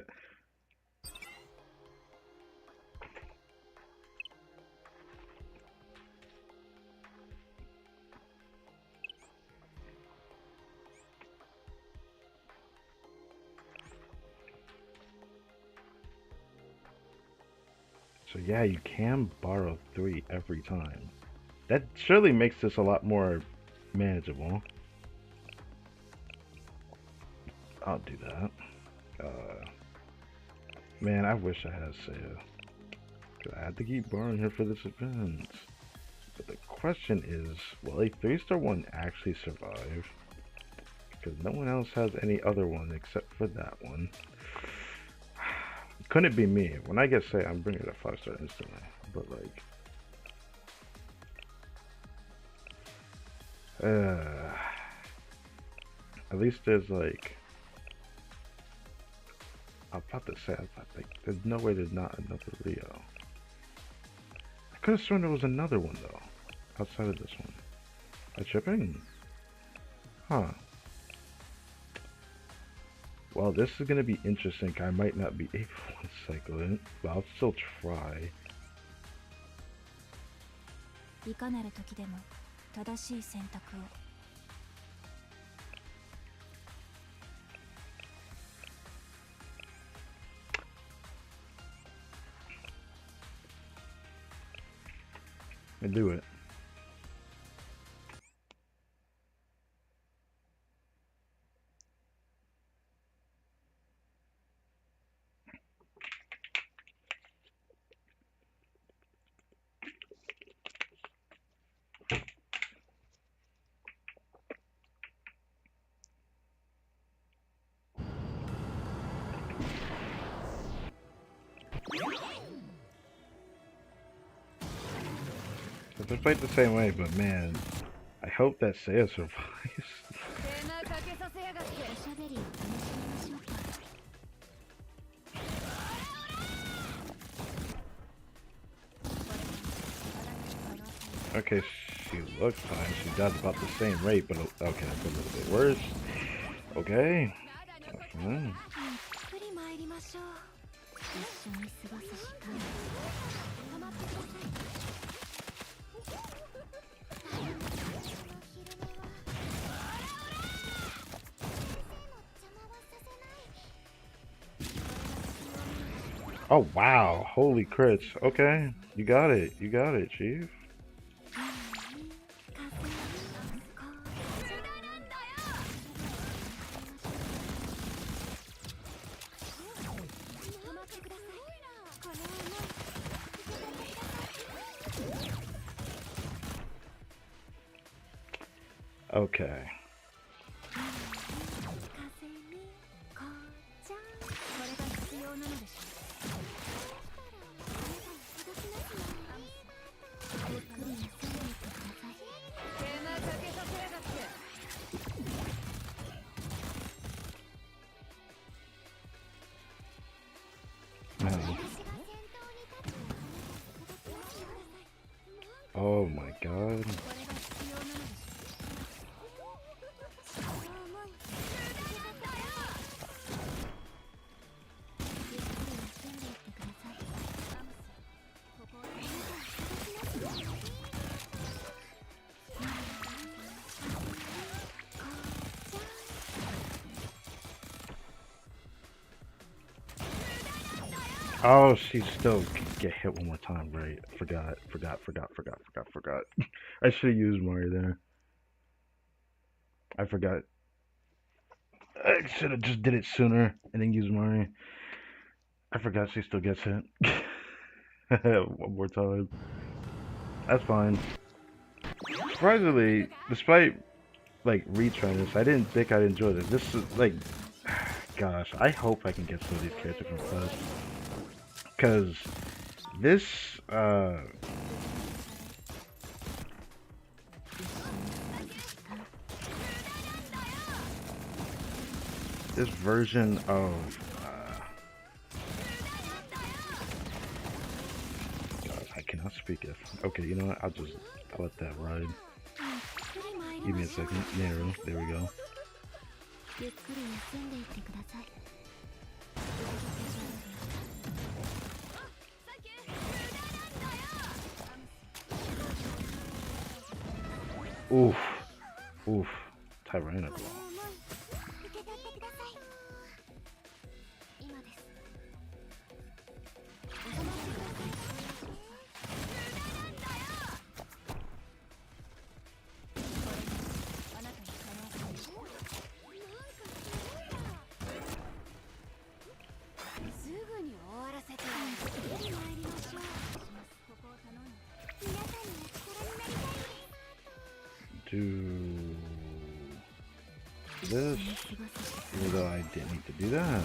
yeah, you can borrow 3 every time. That surely makes this a lot more manageable. I'll do that. Man, I wish I had Saya. I had to keep borrowing her for this event. But the question is, will a 3-star one actually survive? Because no one else has any other one except for that one. Couldn't it be me? When I get Saya, I'm bringing it a 5-star instantly. But like... at least there's like... I'm about to say, there's no way there's not another Rio. I could have sworn there was another one though, outside of this one. Am I tripping? Huh. Well, this is gonna be interesting. I might not be able to cycle it, but I'll still try. And do it. They fight the same way, but man, I hope that Saya survives. Okay, she looks fine. She does about the same rate, but okay, that's a little bit worse. Okay. Oh wow, holy crits. Okay, you got it, Chief. Okay. Oh my god. Oh, she still get hit one more time, right? Forgot. I should have used Mario there. I forgot. I should have just did it sooner and then used Mario. I forgot she still gets hit. One more time. That's fine. Surprisingly, despite like retrying this, I didn't think I'd enjoy this. This is like, gosh, I hope I can get some of these characters from first. Cause this, this version of, gosh, I cannot speak it. Okay, you know what? I'll let that ride. Give me a second. Narrow. There we go. Oof. Oof. Tyrannical. Do this, even though I didn't need to do that.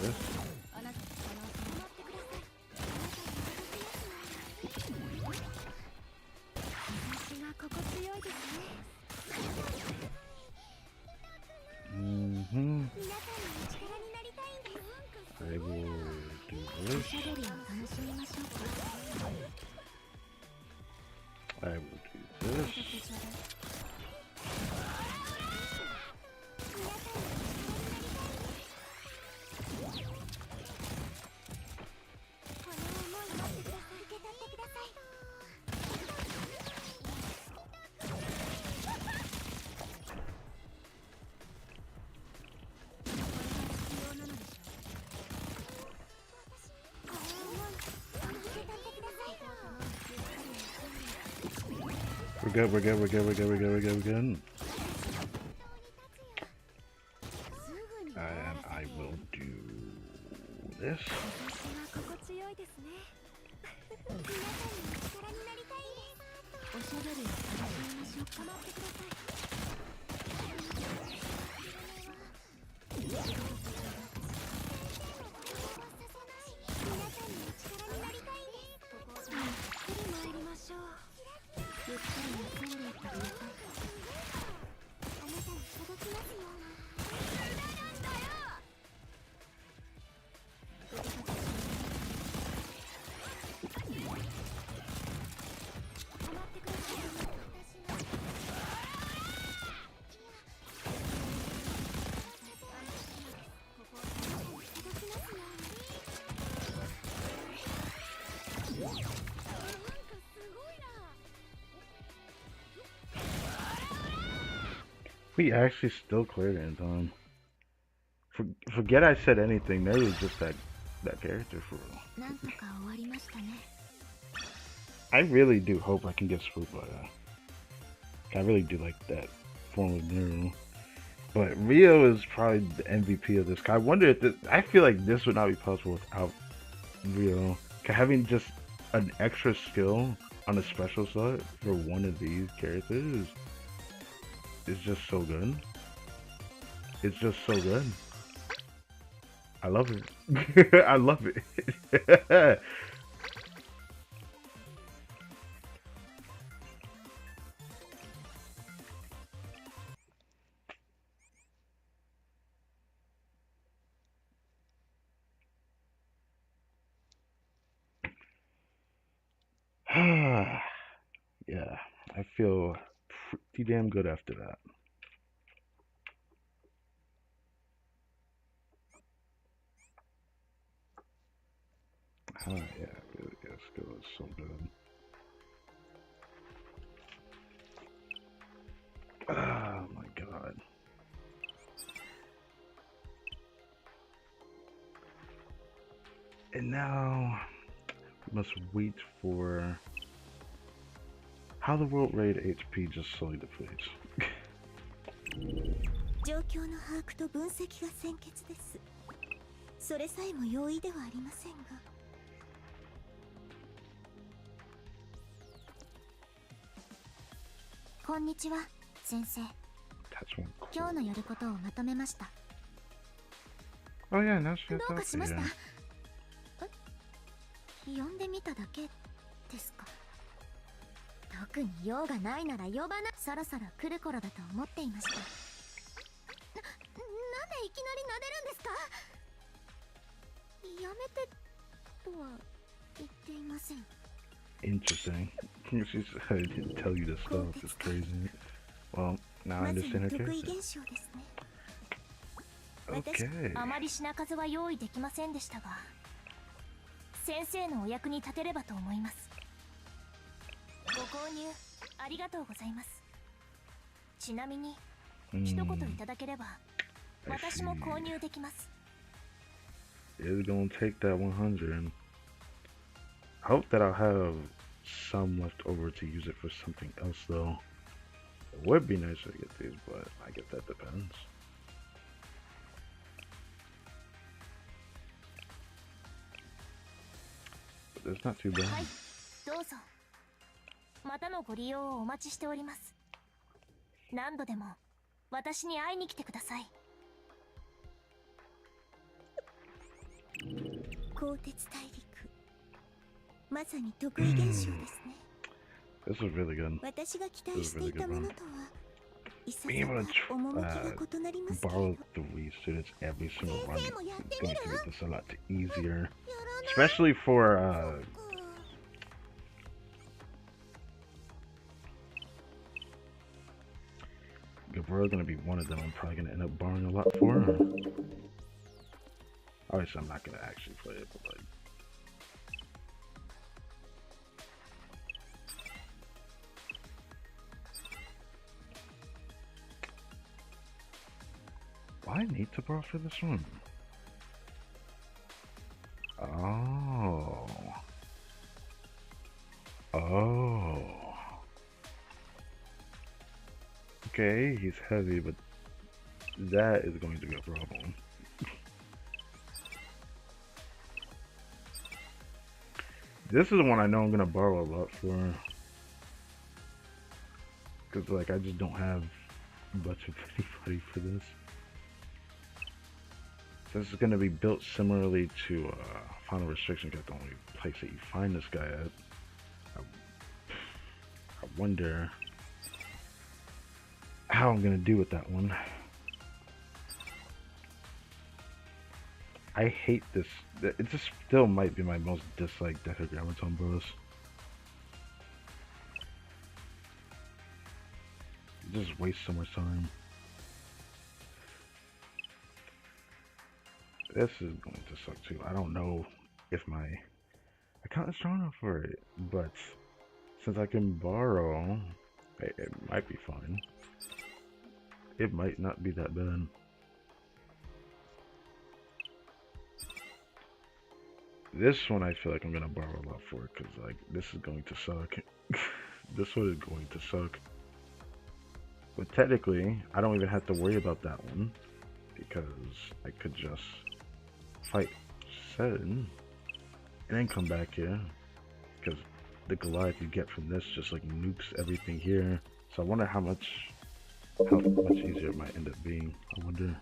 This. I will do this. I will do this. We're good. And I will do this. We actually still cleared it in time. Forget I said anything. Maybe it was just that character for real. I really do hope I can get spooked by that. I really do like that form of Nero. But Rio is probably the MVP of this. I wonder if this, I feel like this would not be possible without Rio. Having just an extra skill on a special slot for one of these characters is just so good. It's just so good. I love it. I love it. Yeah, I feel pretty damn good after that. Yeah, yes, it was so good. Oh my god. And now we must wait for how the world rate HP just slowly depletes. 状況の把握と分析が先決です。それさえも容易ではありませんが。こんにちは、先生。今日のやることをまとめました。Oh yeah, now she どうかしました？ yeah. 呼んでみただけですか。特に用がないなら呼ばな。そろそろ来る頃だと思っていました。なんでいきなり撫でるんですか？やめてとは言っていません。Interesting. She said I didn't tell you this stuff. It's crazy. Well, now I まず understand her 得意 character. 現象ですね。 Okay. あまり品数は用意できませんでしたが、先生のお役に立てればと思います。ご購入ありがとうございます。ちなみに一言いただければ私も購入できます。 It's gonna take that 100. I hope that I'll have some left over to use it for something else though. It would be nice to get these, but I guess that depends. But it's not too bad. はい、どうぞ。またのご利用をお待ちしております。何度でも私に会いに来てください。鋼鉄大陸、まさに得意現象ですね。This was really good. 私が期待していたものとは、いささ Being able か to 趣が異なりますけれど。 borrow the Wii students every single run is going to make this a lot easier, especially for Gabriel's gonna be one of them I'm probably gonna end up borrowing a lot for. Obviously, I'm not gonna actually play it, but like. Why need to borrow for this one? Oh. Oh. Okay, he's heavy, but that is going to be a problem. This is the one I know I'm gonna borrow a lot for. Cause like I just don't have much of anybody for this. This is gonna be built similarly to Final Restriction, because the only place that you find this guy at. I wonder how I'm gonna do with that one. I hate this. It just still might be my most disliked Decagrammaton bros. It just wastes so much time. This is going to suck too. I don't know if my account is strong enough for it, but since I can borrow, it might be fine. It might not be that bad. This one I feel like I'm gonna borrow a lot for, because like this is going to suck. This one is going to suck. But technically, I don't even have to worry about that one, because I could just fight Sen and then come back here, because the Goliath you get from this just like nukes everything here. So I wonder how much easier it might end up being. I wonder.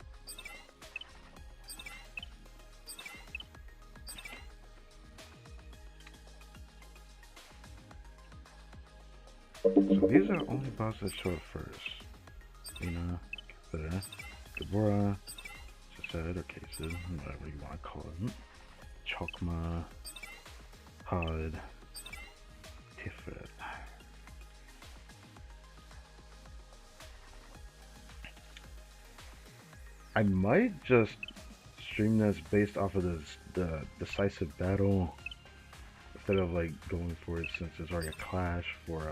So these are the only bosses that show up first. Lena, there, Deborah, Chesed, or Cases, whatever you want to call them. Chokma, Hod, different. I might just stream this based off of the decisive battle instead of like going for it since there's already a clash for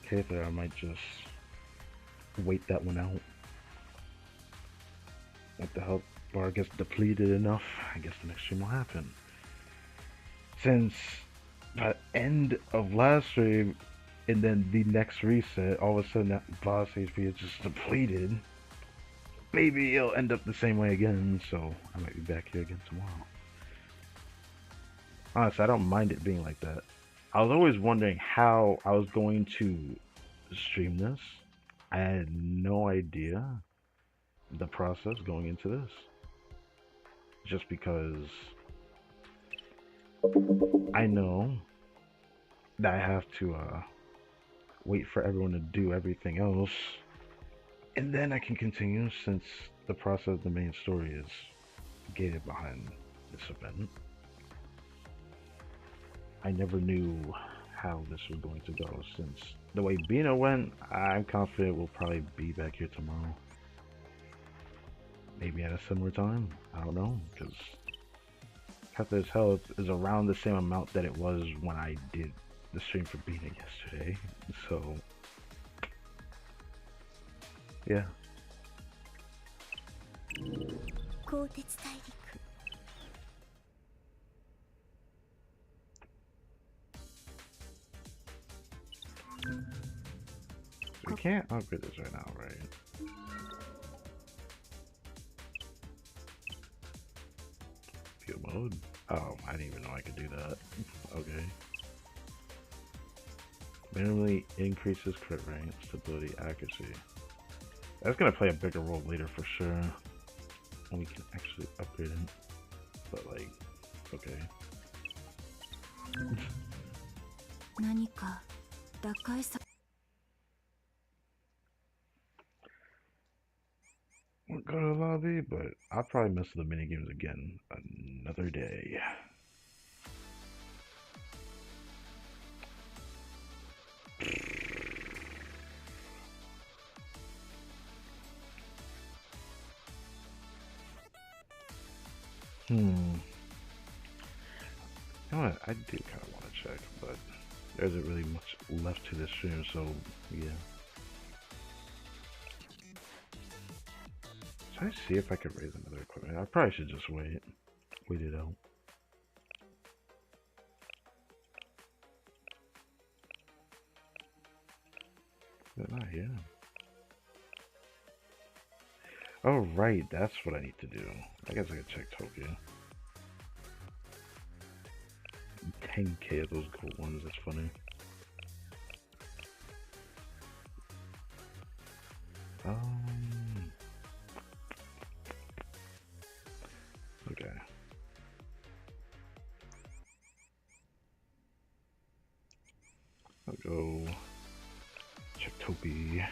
Cather. I might just wait that one out. If the health bar gets depleted enough, I guess the next stream will happen. Since the end of last stream and then the next reset, all of a sudden that boss HP is just depleted. Maybe it'll end up the same way again, so I might be back here again tomorrow. Honestly, I don't mind it being like that. I was always wondering how I was going to stream this. I had no idea the process going into this. Just because I know that I have to wait for everyone to do everything else, and then I can continue since the process of the main story is gated behind this event. I never knew how this was going to go since the way Bina went. I'm confident we'll probably be back here tomorrow. Maybe at a similar time. I don't know, because Cather's health is around the same amount that it was when I did the stream for Bina yesterday. So, yeah. We can't upgrade this right now, right? Field mode? Oh, I didn't even know I could do that. Okay. Minimally increases crit range, stability, accuracy. That's gonna play a bigger role later for sure. When we can actually upgrade it. But like, okay. We'll go to the lobby, but I'll probably mess with the minigames again another day. You know what? I do kind of want to check, but there isn't really much left to this stream, so yeah. Should I see if I can raise another equipment? I probably should just wait it out. They're not here. Oh right, that's what I need to do. I guess I could check Tokyo. 10k of those gold ones, that's funny. Okay. I'll go check Topi.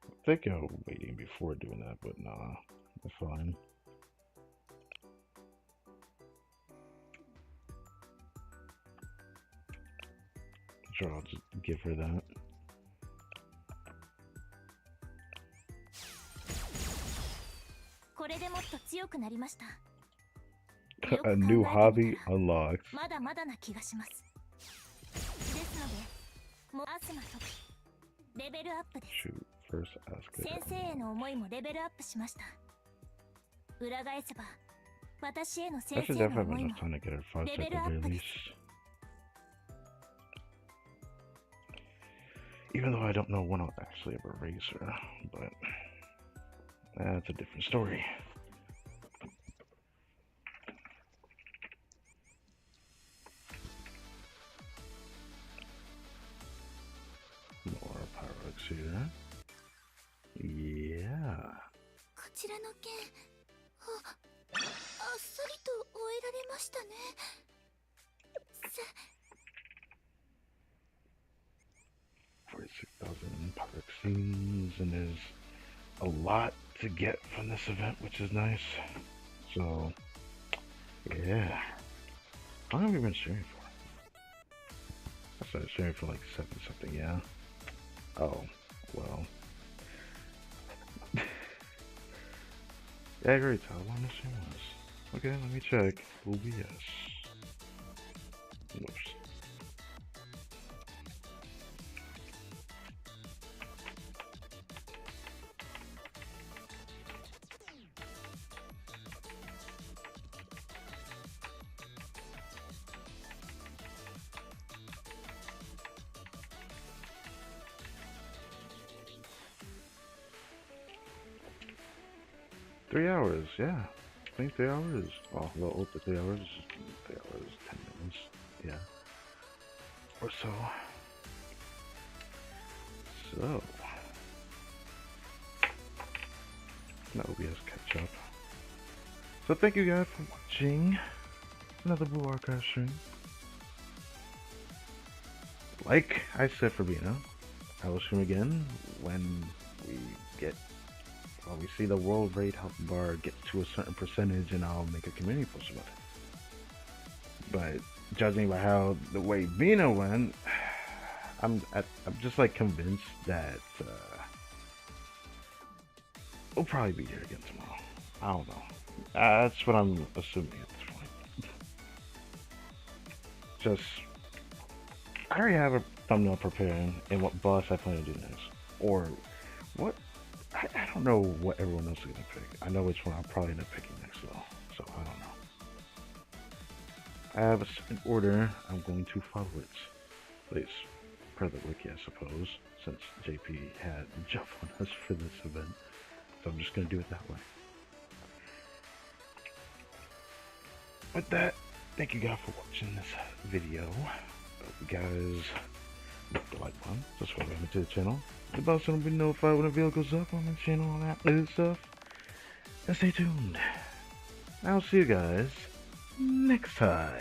I think I was waiting before doing that, but nah, that's fine. Sure, I'll just give her that. A new hobby unlocked. Shoot, first ask it. I should definitely have enough time to get her 5 at the very least. Even though I don't know when I'll actually ever raise her, but that's a different story. More pyrox here. Yeah. 46,000 pyroxenes, and there's a lot to get from this event, which is nice. So, yeah. How long have we been streaming for? I started streaming for like 7 something, yeah. Oh, well. Yeah, great. How long this stream was? Okay, let me check. OBS. Whoops. 3 hours, yeah. I think 3 hours. Oh, a little over 3 hours. 3 hours, 10 minutes. Yeah. Or so. So. No OBS catch up. So thank you guys for watching another Blue Archive stream. Like I said for Bina, I will stream again when we get we see the world rate health bar get to a certain percentage, and I'll make a community post about it. But judging by how the way Bina went, I'm just like convinced that we'll probably be here again tomorrow. I don't know. That's what I'm assuming at this point. Just I already have a thumbnail prepared and what boss I plan to do next, or what. I don't know what everyone else is gonna pick. I know which one I'll probably end up picking next though, so I don't know. I have a certain order I'm going to follow it. At least per the wiki, I suppose, since JP had jump on us for this event. So I'm just gonna do it that way. With that, thank you guys for watching this video. Hope you guys hit the like button, subscribe to the channel. The bell so don't be notified when a video goes up on the channel, all that good stuff. And stay tuned. I'll see you guys next time.